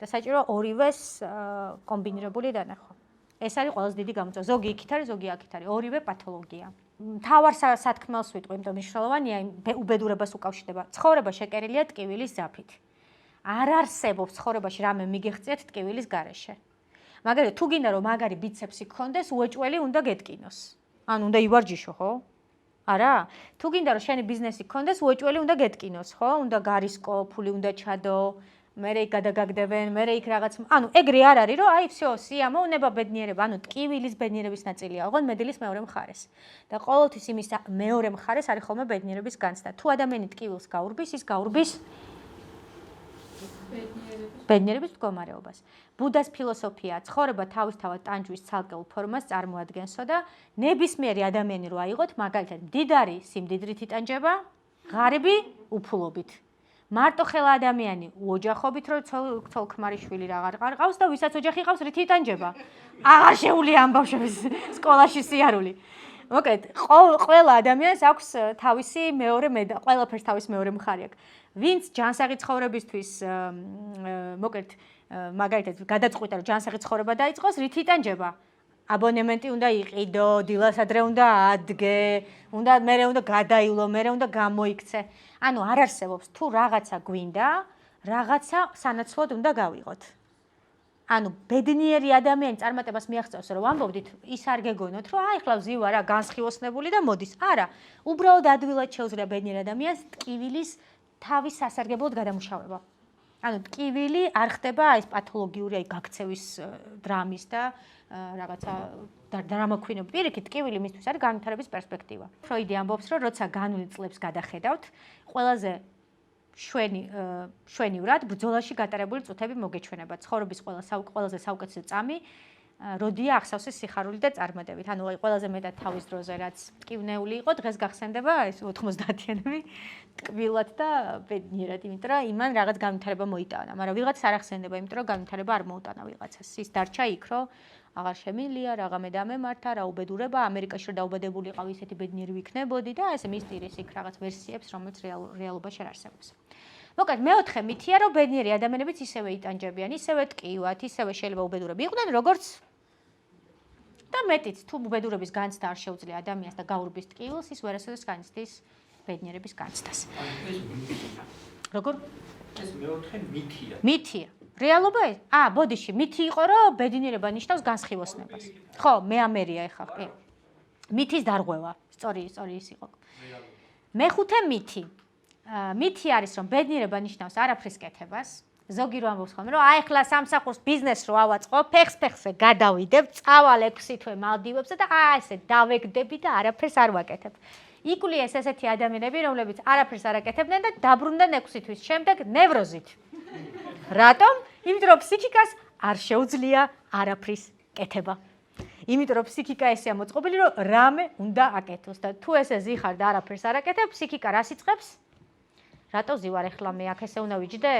და საჭირო ორივეს კომბინირებული დანახვა. ეს არის ყველაზე დიდი გამოწვევა. ზოგი იქით არის, ზოგი აქით არის. ორივე პათოლოგია. მთავარ სათქმელს ვიტყვი, იმიტომ მნიშვნელოვანია უბედურებას უკავშირდება. ცხოვრება შეკერილია ტკივილის ზაფით. არ არსებობს ცხოვრებაში რამე მიგეღწიათ ტკივილის გარეშე. მაგალითად, თუ გინდა რომ მაგარი ბიცეპსი გქონდეს, უეჭველი უნდა გეტკინოს. ან უნდა ივარჯიშო, ხო? არა? თუ გინდა რომ შენი ბიზნესი გქონდეს, უეჭველი უნდა გეტკინოს, ხო? უნდა გარისკო, ფული უნდა ჩადო. მერე იქ გადაგაგდებენ, მერე იქ რაღაც, ანუ ეგრე არ არის, რომ აი всё, სიამოვნება, ბედნიერება, ანუ ტკივილის ბედნიერების ნაწილია, ოღონდ მედილის მეორე მხარეს. და ყოველთვის იმის მეორე მხარეს არის ხოლმე ბედნიერების განცდა. თუ ადამიანი ტკივილს გაურბის, ის გაურბის ბედნიერების მდგომარეობას. ბუდას ფილოსოფია, ცხოვრება თავისთავად ტანჯვის ცალკეულ ფორმას წარმოადგენსო და ნებისმიერი ადამიანი რო აიღოთ, მაგალითად, მდიდარი სიმდიდრით იტანჯება, ღარიბი უფულობით. მარტო ხელა ადამიანი უოჯახობით რო ცოლ-ქმარი შვილი აღარ ყავს და ვისაც ოჯახი ყავს რით იტანჯება. აღარ შეუძლია ამ ბავშვების სკოლაში სიარული. მოკლედ, ყველა ადამიანს აქვს თავისი მეორე მედალი, ყველაფერს თავის მეორე მხარე აქვს. ვინც ჯანსაღი ცხოვრებისთვის მოკლედ მაგალითად გადაწყვიტა რომ ჯანსაღი ცხოვრება დაიწყოს, რით იტანჯება? აბონემენტი უნდა იყიდო, დილას ადრე უნდა ადგე, მერე უნდა გადაილო, მერე უნდა გამოიქცე. ანუ არ არსებობს თუ რაღაცა გვინდა, რაღაცა სანაცვლოდ უნდა გავიღოთ. ანუ ბედნიერი ადამიანი წარმატებას მიაღწევს, რომ ვამბობდით, ის არ გეგონოთ, რომ აი ხლა ვზივა რა, განსხივოსნებული და მოდის. არა, უბრალოდ ადვილად შეუძლია ბედნიერ ადამიანს ტკივილის თავის სასარგებლოდ გადამუშავება. ანუ ტკივილი არ ხდება ეს პათოლოგიური აი გაქცევის დრამის და რაღაცა დრამაქვინო. პირიქით, ტკივილი მისთვის არის განვითარების პერსპექტივა. ფროიდი ამბობს, რომ როცა განვლილ წლებს გადახედავთ, ყველაზე შვენივრად ბრძოლაში გატარებული წუთები მოგეჩვენება. ცხოვრების ყველაზე საუკეთესო წამი როდია ახსავსეს სიხარული და წარმატებით. ანუ აი ყველაზე მეტად თავის დროზე რაც ტკივნეული იყო, დღეს გახსენდება ეს 90-იანები ტკბილად და ბედნიერად, იმიტომ რომ იმან რაღაც განვითარება მოიტანა, მაგრამ ვიღაცას არ ახსენდება, იმიტომ რომ განვითარება არ მოუტანა ვიღაცას. ის დარჩა იქ, რომ აღარ შემილია, რაღა დამემართა, რა უბედურება, ამერიკაში რომ დაუბედებულიყავ, ისეთი ბედნიერი ვიქნებოდი და ესე მისტირის იქ რაღაც ვერსიებს, რომელიც რეალობაში არ არსებობს. მოკლედ, მეოთხე მითია, რომ ბედნიერი ადამიანებიც ისევე იტანჯებიან, ისევე ტკივათ, ისევე შეიძლება უბედურები იყვნენ, როგორც და მეტიც თუ უბედურების განცდა არ შეუძლია ადამიანს და გაურბის ტკივილს, ის ვერასოდეს განიცდის ბედნიერების განცდას. როგორ? ეს მეოთხე მითია. მითია. რეალობა ეს? ბოდიში, მითი იყო, რომ ბედნიერება ნიშნავს განსხივოსნებას. ხო, მე ამერია ეხლა, კი. მითის დარღვევა, სწორი ის იყო. მეხუთე მითი. მითი არის, რომ ბედნიერება ნიშნავს არაფრის კეთებას. ზოგი რო ამბობს ხოლმე, რომ ახლა სამსახურს ბიზნესს რო ავაწყო, ფეხს-ფეხზე გადავიდებ, წავალ 6 თვე მალდივებზე და ესე დავეგდები და არაფერს არ ვაკეთებ. იკვლიეს ესეთი ადამიანები, რომლებიც არაფერს არ აკეთებდნენ და დაბრუნდნენ 6 თვის შემდეგ ნევროზით. რატომ? იმიტომ რომ ფსიქიკას არ შეუძლია არაფრის კეთება. იმიტომ რომ ფსიქიკა ესეა მოწყობილი, რომ რამე უნდა აკეთოს და თუ ესე ზიხარ და არაფერს არ აკეთებ, ფსიქიკა რას იწყებს? რატო ზივარ ახლა მე აქ ესე უნდა ვიჯდე?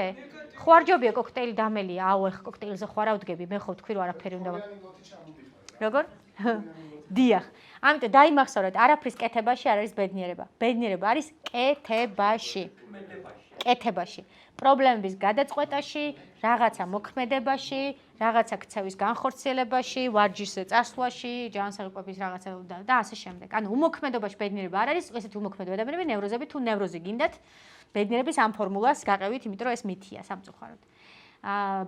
ხო არ ჯობია კოქტეილი დამელია, ახ კოქტეილზე ხო არ ავდგები, მე ხო თქვი რომ არაფერი უნდა. როგორ? დიახ. ამიტომ დაიმახსოვრეთ, არაფრის კეთებაში არ არის ბედნიერება. ბედნიერება არის კეთებაში. კეთებაში. პრობლემების გადაწყვეტაში, რაღაცა მოქმედებაში, რაღაცა ქცევის განხორციელებაში, ვარჯიშზე წასვლაში, ჯანსაღყოფის რაღაცა და ასე შემდეგ. ანუ უმოქმედობაში ბედნიერება არ არის, ესეთი უმოქმედო ადამიანები ნევროზები თუ ნევროზი გინდათ, ბედნიერების ამ ფორმულას გაყევით, იმიტომ რომ ეს მითია სამწუხაროდ.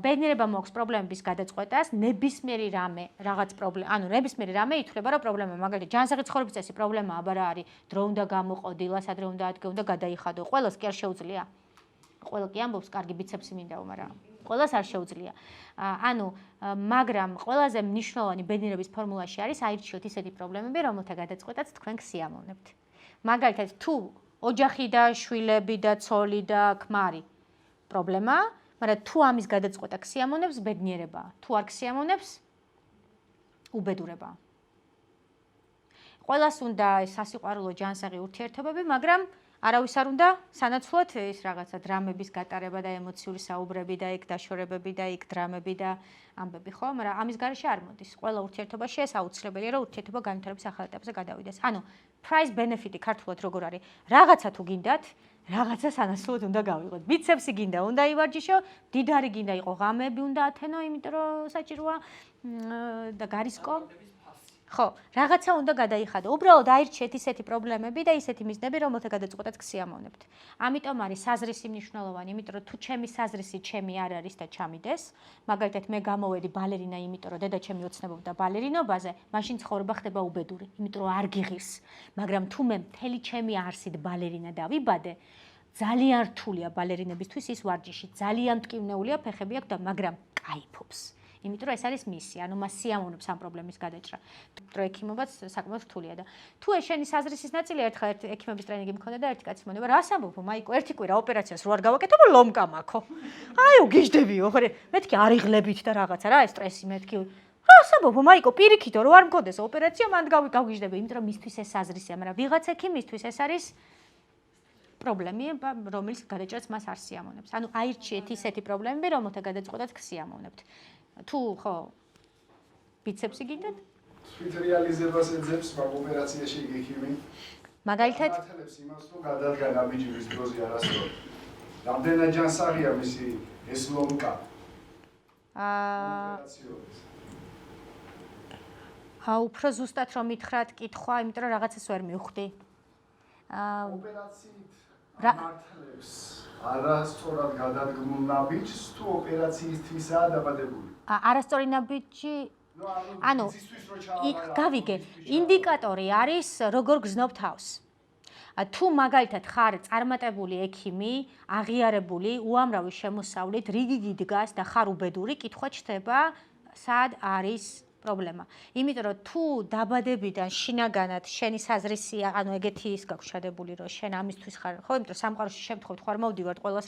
ბედნიერება მოაქვს პრობლემების გადაწყვეტას, ნებისმიერი რამე, რაღაც პრობლემა, ანუ ნებისმიერი რამე ითვლება, რომ პრობლემა, მაგალითად, ჯანსაღი ცხოვრების წესი პრობლემაა, აბა რა არის, დრო უნდა გამოყო, დილას ადრე უნდა ადგე, უნდა გადაიხადო, ყველას კი არ შეუძლია. ყველა კი ამბობს, კარგი ბიცეპსი მინდაო, მაგრამ ყველას არ შეუძლია. ანუ, მაგრამ ყველაზე მნიშვნელოვანი ბედნიერების ფორმულაში არის აირჩიოთ ისეთი პრობლემები, რომელთა გადაწყვეტაც თქვენ გსიამოვნებთ. მაგალითად, თუ ოჯახი და შვილები და ცოლი და ქმარი პრობლემაა, მაგრამ თუ ამის გადაწყვეტა გსიამოვნებს, ბედნიერებაა. თუ არ გსიამოვნებს, უბედურებაა. ყველას უნდა სასიყვარულო ჯანსაღი ურთიერთობები, მაგრამ არავის არ უნდა სანაცვლოდ ის რაღაცა დრამების გატარება და ემოციური საუბრები და იქ დაშორებები და იქ დრამები და ამბები, ხო? მაგრამ ამის გარეშე არ მოდის. ყველა ურთიერთობაში ეს აუცილებელია, რომ ურთიერთობა განვითარების ახალ ეტაპზე გადავიდეს. ანუ price benefit-ი ქართულად როგორ არის? რაღაცა თუ გინდათ, რაღაცა სანაცვლოდ უნდა გავიღოთ. ბიცეპსი გინდა, უნდა ივარჯიშო, დიდარი გინდა იყო, ღამეები უნდა ათენო, იმიტომ რომ საჭიროა და გარისკო. ხო, რაღაცა უნდა გადაიხადო. უბრალოდ აირჩიეთ ისეთი პრობლემები და ისეთი მიზნები, რომელთა გადაწყვეტაც გსიამოვნებთ. ამიტომ არის საზრისი მნიშვნელოვანი, იმიტომ რომ თუ ჩემი საზრისი ჩემი არ არის და ჩამიდეს, მაგალითად მე გამოვედი ბალერინა, იმიტომ რომ დედა ჩემი ოცნებობდა ბალერინობაზე, მაშინ ცხოვრება ხდება უბედური, იმიტომ რომ არ გიღირს. მაგრამ თუ მე მთელი ჩემი არსით ბალერინა დავიბადე, ძალიან რთულია ბალერინებისთვის ის ვარჯიში, ძალიან მტკივნეულია, ფეხები აქვს და მაგრამ кайფობს. იმიტომ რომ ეს არის მისია, ანუ მას სიამოვნებს ამ პრობლემის გადაჭრა. ექიმობაც საკმაოდ რთულია და თუ ეს შენი საზრისის ნაწილი ერთხელ ექიმების ტრენინგი მქონდა და ერთი კაცი მონება, რას ამბობ, მაიკო, ერთი კვირა ოპერაციას რო არ გავაკეთებ, ლომკა მაქვს. აიო, გიждდებიო, ხო, მეთქი არიღლებით და რაღაცა რა, ეს სტრესი მეთქი. რას ამბობ, მაიკო, პირიქითო რო არ მქონდეს ოპერაცია, მანდ გავიჟდები, იმიტომ რომ მისთვის ეს საზრისია, მაგრამ ვიღაც ექიმისთვის ეს არის პრობლემები, რომელიც გადაჭრაც მას არ სიამოვნებს. ანუ აირჩიეთ ისეთი პრობლემები, რომელთა გადაწყვეტაც გსიამოვნებთ. თუ ხო ბიცეპსი გინდათ? თვით რეალიზებას ეძებს მაგ ოპერაციაში ექიმი. მაგალითად მართლებს იმას, რომ გადადგა ნაბიჯების დროზე არასდროს. რამდენად ჯანსაღია მისი ეს ლომკა? უფრო ზუსტად რომ მითხრათ კითხვა, იმიტომ რომ რაღაცას ვერ მივხვდი. ოპერაციით მართლებს არასწორად გადადგმულ ნაბიჯს თუ ოპერაციისთვისაა დაბადებული? არასწორი ნაბიჯი ანუ იქ გავიგე, ინდიკატორი არის როგორ გზნობ თავს. თუ მაგალითად ხარ წარმატებული ექიმი, აღიარებული, უამრავი შემოსავლით, რიგი გიდგას და ხარ უბედური, კითხვა ჩდება, სად არის პრობლემა. იმიტომ რომ თუ დაბადებიდან შინაგანად შენი საზრისია, ანუ ეგეთი ის გაქვს ჩადებული, რომ შენ ამისთვის ხარ, ხო, იმიტომ რომ სამყაროში შემთხვევით ხარ მოვდივართ ყველას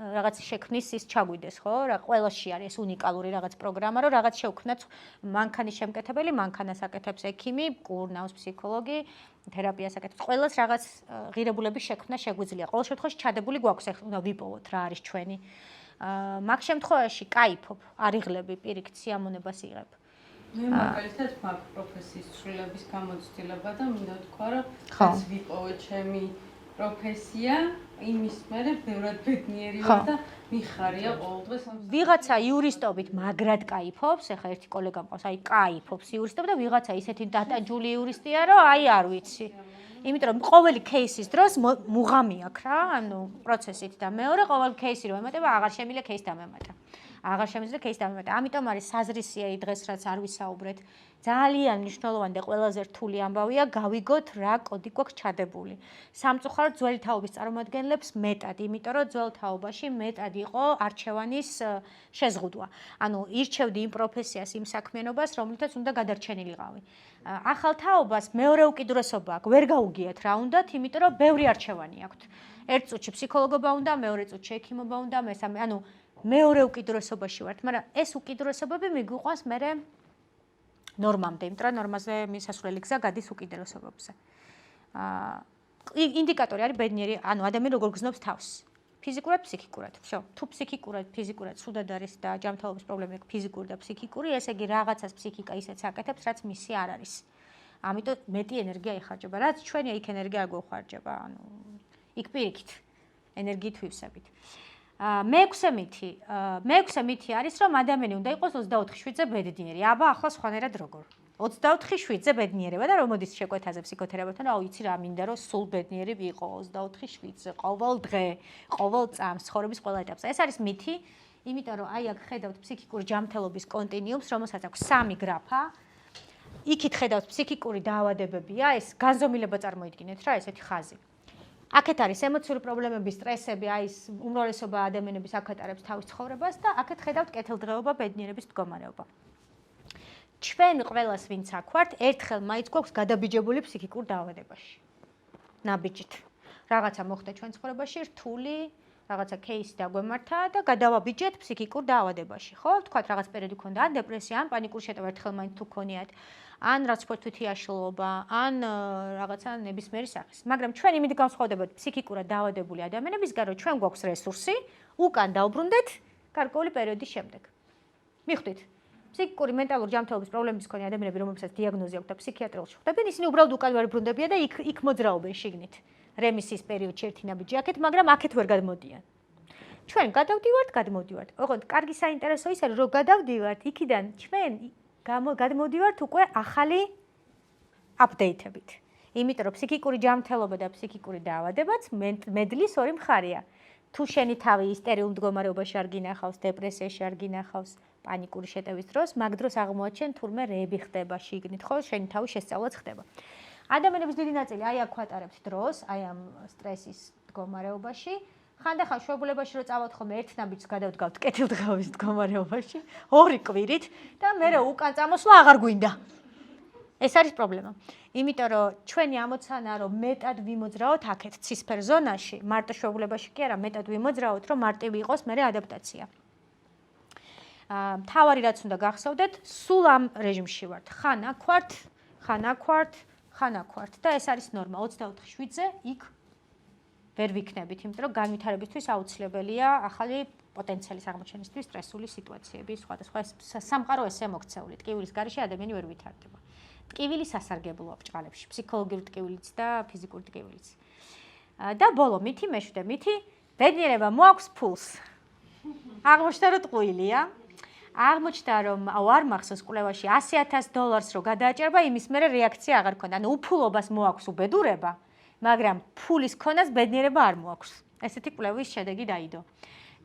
რაღაც შექმნის ის ჩაგვიდეს, ხო? რა ყველაში არის ეს უნიკალური რაღაც პროგრამა, რომ რაღაც შევქმნათ მანქანის შემკეთებელი, მანქანას აკეთებს ექიმი, კურნავს ფსიქოლოგი, თერაპიას აკეთებს. ყველას რაღაც ღირებულების შექმნა შეგვიძლია. ყოველ შემთხვევაში ჩადებული გვაქვს, ახლა უნდა ვიპოვოთ რა არის ჩვენი. მაგ შემთხვევაში кайფობ, არიღლები, პირიქით სიამონებას იღებ. მე მაგალითად მაგ პროფესიის ცვლილების გამოცდილება და მინდა თქვა, რომ ეს ვიპოვე ჩემი პროფესია, იმის მერე ბევრად ბედნიერი ვარ და მიხარია ყოველდღეს ამ ვიღაცა იურისტობით მაგრად кайფობს, ეხლა ერთი კოლეგა მყავს, აი кайფობს იურისტობით და ვიღაცა ისეთი დატანჯული იურისტია, რომ აი არ ვიცი. იმიტომ რომ ყოველი кейსის დროს მუღამი აქვს რა, ანუ პროცესით და მეორე ყოველ кейსი რომ ემატება, აღარ შემიძლია кейს დამემატა. აღარ შემიძლია кейს დამემატა. ამიტომ არის საზრისია დღეს რაც არ ვისაუბრეთ. ძალიან მნიშვნელოვანი და ყველაზე რთული ამბავია გავიგოთ რა კოდი გვაქვს ჩადებული. სამწუხაროდ ძველი თაობის წარმომადგენლებს მეტად, იმიტომ რომ ძველ თაობაში მეტად იყო არჩევანის შეზღუდვა. ანუ ირჩევდი იმ პროფესიას, იმ საქმიანობას, რომლითაც უნდა გადარჩენილიყავი. ახალ თაობას მეორე უკიდურესობა აქვს, ვერ გაუგიათ რა უნდათ, იმიტომ რომ ბევრი არჩევანი აქვთ. ერთ წუთში ფსიქოლოგობა უნდა, მეორე წუთში ექიმობა უნდა, მესამე, ანუ მეორე უკიდურესობაში ვართ, მაგრამ ეს უკიდურესობები მიგვიყვანს მერე ნორმამდე, იმიტომ რომ ნორმაზე მისასვლელი გზა გადის უკიდურესობებზე. ინდიკატორი არის ბედნიერი, ანუ ადამიანი როგორ გზნობს თავს. ფიზიკურად, ფსიქიკურად. всё. თუ ფსიქიკურად, ფიზიკურად სუდად არის და ჯანმრთელობის პრობლემა აქვს ფიზიკური და ფსიქიკური, ესე იგი რაღაცას ფსიქიკა ისეც აკეთებს, რაც მისი არ არის. ამიტომ მეტი ენერგია იხარჯება. რაც ჩვენია, იქ ენერგია არ გვეხარჯება, ანუ იქ პირიქით ენერგიით ვივსებით. მეექვსე მითი არის, რომ ადამიანი უნდა იყოს 24/7-ზე ბედნიერი. აბა, ახლა სხვანაირად როგორ? 24/7-ზე ბედნიერება და რომ მოდის შეკვეთაზე ფსიქოთერაპევტთან, აუ იცი რა მინდა რომ სულ ბედნიერი ვიყო 24/7-ზე, ყოველ დღე, ყოველ წამს, ცხოვრების ყველა ეტაპზე. ეს არის მითი, იმიტომ რომ აი აქ ხედავთ ფსიქიკური ჯანმრთელობის კონტინიუმს, რომელსაც აქვს 3 გრაფა. იქით ხედავთ ფსიქიკური დაავადებებია, ეს განზომილება წარმოიდგინეთ რა, ესეთი ხაზი. აქეთ არის ემოციური პრობლემები, სტრესები, აი ეს უმრავლესობა ადამიანების აქ ატარებს თავის ცხოვრებას და აქეთ ხედავთ კეთილდღეობა, ბედნიერების მდგომარეობა. ჩვენ ყველას ვინც აქ ვართ, ერთხელ მაინც გვაქვს გადაბიჯებული ფსიქიკურ დაავადებაში. ნაბიჯით. რაღაცა მოხდა ჩვენ ცხოვრებაში, რთული, რაღაცა кейსი დაგვემართა და გადავაბიჯეთ ფსიქიკურ დაავადებაში, ხო? თქვათ რაღაც პერიოდი ქონდა, ან დეპრესია, ან პანიკური შეტევა ერთხელ მაინც თუ ქონიათ, ან რაც თვითი აშლილობა, ან რაღაცა ნებისმიერი სახის. მაგრამ ჩვენ იმით განსხვავდებოდ ფსიქიკურად დაავადებული ადამიანებისგან, რომ ჩვენ გვაქვს რესურსი, უკან დავბრუნდეთ გარკვეული პერიოდის შემდეგ. მიხვდით? ფსიქიკური მენტალური ჯანმრთელობის პრობლემების მქონე ადამიანები, რომლებსაც დიაგნოზი აქვთ და ფსიქიატრიაში ხვდებიან, ისინი უბრალოდ უკან ვერ ბრუნდებიან და იქ მოძრაობენ შიგნით. რემისიის პერიოდში ერთი ნაბიჯი აქეთ, მაგრამ აქეთ ვერ გადმოდიან. ჩვენ გადმოვდივართ. ოღონდ კარგი საინტერესო ის არის, რომ გადავდივართ, იქიდან ჩვენ გადმოვდივართ უკვე ახალი აპდეიტებით. იმიტომ რომ ფსიქიკური ჯანმრთელობა და ფსიქიკური დაავადებაც მედლის ორი მხარეა. თუ შენი თავი ისტერიულ მდგომარეობაში არ გინახავს, დეპრესიაში არ გინახავს, პანიკური შეტევის დროს, მაგ დროს აღმოაჩენ თურმე რეები ხდება შიგნით, ხო, შენი თავი შესწავლაც ხდება. ადამიანების დიდი ნაწილი აი აქ ვატარებთ დროს, აი ამ სტრესის მდგომარეობაში. ხანდახან შვებულებაში რო წავალთ ხოლმე ერთ ნაბიჯს გადავდგავთ კეთილდღეობის მდგომარეობაში, 2 კვირით და მერე უკან წამოსვლა აღარ გვინდა. ეს არის პრობლემა. იმიტომ რომ ჩვენი ამოცანა რომ მეტად ვიმოძრაოთ აქეთ ცისფერ ზონაში, მარტო შვებულებაში კი არა, მეტად ვიმოძრაოთ, რომ მარტივი იყოს მერე ადაპტაცია. თავარი რაც უნდა გახსოვდეთ, სულ ამ რეჟიმში ვართ. ხან აქ ვართ და ეს არის ნორმა 24/7-ზე იქ ვერ ვიქნებით, იმიტომ რომ განვითარებისთვის აუცილებელია ახალი პოტენციალის აღმოჩენისთვის სტრესული სიტუაციები, სხვადასხვა სამყარო ესე მოქცეული. ტკივილის გარეშე ადამიანი ვერ ვითარდება. ტკივილი სასარგებლოა ბჭყალებში, ფსიქოლოგიური ტკივილიც და ფიზიკური ტკივილიც. და ბოლო მითი, მეშვიდე მითი, ბედნიერება მოაქვს ფულს. აღმოჩნდა რომ ტყუილია. აღმოჩნდა რომ არ მახსოვს კვლევაში $100,000 რო გადააჭერბა, იმის მერე რეაქცია აღარ ქონდა. ანუ უფულობას მოაქვს უბედურება, მაგრამ ფულის ქონას ბედნიერება არ მოაქვს. ესეთი კვლევის შედეგი დაიდო.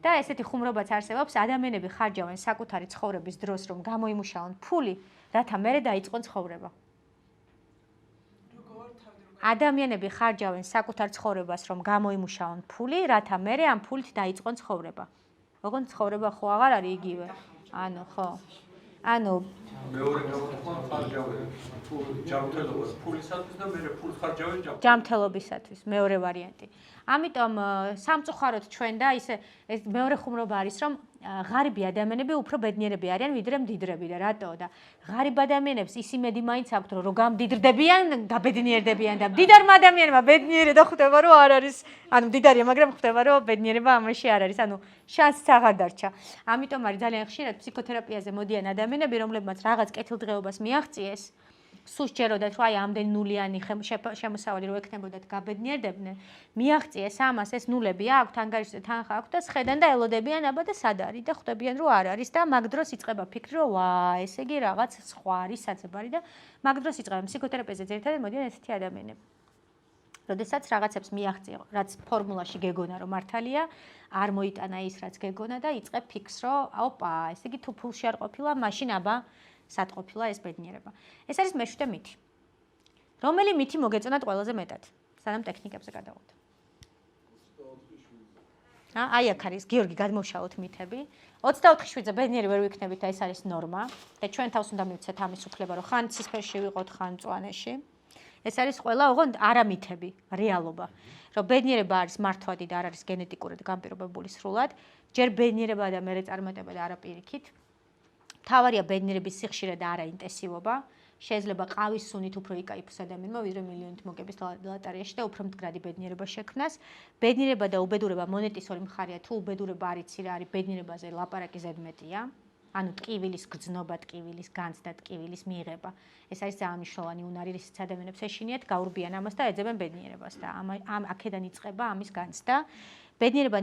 და ესეთი ხუმრობაც არსებობს, ადამიანები ხარჯავენ საკუთარი ცხოვრების დროს, რომ გამოიმუშაონ ფული, რათა მერე დაიწყონ ცხოვრება. ადამიანები ხარჯავენ საკუთარ ცხოვრებას, რომ გამოიმუშაონ ფული, რათა მერე ამ ფულით დაიწყონ ცხოვრება. ოღონდ ცხოვრება ხო აღარ არის იგივე. ანუ ხო. ანუ მეორე გამოთქმა ხარჯავენ ჯანმრთელობას ფულისათვის და მე ფულს ხარჯავენ ჯანმრთელობისათვის მეორე ვარიანტი. ამიტომ სამწუხაროდ ჩვენ და ისე ეს მეორე ხუმრობა არის რომ ღარიბი ადამიანები უფრო ბედნიერები არიან ვიდრე მდიდრები და რატო და ღარიბ ადამიანებს ის იმედი მაინც აქვთ რომ გამდიდრდებიან, გაბედნიერდებიან და მდიდარმა ადამიანმა ბედნიერი და ხვდება რომ არ არის, ანუ მდიდარია, მაგრამ ხვდება რომ ბედნიერება ამაში არ არის, ანუ შანსიც აღარ დარჩა. ამიტომ არის ძალიან ხშირად ფსიქოთერაპიაზე მოდიან ადამიანები, რომლებმაც რაღაც კეთილდღეობას მიაღწიეს, სულ სჯეროდათ რომ აი ამდენ ნულიანი შემოსავალი რო ექნებოდათ გაბედნიერდებდნენ, მიაღწიეს ამას ეს ნულები აქვთ, ანგარიშზე თანხა აქვთ და სხედან და ელოდებიან აბა და სად არის და ხვდებიან რომ არ არის და მაგ დროს იწყება ფიქრი რომ ვა, ესე იგი რაღაც სხვა არის საცებარი და მაგ დროს იწყება ფსიქოთერაპიაზე ძირითადად მოდიან ესეთი ადამიანები. როდესაც რაღაცებს მიაღწიო, რაც ფორმულაში გეგონა რომ მართალია, არ მოიტანა ის რაც გეგონა და იწყებ ფიქრს რომ ოპა, ესე იგი თუ ფულში არ ყოფილა, მაშინ აბა სად ყოფილა ეს ბედნიერება. ეს არის მეშვიდე მითი. რომელი მითი მოგეწონათ ყველაზე მეტად? სანამ ტექნიკებზე გადავიდეთ. აი აქ არის გიორგი გადმოვშალოთ მითები. 24/7-ზე ბედნიერი ვერ ვიქნებით და ეს არის ნორმა და ჩვენ თავს უნდა მივცეთ ამის უფლება რომ ხან ცისფერში ვიყოთ, ხან მწვანეში. ეს არის ყველა ოღონდ არა მითები, რეალობა. რომ ბედნიერება არის მართვადი და არ არის გენეტიკურად განპირობებული სრულად, ჯერ ბედნიერება და მერე წარმატება და არა პირიქით. თავარია ბედნიერების სიხშირე და არა ინტენსივობა. შეიძლება ყავის სუნით უფრო იკაიფოს ადამიანმა, ვიდრე მილიონით მოგების ლოტარიაში და უფრო მდგრადი ბედნიერება შექმნას. ბედნიერება და უბედურება მონეტის ორი მხარეა, თუ უბედურება არ იცი რა არის, ბედნიერებაზე ლაპარაკი ზედმეტია. ანუ ტკივილის გრძნობა, ტკივილის განცდა, ტკივილის მიღება. ეს არის ძალიან მნიშვნელოვანი უნარი, რისიც ადამიანებს ეშინიათ, გაურბიან ამას და ეძებენ ბედნიერებას და აქედან იწყება ამის განცდა. ბედნიერება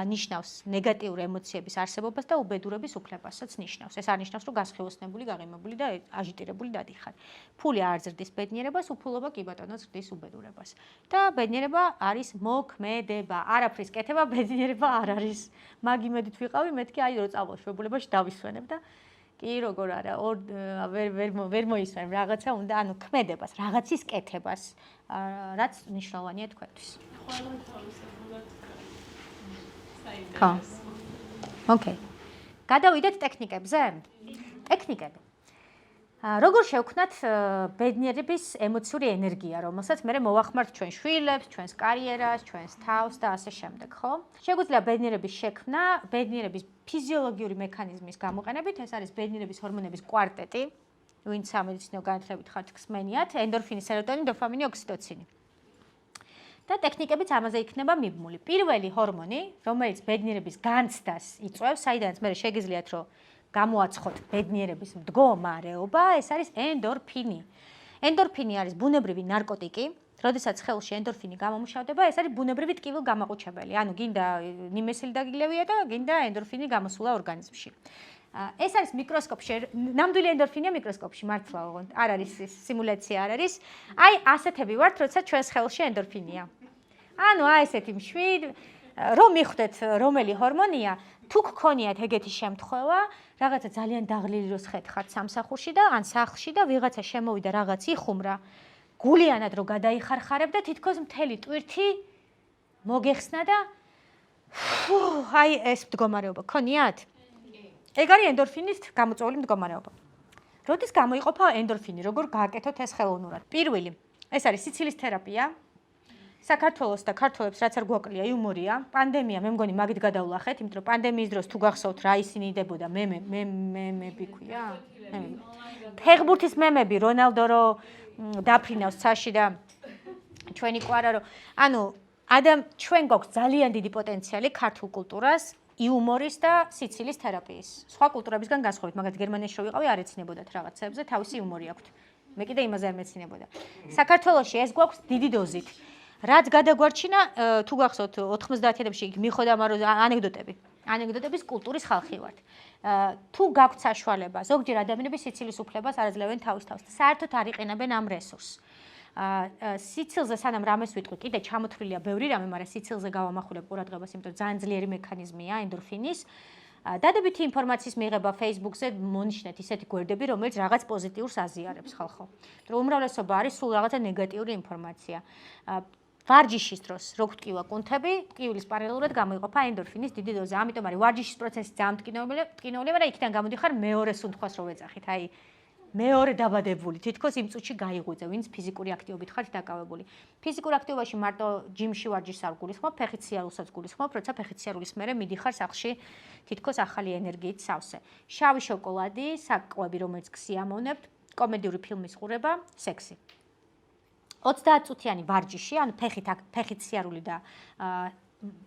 ნიშნავს ნეგატიური ემოციების არსებობას და უბედურების უფლებასაც ნიშნავს. ეს არ ნიშნავს, რომ გასხევოსნებული, გაღიმებული და აჟიტირებული დადიხარ. ფული არ ზრდის ბედნიერებას, უფულობა კი ბატონო ზრდის უბედურებას. და ბედნიერება არის მოქმედება. არაფრის კეთება ბედნიერება არ არის. მაგ იმედით ვიყავი, მეთქი აი რო წავალ შვებულებაში დავისვენებ და კი როგორ არა, ვერ მოისმენ რაღაცა უნდა, ანუ ქმედებას, რაღაცის კეთებას, რაც მნიშვნელოვანია თქვენთვის. ყველა თავისებურად ხო. ოკეი. გადავიდეთ ტექნიკებზე? ტექნიკები. როგორ შევქმნათ ბედნიერების ემოციური ენერგია, რომელსაც მე მოვახმართ ჩვენ შვილებს, ჩვენს კარიერას, ჩვენს თავს და ასე შემდეგ, ხო? შეგვიძლია ბედნიერების შექმნა, ბედნიერების ფიზიოლოგიური მექანიზმის გამოყენებით, ეს არის ბედნიერების ჰორმონების კვარტეტი, ვინც სამედიცინო განათლებით ხართ ხსმენიათ, ენდორფინი, სეროტონინი, დოფამინი, ოქსიტოცინი. და ტექნიკებიც ამაზე იქნება მიბმული. პირველი ჰორმონი, რომელიც ბედნიერების განცდას იწვევს, საიდანაც მე შეგიძლიათ რომ გამოაცხოთ ბედნიერების მდგომარეობა, ეს არის ენდორფინი. ენდორფინი არის ბუნებრივი ნარკოტიკი, როდესაც ხელში ენდორფინი გამომუშავდება, ეს არის ბუნებრივი ტკივილ გამაყუჩებელი. ანუ გინდა ნიმესილი დაგილევია და გინდა ენდორფინი გამოსულა ორგანიზმში. ეს არის მიკროსკოპში, ნამდვილი ენდორფინია მიკროსკოპში, მართლა ოღონდ, არ არის სიმულაცია არ არის. აი ასეთები ვართ, როცა ჩვენს ხელში ენდორფინია. ანუ აი ესეთი მშვიდ, რომ მიხვდეთ რომელი ჰორმონია, თუ გქონიათ ეგეთი შემთხვევა, რაღაცა ძალიან დაღლილი დროს ხეთხართ სამსახურში და ან სახლში და ვიღაცა შემოვიდა რაღაც იხუმრა, გულიანად რომ გადაიხარხარებ და თითქოს მთელი ტვირთი მოგეხსნა და აი ეს მდგომარეობა გქონიათ? ეგ არის ენდორფინის გამოწვეული მდგომარეობა. როდის გამოიყოფა ენდორფინი, როგორ გააკეთოთ ეს ხელოვნურად? პირველი, ეს არის სიცილის თერაპია. საქართველოს და ქართველებს რაც არ გვაკლია იუმორია, პანდემია მე მგონი მაგით გადავლახეთ, იმიტომ რომ პანდემიის დროს თუ გახსოვთ რა ისინი იდებოდა მემები ქვია? ფეხბურთის მემები, რონალდო რო დაფრინავს ცაში და ჩვენი კვარა რო, ანუ ჩვენ გვაქვს ძალიან დიდი პოტენციალი ქართულ კულტურას იუმორის და სიცილის თერაპიის. სხვა კულტურებისგან განსხვავებით, მაგალითად გერმანიაში რო ვიყავი, არ ეცინებოდათ რაღაცებზე, თავისი იუმორი აქვთ. მე კიდე იმაზე არ მეცინებოდა. საქართველოში ეს გვაქვს დიდი დოზით. რაც გადაგვარჩინა, თუ გახსოვთ 90-იანებში მიხოდა ანეკდოტების კულტურის ხალხი ვართ. თუ გაქვთ საშუალება, ზოგჯერ ადამიანები სიცილის უფლებას არ აძლევენ თავის თავს. საერთოდ არ იყენებენ ამ რესურსს. სიცილზე სანამ რამეს ვიტყვი, კიდე ჩამოთვლილია ბევრი რამე, მაგრამ სიცილზე გავამახვილებ ყურადღებას, იმიტომ რომ ძალიან ძლიერი მექანიზმია ენდორფინის. დადებითი ინფორმაციის მიღება Facebook-ზე მონიშნეთ ისეთი გვერდები, რომელიც რაღაც პოზიტიურს აზიარებს ხალხო. უმრავლესობა არის სულ რაღაცა ნეგატიური ინფორმაცია. ვარჯიშის დროს რო გვტკივა კუნთები, ტკივილის პარალელურად გამოიყოფა ენდორფინის დიდი დოზა. ამიტომ არის ვარჯიშის პროცესი ძალიან მტკივნეულია, მაგრამ იქიდან გამოდიხარ მეორე სუნთქვას რო ვეძახით. აი მეორე დაბადებული თითქოს იმ წუთში გაიღვიძე, ვინც ფიზიკური აქტივობით ხართ დაკავებული. ფიზიკურ აქტივობაში მარტო ჯიმში ვარჯიშს არ გულისხმობ, ფეხით სიარულსაც გულისხმობ, როცა ფეხით სიარულის მერე მიდიხარ სახლში თითქოს ახალი ენერგიით სავსე. შავი შოკოლადი, საკვები, რომელიც გსიამოვნებთ, კომედიური ფილმის ყურება, სექსი. 30 წუთიანი ვარჯიში, ანუ ფეხით სიარული და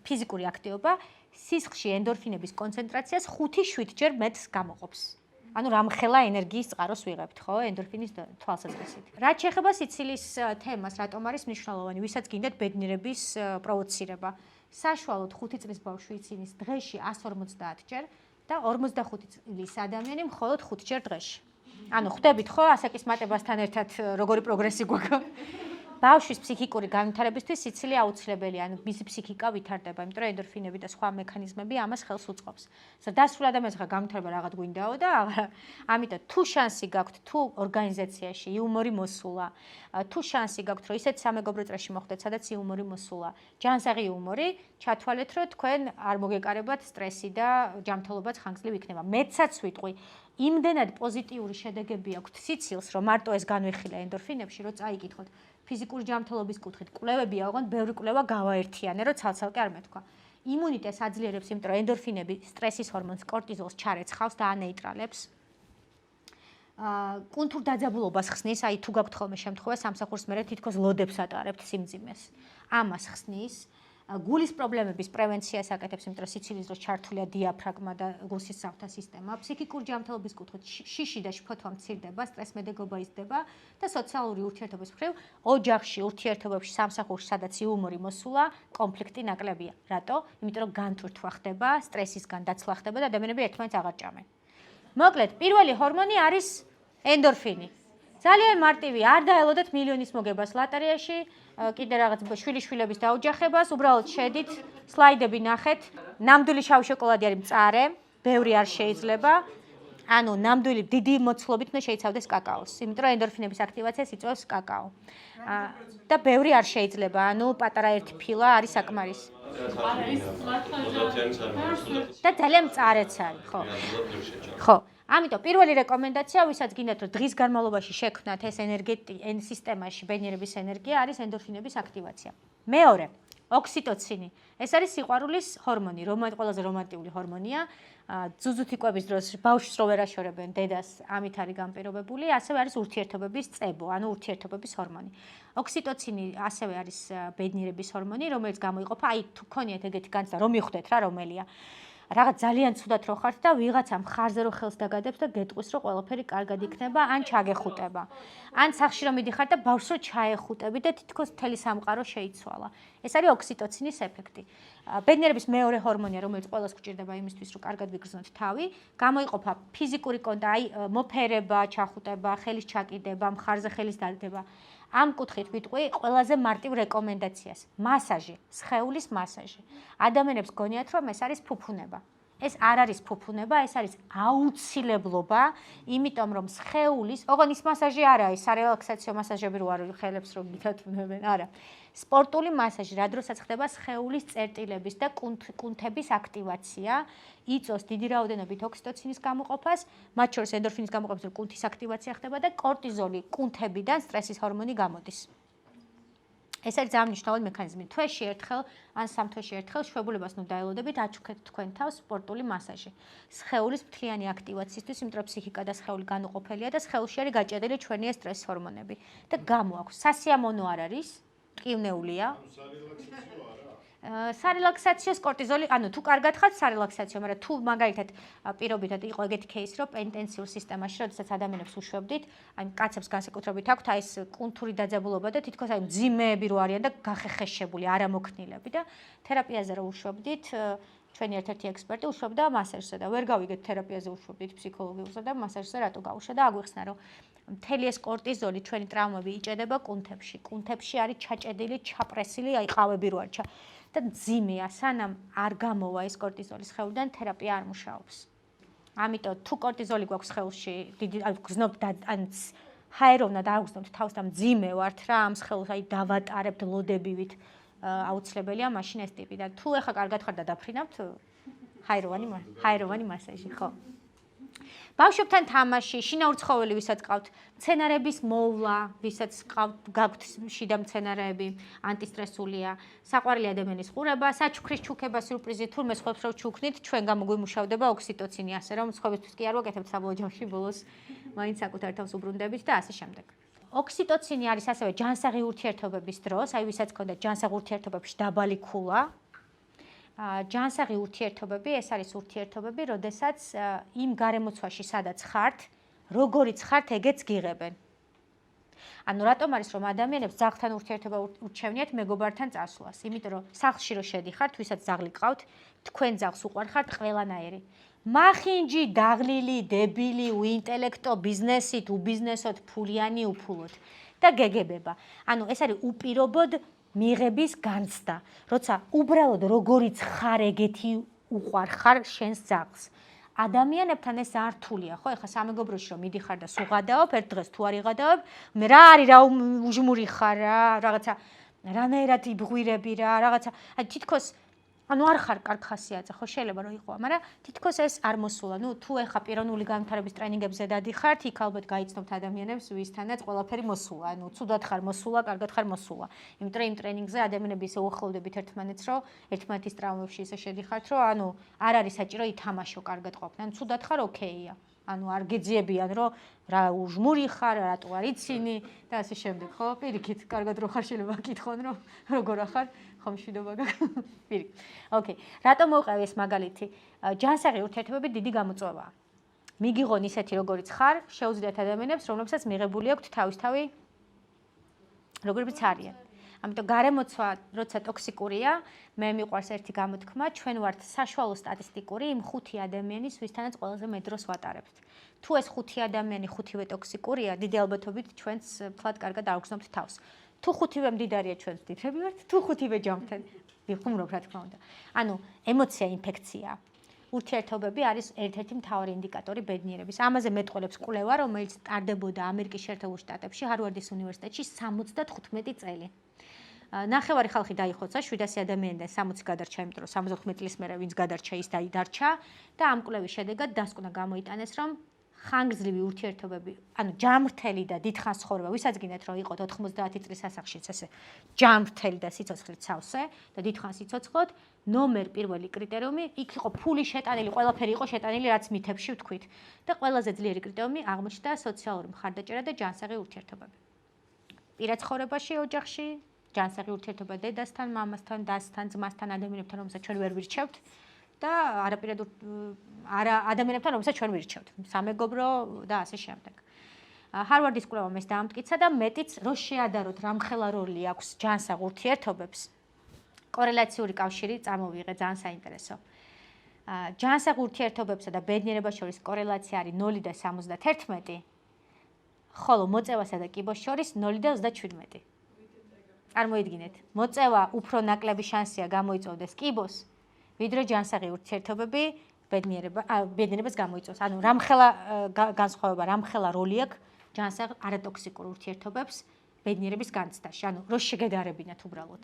ფიზიკური აქტივობა სისხლში ენდორფინების კონცენტრაციას 5-7 ჯერ მეტს გამოყოფს. ანუ რამხელა ენერგიის წყაროს ვიღებთ, ხო, ენდორფინის თვალსაზრისით. რაც შეეხება სიცილის თემას, რატომ არის მნიშვნელოვანი, ვისაც გინდათ ბედნიერების პროვოცირება. საშუალოდ 5 წლის ბავშვი იცინის დღეში 150 ჯერ და 45 წლის ადამიანი მხოლოდ 5 ჯერ დღეში. ანუ ხვდებით ხო, ასაკის მატებასთან ერთად როგორი პროგრესი გვაქვს. ბავშვის ფსიქიკური განვითარებისთვის სიცილი აუცილებელია, ანუ მისი ფსიქიკა ვითარდება, იმიტომ რომ ენდორფინები და სხვა მექანიზმები ამას ხელს უწყობს. დასრულ ადამიანს ხა განვითარება რაღაც გვინდაო და ამიტომ თუ შანსი გაქვთ, თუ ორგანიზაციაში იუმორი მოსულა, თუ შანსი გაქვთ, რომ ისეთ სამეგობრო წრეში მოხვდეთ, სადაც იუმორი მოსულა, ჯანსაღი იუმორი, ჩათვალეთ, რომ თქვენ არ მოგეკარებათ სტრესი და ჯანმრთელობაც ხანგრძლივ იქნება. მეცაც ვიტყვი, იმდენად პოზიტიური შედეგები აქვთ სიცილს, რომ მარტო ეს განვიხილე ენდორფინებში, რომ წაიკითხოთ. ფიზიკური ჯანმრთელობის კუთხით კვლევებია, ოღონდ ბევრი კვლევა გავაერთიანე, რომ ცალ-ცალკე არ მეთქვა. იმუნიტეტს აძლიერებს, იმიტომ რომ ენდორფინები სტრესის ჰორმონს კორტიზოლს ჩარეცხავს და ანეიტრალებს. კუნთურ დაძაბულობას ხსნის, აი თუ გაქვთ ხოლმე შემთხვევა სამსახურს მერე თითქოს ლოდებს ატარებთ სიმძიმეს. ამას ხსნის. გულის პრობლემების პრევენციას აკეთებს, იმიტომ რომ სიცილის დროს ჩართულია დიაფრაგმა და გულსის საღვთა სისტემა. ფსიქიკური ჯანმრთელობის კუთხით შიში და შფოთვა მცირდება, სტრესმედეგობა იზრდება და სოციალური ურთიერთობის მხრივ ოჯახში, ურთიერთობებში, სამსახურში, სადაც იუმორი მოსულა, კონფლიქტი ნაკლებია. რატო? იმიტომ რომ განტვირთვა ხდება, სტრესისგან დაცლა ხდება და ადამიანები ერთმანეთს აღარ ჭამენ. მოკლედ, პირველი ჰორმონი არის ენდორფინი. ძალიან მარტივი, არ დაელოდეთ მილიონის მოგებას ლოტერეაში, კიდე რაღაც შვილიშვილების დაოჯახებას, უბრალოდ შედით, სლაიდები ნახეთ. ნამდვილი შავი შოკოლადი არის მწარე, ბევრი არ შეიძლება. ანუ ნამდვილი დიდი მოცულობით უნდა შეიცავდეს კაკაოს, იმიტომ რომ ენდორფინების აქტივაციას იწვევს კაკაო. და ბევრი არ შეიძლება, ანუ პატარა ერთი ფილა არის საკმარისი. და ძალიან მწარეც არის, ხო. ხო. ამიტომ პირველი რეკომენდაცია, ვისაც გინდათ რომ დღის განმავლობაში შექმნათ ეს სისტემაში ბედნიერების ენერგია, არის ენდორფინების აქტივაცია. მეორე, ოქსიტოცინი. ეს არის სიყვარულის ჰორმონი, ყველაზე რომანტიკული ჰორმონია. ძუძუთიკვების დროს ბავშვს რო ვერ აშორებენ დედას, ამით არის განპირობებული, ასევე არის ურთიერთობების წებო, ანუ ურთიერთობების ჰორმონი. ოქსიტოცინი ასევე არის ბედნიერების ჰორმონი, რომელიც გამოიყოფა, აი თუ გქონიათ ეგეთი განცდა, რომ მიხვდეთ რა რომელია. რაღაც ძალიან ცუდად რო ხართ და ვიღაცა მხარზე რო ხელს დაგადებს და გეტყვის რომ ყველაფერი კარგად იქნება, ან ჩაგეხუტება. ან სახში რომ მიდიხარ და ბავშვს რო ჩაეხუტები და თითქოს მთელი სამყარო შეიცვალა. ეს არის ოქსიტოცინის ეფექტი. ბედნიერების მეორე ჰორმონია, რომელიც ყველას გვჭირდება იმისთვის, რომ კარგად ვიგრძნოთ თავი, გამოიყოფა ფიზიკური კონტაქტი, აი მოფერება, ჩახუტება, ხელის ჩაკიდება, მხარზე ხელის დადება. ამ კუთხით ვიტყვი ყველაზე მარტივ რეკომენდაციას. მასაჟი, სხეულის მასაჟი. ადამიანებს გონიათ, რომ ეს არის ფუფუნება. ეს არ არის ფუფუნება, ეს არის აუცილებლობა, იმიტომ რომ სხეულის, ოღონდ ის მასაჟი არა, ის სარელაქსაციო მასაჟები რო არის, ხელებს რო გითათმებენ, არა. სპორტული მასაჟი, რა დროსაც ხდება სხეულის წერტილების და კუნთების აქტივაცია, იწვევს დიდი რაოდენობით ოქსიტოცინის გამოყოფას, მათ შორის ენდორფინის გამოყოფას, რომ კუნთის აქტივაცია ხდება და კორტიზოლი კუნთებიდან სტრესის ჰორმონი გამოდის. ეს არის ძალიან მნიშვნელოვანი მექანიზმი. თვეში ერთხელ ან სამ თვეში ერთხელ შვებულებას ნუ დაელოდებით, აჩუქეთ თქვენ თავს სპორტული მასაჟი. სხეულის მთლიანი აქტივაციისთვის, იმიტომ რომ ფსიქიკა და სხეული განუყოფელია და სხეულში არის გაჭედილი ჩვენი სტრესის ჰორმონები. და გამოაქვს. სასიამოვნო არ არის, მტკივნეულია. სარელაქსაციოს კორტიზოლი, ანუ თუ კარგად ხართ სარელაქსაციო, მაგრამ თუ მაგალითად პირობითად იყო ეგეთი кейსი, რომ პენტენსიურ სისტემაში, როდესაც ადამიანებს უშვებდით, აი კაცებს განსაკუთრებით აქვთ აი ეს კუნთური დაძაბულობა და თითქოს აი მძიმეები რო არიან და გახეხეშებული, არამოქნილები და თერაპიაზე რო უშვებდით, ჩვენი ერთ-ერთი ექსპერტი უშვებდა მასაჟზე და ვერ გავიგეთ თერაპიაზე უშვებდით ფსიქოლოგიურზე და მასაჟზე რატო გაუშვა და აგვიხსნა რომ მთელი ეს კორტიზოლი ჩვენი ტრავმები იჭედება კუნთებში. კუნთებში არის ჩაჭედილი, ჩაპრესილი, აი ყავები რო არის და ძიმეა, სანამ არ გამოვა ეს კორტიზოლი სხეულიდან, თერაპია არ მუშაობს. ამიტომ თუ კორტიზოლი გვაქვს სხეულში, დიდი გზნობთ ან ჰაეროვნა დააგრძნოთ თავს და მძიმე ვართ რა ამ სხეულს აი დავატარებთ ლოდებივით აუცილებელია მაშინ ეს ტიპი და თუ ეხა კარგად ხარ და დაფრინავთ ჰაეროვანი მასაჟი ხო ბავშვებთან თამაში, შინაურ ცხოველი, ვისაც ყავთ, მცენარეების მოვლა, ვისაც გაქვთ შიდა მცენარეები, ანტისტრესულია, საყვარელი ადამიანის ყურება, საჩუქრის ჩუქება, სიურპრიზი, თურმე სხვებს რო ჩუქნით, ჩვენ გამოგვიმუშავდება ოქსიტოცინი, ასე რომ სხვებისთვის კი არ ვაკეთებთ საბოლოო ჯამში ბოლოს მაინც საკუთარ თავს უბრუნდებით და ასე შემდეგ. ოქსიტოცინი არის ასევე ჯანსაღი ურთიერთობების დროს, აი ვისაც გქონდა ჯანსაღ ურთიერთობებში დაბალი ქულა. ჯანსაღი ურთიერთობები, ეს არის ურთიერთობები, როდესაც იმ გარემოცვაში, სადაც ხართ, როგორიც ხართ, ეგეც გიღებენ. ანუ რატომ არის რომ ადამიანებს ძაღლთან ურთიერთობა ურჩევნიათ მეგობართან წასვლას? იმიტომ რომ სახლში რო შედიხართ, ვისაც ძაღლი ყავთ, თქვენ ძაღლს უყვარხართ ყველანაირი. მახინჯი, დაღლილი, დებილი, უინტელექტო, ბიზნესით, უბიზნესოთ, ფულიანი, უფულოთ და გეგებება. ანუ ეს არის უპირობოდ მიღების განცდა, როცა უბრალოდ როგორიც ხარ ეგეთი უყვარხარ შენს ძაღლს. ადამიანებთან ეს არ რთულია, ხო? ეხლა სამეგობროში რომ მიდიხარ და სუღადაობ, ერთ დღეს თუ არ იღადაობ, მე რა არის რა უჟმური ხარ რა, რაღაცა რანაირად იბღვირები რა, რაღაცა აი თითქოს ანუ არ ხარ კარგ ხასიათზე, ხო შეიძლება რომ იყო, მაგრამ თითქოს ეს არ მოსულა. ნუ თუ ეხა პიროვნული განვითარების ტრენინგებზე დადიხართ, იქ ალბათ გაიცნობთ ადამიანებს, ვისთანაც ყველაფერი მოსულა. ანუ ცუდად ხარ მოსულა, კარგად ხარ მოსულა. იმიტომ რომ იმ ტრენინგზე ადამიანები ისე უახლოვდებით ერთმანეთს, რომ ერთმანეთის ტრავმებში ისე შედიხართ, რომ ანუ არ არის საჭირო ითამაშო კარგად ყოფნა. ანუ ცუდად ხარ ოკეია. ანუ არ გეძიებიან, რომ რა უჟმური ხარ, რატო არ იცინი და ასე შემდეგ, ხო? პირიქით, კარგად რო ხარ შეიძლება გკითხონ, რომ როგორ ახარ, ხომ მშვიდობა გაქვს. პირიქით. ოკეი. რატომ მოვყევი ეს მაგალითი? ჯანსაღი ურთიერთობები დიდი გამოწვევაა. მიგიღონ ისეთი როგორიც ხარ, შეუძლიათ ადამიანებს, რომლებსაც მიღებული აქვთ თავისთავი როგორიც არიან. ამიტომ გარემოცვა, როცა ტოქსიკურია, მე მიყვარს ერთი გამოთქმა, ჩვენ ვართ საშუალო სტატისტიკური იმ 5 ადამიანის, ვისთანაც ყველაზე მეტ დროს ვატარებთ. თუ ეს 5 ადამიანი 5-ვე ტოქსიკურია, დიდი ალბათობით ჩვენს ფლად კარგად აღვგზნობთ თავს. თუ 5-ვე მდიდარია ჩვენს მდიდრები ვართ, თუ 5-ვე ჯამთენ ვიხუმრობ რა თქმა უნდა. ანუ ემოცია ინფექცია. ურთიერთობები არის ერთ-ერთი მთავარი ინდიკატორი ბედნიერების. ამაზე მეტყველებს კვლევა, რომელიც ტარდებოდა ამერიკის შეერთებულ შტატებში, ჰარვარდის უნივერსიტეტში 75 წელი. ნახევარი ხალხი დაიხოცა, 700 ადამიანიდან 60 გადარჩა, იმიტომ რომ 75 წლის მერე ვინც გადარჩა, ის დაიდარჩა და ამ კვლევის შედეგად დასკვნა გამოიტანეს, რომ ხანგრძლივი ურთიერთობები, ანუ ჯანმრთელი და დიდხანს ცხოვრება, ვისაც გინდათ რომ იყოთ 90 წლის ასაკშიც ესე ჯანმრთელი და სიცოცხლით სავსე და დიდხანს იცოცხლოთ, ნომერ პირველი კრიტერიუმი, იქ იყო ფული შეტანილი, ყველაფერი იყო შეტანილი, რაც მითებში ვთქვით და ყველაზე ძლიერი კრიტერიუმი აღმოჩნდა სოციალური მხარდაჭერა და ჯანსაღი ურთიერთობები. პირად ცხოვრებაში ოჯახში ჯანსაღი ურთიერთობა დედასთან, მამასთან, დასთან, ძმასთან, ადამიანებთან, რომელსაც ჩვენ ვერ ვირჩევთ და არაპირად ადამიანებთან, რომელსაც ჩვენ ვირჩევთ, სამეგობრო და ასე შემდეგ. ჰარვარდის კვლევამ ეს დაამტკიცა და მეტიც რო შეადაროთ რამხელა როლი აქვს ჯანსაღ ურთიერთობებს, კორელაციური კავშირი წამოვიღე, ძალიან საინტერესო. ჯანსაღ ურთიერთობებსა და ბედნიერებას შორის კორელაცია არის 0 და 71, ხოლო მოწევასა და კიბოს შორის 0 და 37. წარმოიდგინეთ, მოწევა უფრო ნაკლები შანსია გამოიწვევდეს კიბოს, ვიდრე ჯანსაღი ურთიერთობები ბედნიერებას გამოიწვევს. ანუ რამხელა განსხვავება, რამხელა როლი აქვს ჯანსაღ არატოქსიკურ ურთიერთობებს ბედნიერების განცდაში. ანუ რო შეგედარებინათ უბრალოდ.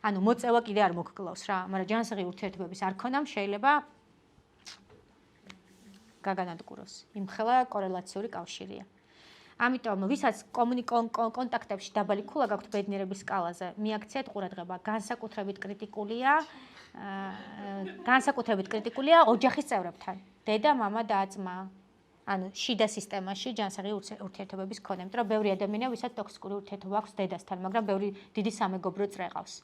ანუ მოწევა კიდე არ მოგკლავს რა, მაგრამ ჯანსაღი ურთიერთობების არ ქონამ შეიძლება გაგანადგუროს. იმხელა კორელაციური კავშირია. ამიტომ ვისაც კონტაქტებში დაბალი ქულა გაქვთ ბედნიერების სკალაზე, მიაქციეთ ყურადღება, განსაკუთრებით კრიტიკულია ოჯახის წევრებთან, დედა, მამა და ძმა. ანუ შიდა სისტემაში ჯანსაღი ურთიერთობების ქონა, იმიტომ რომ ბევრი ადამიანია, ვისაც ტოქსიკური ურთიერთობა აქვს დედასთან, მაგრამ ბევრი დიდი სამეგობრო წრეყავს.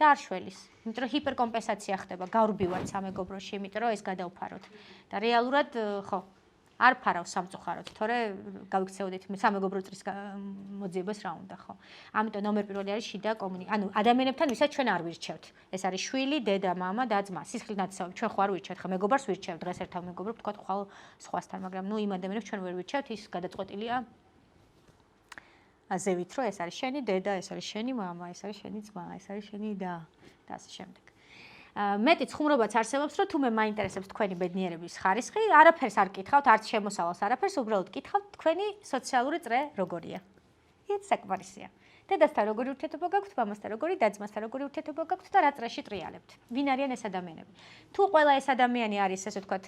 და არ შველის, იმიტომ რომ ჰიპერკომპენსაცია ხდება, გავრბივართ სამეგობროში, იმიტომ რომ ეს გადავფაროთ. და რეალურად ხო არ ფარავ სამწუხაროდ, თორე გავიქცეოდით სამეგობრო წრის მოძიებას რა უნდა, ხო. ამიტომ ნომერ პირველი არის შიდა კომუნიკაცია. ანუ ადამიანებთან, ვისაც ჩვენ არ ვირჩევთ. ეს არის შვილი, დედა, მამა და ძმა. სისხლის ნათესავები ჩვენ ხო არ ვირჩევთ, ხა მეგობარს ვირჩევთ, დღეს ერთად მეგობრობ, თქვა ხვალ სხვასთან, მაგრამ ნუ იმ ადამიანებს ჩვენ ვერ ვირჩევთ, ის გადაწყვეტილია აზევით, რომ ეს არის შენი დედა, ეს არის შენი მამა, ეს არის შენი ძმა, ეს არის შენი და ასე შემდეგ. მეტი ცხუმრობაც არსებობს, რომ თუ მე მაინტერესებს თქვენი ბედნიერების ხარისხი, არაფერს არ კითხავთ, არც შემოსავალს არაფერს, უბრალოდ კითხავთ თქვენი სოციალური წრე როგორია. ეს საკმარისია. დედასთან როგორი ურთიერთობა გაქვთ, მამასთან როგორი, და-ძმასთან როგორი ურთიერთობა გაქვთ და რა წრეში ტრიალებთ. ვინ არიან ეს ადამიანები? თუ ყველა ეს ადამიანი არის, ასე ვთქვათ,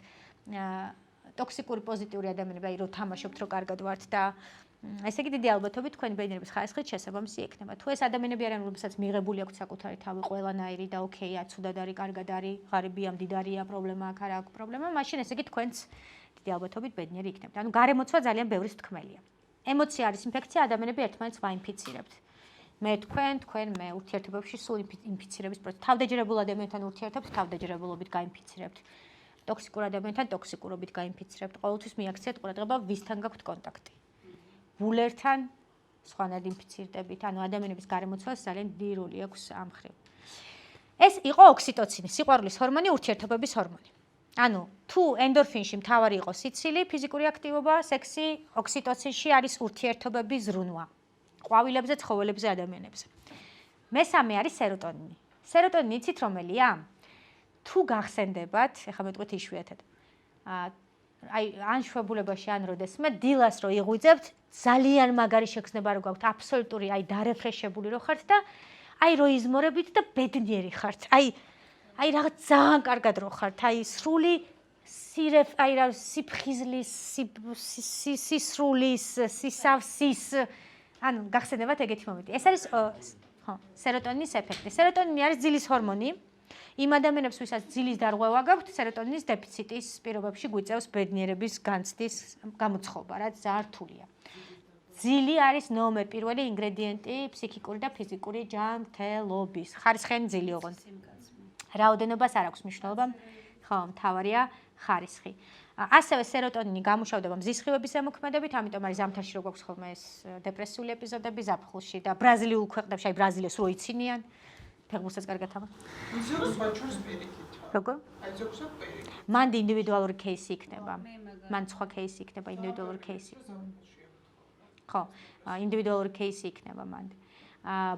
ტოქსიკური პოზიტიური ადამიანები, აი რომ თამაშობთ, რომ კარგად ვართ და ესე იგი დიდი ალბათობით თქვენი ბედნიერების ხარისხით შესაბამისი ექნება. თუ ეს ადამიანები არიან, რომლებსაც მიღებული აქვთ საკუთარი თავი ყველანაირი და ოკეია, ცუდად არის, კარგად არის, ღარიბია, მდიდარია, პრობლემა აქ არ აქვს პრობლემა, მაშინ ესე იგი თქვენც დიდი ალბათობით ბედნიერი იქნებთ. ანუ გარემოცვა ძალიან ბევრის თქმელია. ემოცია არის ინფექცია, ადამიანები ერთმანეთს ვაინფიცირებთ. მე თქვენ მე ურთიერთობებში სულ ინფიცირების პროცესი. თავდაჯერებულ ადამიანთან ურთიერთობთ, თავდაჯერებულობით გაინფიცირებთ. ტოქსიკურ ადამიანთან ტოქსიკურობით გაინფიცირებთ. ყოველთვის მიაქციეთ ყურადღება, ვისთან გაქვთ კონტაქტი. ბულერთან სხვანაირად ინფიცირდებით, ანუ ადამიანების გარემოცვას ძალიან დიდი როლი აქვს ამ მხრივ. ეს იყო ოქსიტოცინის, სიყვარულის ჰორმონი, ურთიერთობების ჰორმონი. ანუ თუ ენდორფინში მთავარი იყო სიცილი, ფიზიკური აქტივობა, სექსი, ოქსიტოცინში არის ურთიერთობების ზრუნვა. ყვავილებზე, ცხოველებზე, ადამიანებზე. მესამე არის სეროტონინი. სეროტონინი იცით რომელია? თუ გახსენდებათ, ეხლა მეტყვით იშვიათად. აი ან შვებულებაში ან როდესმე დილას რო იღვიძებთ, ძალიან მაგარი შექმნება რო გაქვთ, აბსოლუტური აი დარეფრეშებული რო ხართ და აი რო იზმორებით და ბედნიერი ხართ. აი რაღაც ძალიან კარგად რო ხართ, აი სრული აი რა სიფხიზლის, სისრულის, სისავსის ანუ გახსენებათ ეგეთი მომენტი. ეს არის სეროტონინის ეფექტი. სეროტონინი არის ძილის ჰორმონი. იმ ადამიანებს, ვისაც ძილის დარღვევა გაქვთ, სეროტონინის დეფიციტის პირობებში გვიწევს ბედნიერების განცდის გამოცხობა, რაც ძალიან რთულია. ძილი არის ნომერ პირველი ინგრედიენტი ფსიქიკური და ფიზიკური ჯანმრთელობის. ხარისხიანი ძილი ოღონდ. რაოდენობას არ აქვს მნიშვნელობა, ხო, მთავარია ხარისხი. ასევე სეროტონინი გამუშავდება მზის სხივების ზემოქმედებით, ამიტომ არის ზამთარში რო გვაქვს ხოლმე ეს დეპრესიული ეპიზოდები ზაფხულში და ბრაზილიულ ქვეყნებში, აი ბრაზილიას რო იცინიან, ფეხბურთსაც კარგად თამაშობენ. ზოგს ბაჩურს პირიქით. როგორ? აი ზოგს პირიქით. მანდ ინდივიდუალური кейსი იქნება. მან სხვა кейსი იქნება, ინდივიდუალური кейსი. ხო, ინდივიდუალური кейსი იქნება მანდ.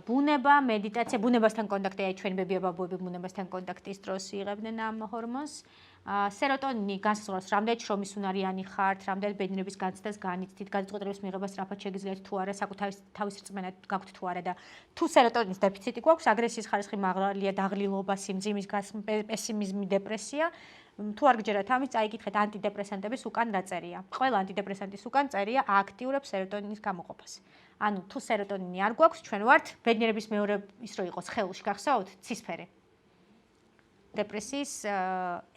ბუნება, მედიტაცია, ბუნებასთან კონტაქტი, აი ჩვენ ბებია-ბაბუები ბუნებასთან კონტაქტის დროს იღებდნენ ამ ჰორმონს. სეროტონინი განსაზღვრავს, რამდენად შრომისუნარიანი ხართ, რამდენად ბედნიერების განცდას განიცდით, გადაწყვეტილების მიღებას რაფად შეგიძლიათ თუ არა, საკუთარი თავის რწმენა გაქვთ თუ არა და თუ სეროტონინის დეფიციტი გვაქვს, აგრესიის ხარისხი მაღალია, დაღლილობა, სიმძიმის გასმა, პესიმიზმი, დეპრესია, თუ არ გჯერათ ამის, წაიკითხეთ ანტიდეპრესანტების უკან რა წერია. ყველა ანტიდეპრესანტის უკან წერია აქტიურებს სეროტონინის გამოყოფას. ანუ თუ სეროტონინი არ გვაქვს, ჩვენ ვართ ბედნიერების მეორე ის რო იყოს ხელში, გახსოვთ, ცისფერე. დეპრესიის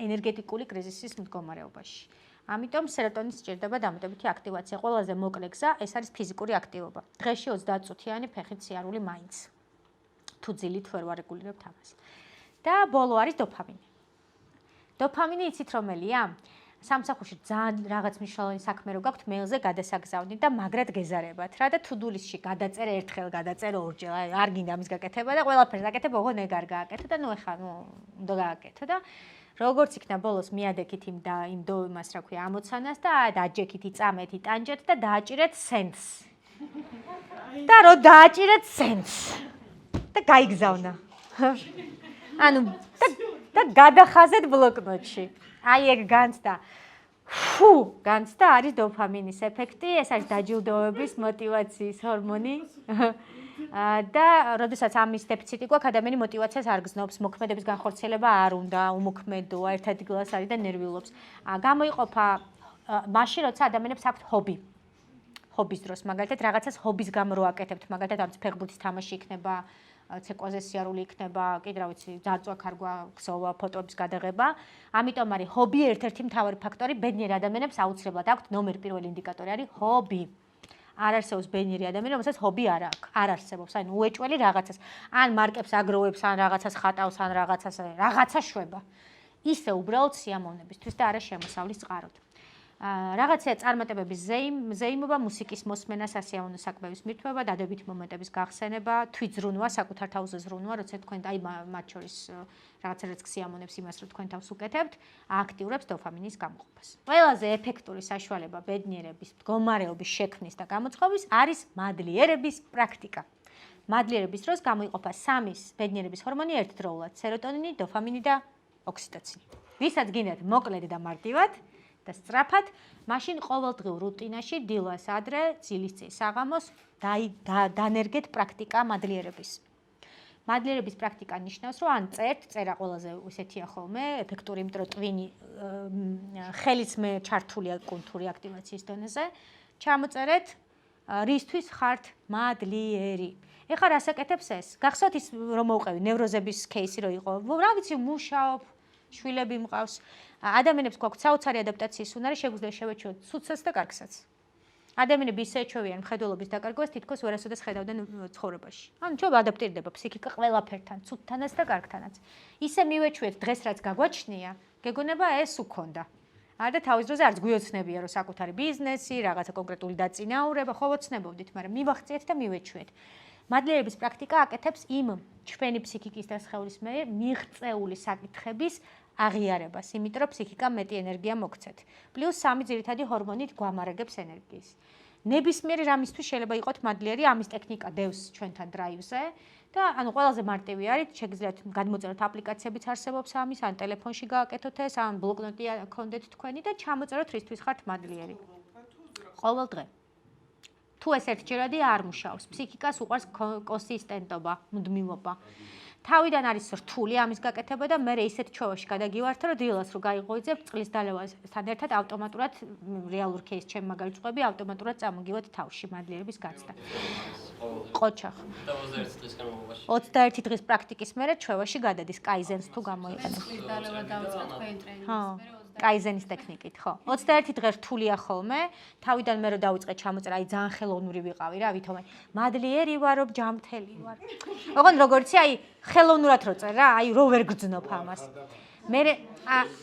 ენერგეტიკული კრიზისის მდგომარეობაში. ამიტომ სეროტონინს სჭირდება დამატებითი აქტივაცია. ყველაზე მოკლე გზა ეს არის ფიზიკური აქტივობა. დღეში 30 წუთიანი ფეხით სიარული მაინც. თუ ძილით ვერ ვარეგულირებთ ამას. და ბოლო არის დოფამინი. დოფამინი იცით რომელია? სამსახურში ძალიან რაღაც მნიშვნელოვანი საქმე რო გაქვთ, მეილზე გადასაგზავნით და მაგრად გეზარებათ რა და to-do-list-ში გადაწერ ერთხელ, გადაწერ ორჯერ, აი არ გინდა ამის გაკეთება და ყველაფერს აკეთებ, ოღონდ ეგ არ გააკეთო და ნუ ეხა უნდა გააკეთო და როგორც იქნა ბოლოს მიადექით იმ დოიმას, რა ქვია, ამოცანას და დაჯექით, იწამეთ, იტანჯეთ და დააჭირეთ სენს. და რო დააჭირეთ სენს და გაიგზავნა. ანუ და გადახაზეთ ბლოკნოტში. აი ეგ განცდა. განცდა არის დოფამინის ეფექტი, ეს არის დაჯილდოების, мотиваციის ჰორმონი. და როდესაც ამის დეფიციტი გვაქვს, ადამიანი мотиваციას არ გზნობს, მოქმედების განხორციელება არ უნდა, უმოქმედოა, ერთ ადგილას არის და ნერვიულობს. გამოიყოფა მაშინ, როცა ადამიანებს აქვთ ჰობი. ჰობის დროს, მაგალითად, რაღაცას ჰობის გამო რო აკეთებთ, მაგალითად, არც ფეხბურთის თამაში იქნება, ცეკვაზე სიარული იქნება, კიდე რა ვიცი, ძაძვა, ქარგვა, ქსოვა, ფოტოების გადაღება. ამიტომ არის ჰობი ერთ-ერთი მთავარი ფაქტორი, ბედნიერ ადამიანებს აუცილებლად აქვთ ნომერ პირველი ინდიკატორი არის ჰობი. არ არსებობს ბედნიერი ადამიანი, რომელსაც ჰობი არ აქვს. არ არსებობს, ანუ უეჭველი რაღაცას. ან მარკებს აგროვებს, ან რაღაცას ხატავს, ან რაღაცა შვება. ისე უბრალოდ სიამოვნებისთვის და არა შემოსავლის წყაროდ. რაღაცა წარმატებების ზეიმობა, მუსიკის მოსმენა, სასიამოვნო საქმეების მირთმევა, დადებითი მომენტების გახსენება, თვითზრუნვა, საკუთარ თავზე ზრუნვა, როცა თქვენ აი მათ შორის რაღაცა რაც გსიამოვნებს იმას, რომ თქვენ თავს უკეთებთ, აქტიურებს დოფამინის გამოყოფას. ყველაზე ეფექტური საშუალება ბედნიერების მდგომარეობის შექმნის და გამოწყობის არის მადლიერების პრაქტიკა. მადლიერების დროს გამოიყოფა 3 ბედნიერების ჰორმონი ერთდროულად: სეროტონინი, დოფამინი და ოქსიტოცინი. ვისაც გინდათ მოკლედ და მარტივად და სწრაფად, მაშინ ყოველდღიურ რუტინაში დილას ადრე, ძილის წინ საღამოს დანერგეთ პრაქტიკა მადლიერების. მადლიერების პრაქტიკა ნიშნავს, რომ ან წერა ყველაზე ისეთია ხოლმე, ეფექტური, იმიტომ რომ ტვინი ხელიც მე ჩართულია კუნთური აქტივაციის დონეზე. ჩამოწერეთ, რისთვის ხართ მადლიერი. ეხლა რას აკეთებს ეს? გახსოვთ ის რომ მოვყევი ნევროზების кейსი რო იყო. რა ვიცი, მუშაობ, შვილები მყავს. ადამიანებს გვაქვს საოცარი ადაპტაციის უნარი, შეგვიძლია შევეჩვევთ ცუდსაც და კარგსაც. ადამიანები ისე ეჩვევიან მხედველობის დაკარგვას, თითქოს ვერასოდეს ხედავდნენ ცხოვრებაში. ანუ ჩვენ ადაპტირდება ფსიქიკა ყველაფერთან, ცუდთანაც და კარგთანაც. ისე მივეჩვევთ დღეს რაც გაგვაჩნია, გეგონება ეს უქონდა. და თავის დროზე არც გვიოცნებია, რომ საკუთარი ბიზნესი, რაღაცა კონკრეტული დაწინაურება, ხო ვოცნებობდით, მაგრამ მივახციეთ და მივეჩვევთ. მადლიერების პრაქტიკა აკეთებს იმ ჩვენი ფსიქიკის და სხეულის მიერ მიღწეული საკითხების აღიარებას, იმიტომ რომ ფსიქიკამ მეტი ენერგია მოგცეთ. პლუს 3 ძირითადი ჰორმონით გვამარაგებს ენერგიის. ნებისმიერი რამისთვის შეიძლება იყოთ მადლიერი, ამის ტექნიკა დევს ჩვენთან დრაივზე და ანუ ყველაზე მარტივი არის, შეგიძლიათ გადმოწეროთ აპლიკაციებიც არსებობს ამის, ან ტელეფონში გააკეთოთ ეს, ან ბლოკნოტი გქონდეთ თქვენი და ჩამოწეროთ რისთვის ხართ მადლიერი. ყოველ დღე. თუ ეს ერთჯერადი არ მუშაობს, ფსიქიკას უყვარს კონსისტენტობა, მუდმივობა. თავიდან არის რთული ამის გაკეთება და მე ისეთ ჩვევაში გადაგივართ, რომ დილას რო გაიღოიძებ, წყლის დალევასთან ერთად ავტომატურად რეალურ кейსს ჩემ მაგალითს ვყვები, ავტომატურად წამოგივად თავში მადლიერების გაცდა. ყოჩახ. 21 დღის პრაქტიკის მერე ჩვევაში გადადის კაიზენს თუ გამოიყენებს. წყლის დალევა დავიწყეთ თქვენი ტრენინგის მერე კაიზენის ტექნიკით, ხო. 21 დღე რთულია ხოლმე, თავიდან მე რო დავიწყე ჩამოწერა, აი ძალიან ხელოვნური ვიყავი რა, ვითომ მადლიერი ვარო, ჯამთელი ვარ. ოღონ როგორიცი, აი ხელოვნურად რო წერ რა, აი რო ვერ გძნობ ამას. მე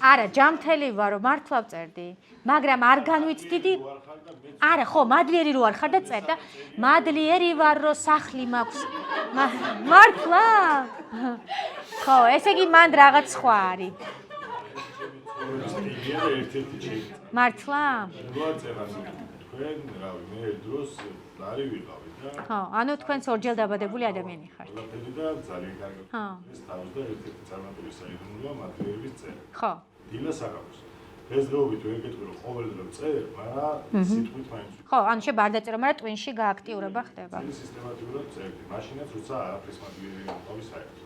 არა, ჯამთელი ვარო, მართლა ვწერდი, მაგრამ არ განვიცდიდი. არა, ხო, მადლიერი რო არ ხარ და წერ და მადლიერი ვარ, რო სახლი მაქვს. მართლა? ხო, ესე იგი მანდ რაღაც სხვა არის. მართლა? თქვენ რავი, მე დროს ლარი ვიყავი და ხო, ანუ თქვენც ორჯერ დაბადებული ადამიანი ხართ. ყველაფერი და ძალიან კარგი. ეს თავის და ერთ-ერთი წარმატებული საიდუმლოა მადლიერების წერა. ხო. დილა საღამოს. დღესდღეობით ვერ გეტყვი რომ ყოველ დღე წერ, მაგრამ სიტყვით მაინც. ხო, ანუ შეიძლება არ დაწერო, მაგრამ ტვინში გააქტიურება ხდება. სისტემატურად წერდი. მაშინაც როცა არაფერს მადლიერი ვიყავი საერთოდ.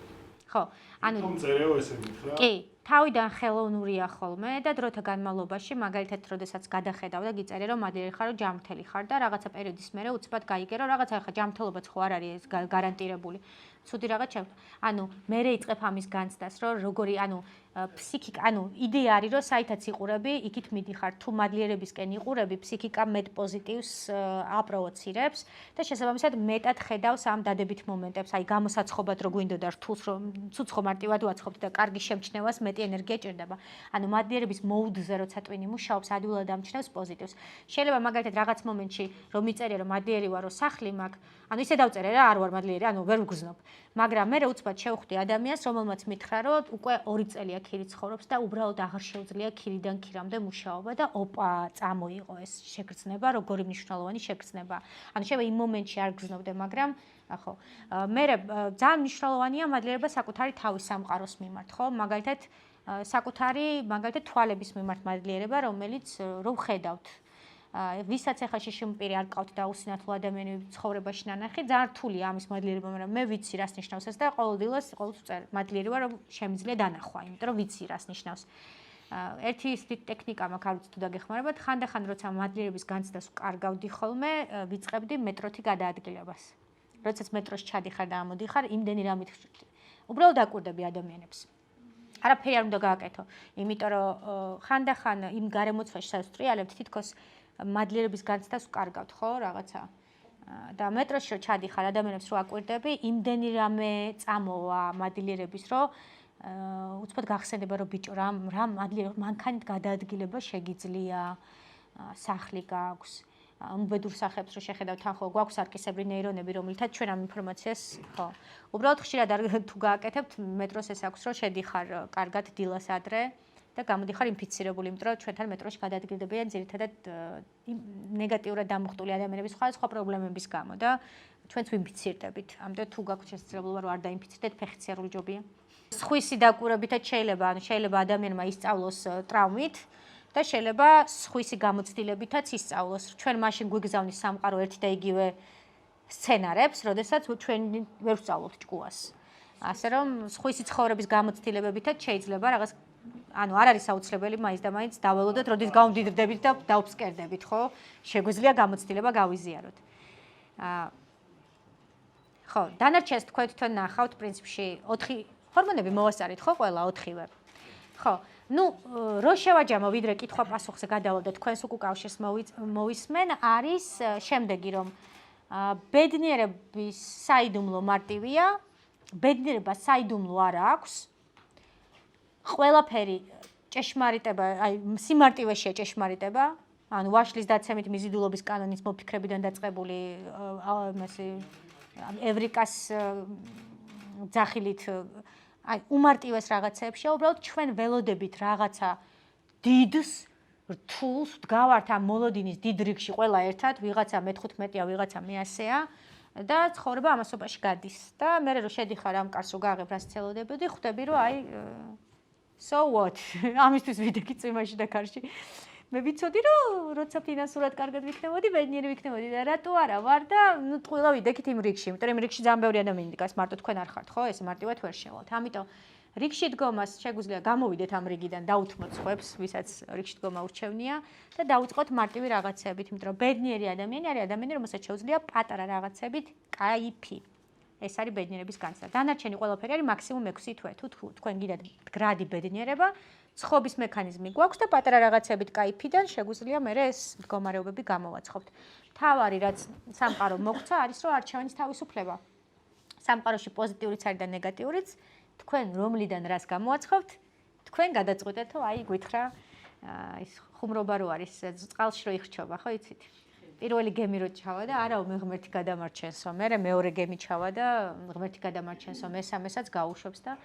ხო, ანუ თუმ წერეო ესე მითხრა. კი, თავიდან ხელოვნურია ხოლმე და დროთა განმავლობაში, მაგალითად, როდესაც გადახედავ და გიწერე რომ მადლიერი ხარ, ჯამთელი ხარ და რაღაცა პერიოდის მერე უცბად გაიგერო, რაღაცა ხა ჯამთელობაც ხო არ არის გარანტირებული. ცუდი რაღაც ჩემ. ანუ მე იწყებ ამის განცდას, რომ როგორი, ანუ ფსიქიკა, ანუ იდეა არის, რომ საითაც იყურები, იქით მიდიხარ. თუ მადლიერებისკენ იყურები, ფსიქიკა მეტ პოზიტივს აპროვოცირებს და შესაბამისად მეტად ხედავს ამ დადებით მომენტებს. აი, გამოსაცხობად რო გვინდოდა რთულს, რომ ცუცხო მარტივად ვაცხობთ და კარგი შემჩნევას მეტი ენერგია ჭირდება. ანუ მადლიერების მოუდზე როცა ტვინი მუშაობს, ადვილად ამჩნევს პოზიტივს. შეიძლება მაგალითად რაღაც მომენტში რომ მიწერია, რომ მადლიერი ვარო, სახლი მაქვს, ანუ ისე დავწერე რა, არ ვარ მადლიერი, ანუ ვერ ვგრძნობ. მაგრამ მე უცბად შევხვდი ადამიანს, რომელმაც მითხრა, რომ უკვე 2 წელია ქირი ცხოვრობს და უბრალოდ აღარ შეუძლია ქირიდან ქირამდე მუშაობა და ოპა, წამოიღო ეს შეგრძნება, როგორი მნიშვნელოვანი შეგრძნება. ანუ შეიძლება იმ მომენტში არ გრძნობდე, მაგრამ ხო. მე ძალიან მნიშვნელოვანია მადლიერება საკუთარი თავის სამყაროს მიმართ, ხო? მაგალითად, საკუთარი, მაგალითად თვალების მიმართ მადლიერება, რომელიც რო ვხედავთ ვისაც ახლა შიშიმპირი არ ყავთ და უსინათლო ადამიანები ცხოვრებაში ნანახი, ძალიან რთულია ამის მადლიერება, მაგრამ მე ვიცი რას ნიშნავს ეს და ყოველდღიურად ყოველთვის ვწერ. მადლიერი ვარ, რომ შემიძლია დანახვა, იმიტომ რომ ვიცი რას ნიშნავს. ერთი ის ტექნიკა მაქვს, არ ვიცი თუ დაგეხმარებათ, ხანდახან როცა მადლიერების განცდას ვკარგავდი ხოლმე, ვიწყებდი მეტროთი გადაადგილებას. როდესაც მეტროში ჩადიხარ და ამოდიხარ, იმდენი რამით უბრალოდ აკვირდები ადამიანებს. არაფერი არ უნდა გააკეთო, იმიტომ რომ ხანდახან იმ გარემოცვაში სადაც ვტრიალებთ, თითქოს მადლიერების განცდას ვკარგავთ, ხო, რაღაცა. და მეტროში რო ჩადიხარ, ადამიანებს რო აკვირდები, იმდენი რამე წამოვა მადლიერების, რომ უცბად გახსენდება, რომ ბიჭო, რა მადლიერი, მანქანით გადაადგილება შეგიძლია, სახლი გაქვს. უბედურ სახეებს რო შეხედავთ, თან ხო გვაქვს არკისებრი ნეირონები, რომელთაც ჩვენ ამ ინფორმაციას, ხო. უბრალოდ ხშირად თუ გააკეთებთ, მეტროს ეს აქვს, რომ შედიხარ კარგად დილას ადრე და გამოდიხარ ინფიცირებული, იმიტომ რომ ჩვენთან მეტროში გადაადგილდებიან ძირითადად ნეგატიურად დამუხტული ადამიანების სხვადასხვა პრობლემების გამო და ჩვენც ვინფიცირდებით. ამიტომ თუ გაქვთ შესაძლებლობა რომ არ დაინფიცირდეთ, ფეხით სერული ჯობია. სხვისი დაკვირვებითაც შეიძლება ადამიანმა ისწავლოს ტრავმით და შეიძლება სხვისი გამოცდილებითაც ისწავლოს. ჩვენ მაშინ გვიგზავნის სამყარო ერთი და იგივე სცენარებს, როდესაც ჩვენ ვერ ვსწავლობთ ჭკუას. ასე რომ სხვისი ცხოვრების გამოცდილებებითაც შეიძლება რაღაც არ არის აუცილებელი მაინც და მაინც დაველოდოთ, როდის გავმდიდრდებით და დავფსკერდებით, ხო? შეგვიძლია გამოცდილება გავიზიაროთ. ხო, დანარჩენს თქვენ თვითონ ნახავთ პრინციპში 4 ჰორმონები მოვასწარით, ხო, ყველა 4-ვე. ხო. რო შევაჯამო, ვიდრე კითხვა-პასუხზე გადავიდე, თქვენს უკავშირს მოვისმენ, არის შემდეგი, რომ ბედნიერების საიდუმლო მარტივია, ბედნიერება საიდუმლო არ აქვს. ყველაფერი ჭეშმარიტება, სიმარტივეშია ჭეშმარიტება, ანუ ვაშლის დაცემით მიზიდულობის კანონის მოფიქრებიდან დაწყებული ევრიკას ძახილით უმარტივეს რაღაცეებშია, უბრალოდ ჩვენ ველოდებით რაღაცა დიდს, რთულს, ვდგავართ ამ მოლოდინის დიდ რიგში ყველა ერთად, ვიღაცა მე-15-ია, ვიღაცა მე-100-ია და ცხოვრება ამასობაში გადის. და მე რო შედიხარ ამ კარს რო გააღებ, რაც ცელოდებოდი, ხვდები რომ so what? ამისთვის ვიდექი წვიმაში და კარში. მე ვიცოდი რომ როცა ფინანსურად კარგად ვიქნებოდი, ბედნიერი ვიქნებოდი და რატო არა ვარ და ყველა ვიდექით იმ რიგში, იმიტომ რომ იმ რიგში ძალიან ბევრი ადამიანი დგას, მარტო თქვენ არ ხართ, ხო? ესე მარტივად ვერ შევალთ. ამიტომ რიგში დგომას შეგვიძლია გამოვიდეთ ამ რიგიდან, დაუთმოთ სხვებს, ვისაც რიგში დგომა ურჩევნია და დაუწყოთ მარტივი რაღაცებით, იმიტომ რომ ბედნიერი ადამიანი არის ადამიანი, რომელსაც შეუძლია პატარა რაღაცებით кайფი. ეს არის ბედნიერების განცდა. დანარჩენი ყველაფერი არის მაქსიმუმ 6 თვე. თუ თქვენ გიდათ მდგრადი ბედნიერება, ცხობის მექანიზმი გვაქვს და პატარა რაღაცებით кайფიდან შეგვიძლია მე ეს მდგომარეობები გამოვაცხობთ. თავარი რაც სამყარო მოგცა არის რომ არჩევანის თავისუფლება. სამყაროში პოზიტიურიც არის და ნეგატიურიც. თქვენ რომლიდან რას გამოაცხობთ, თქვენ გადაწყვეტეთ, რომ გვითხრა ის ხუმრობა რო არის წყალში რო იხრჩობა, ხო იცით? პირველი გემი რო ჩავა და არაო მე ღმერთი გადამარჩენსო, მე მეორე გემი ჩავა და ღმერთი გადამარჩენსო, მესამესაც გაუშვებს და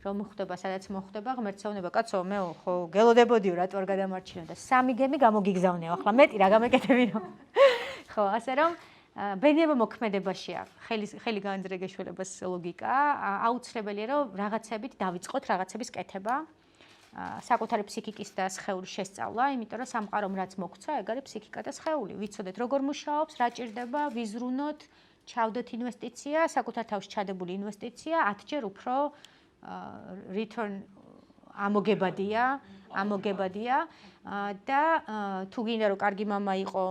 რომ ხდება, სადაც მოხდება, ღმერთს ეუბნება, კაცო, მე ხო გელოდებოდიო, რატო არ გადამარჩინო და 3 გემი გამოგიგზავნეო, ახლა მეტი რა გამეკეთებინო. ხო, ასე რომ ბედნიერება მოქმედებაშია, ხელი განძრეგეშველებას ლოგიკა, აუცილებელია რომ რაღაცებით დავიწყოთ რაღაცების კეთება. საკუთარი ფსიქიკის და სხეულის შესწავლა, იმიტომ რომ სამყარომ რაც მოგცა, ეგ არის ფსიქიკა და სხეული. ვიცოდეთ როგორ მუშაობს, რა ჭირდება, ვიზრუნოთ, ჩავდოთ ინვესტიცია, საკუთარ თავში ჩადებული ინვესტიცია 10-ჯერ უფრო return ამოგებადია და თუ გინდა რომ კარგი მამა იყო,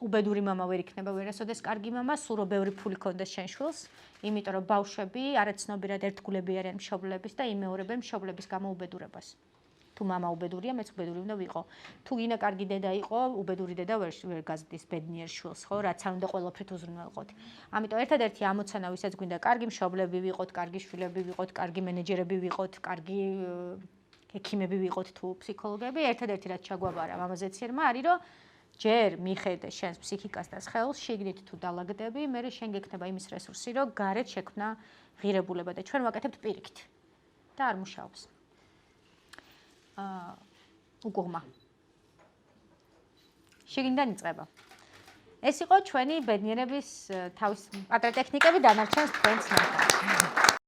უბედური მამა ვერ იქნება ვერასოდეს კარგი მამა, სულ რომ ბევრი ფული ქონდეს შენ შვილს, იმიტომ რომ ბავშვები არაცნობიერად ერთგულები არიან მშობლების და იმეორებენ მშობლების გამოუბედურებას. თუ მამა უბედურია, მეც უბედური უნდა ვიყო. თუ გინდა კარგი დედა იყო, უბედური დედა ვერ გაზრდის ბედნიერ შვილს, ხო, რაც არ უნდა ყველაფრით უზრუნველყოთ. ამიტომ ერთადერთი ამოცანა, ვისაც გვინდა კარგი მშობლები ვიყოთ, კარგი შვილები ვიყოთ, კარგი მენეჯერები ვიყოთ, კარგი ექიმები ვიყოთ თუ ფსიქოლოგები, ერთადერთი რაც ჩაგვაბარა მამაზეციერმა არის, რომ ჯერ მიხედე შენს ფსიქიკას და სხეულს, შიგნით თუ დალაგდები, მერე შენ გექნება იმის რესურსი, რომ გარეთ შექმნა ღირებულება და ჩვენ ვაკეთებთ პირიქით და არ მუშაობს. უგუღმა. შიგნიდან იწყება. ეს იყო ჩვენი ბედნიერების თავის პატრა ტექნიკები, დანარჩენს თქვენს ნახავთ.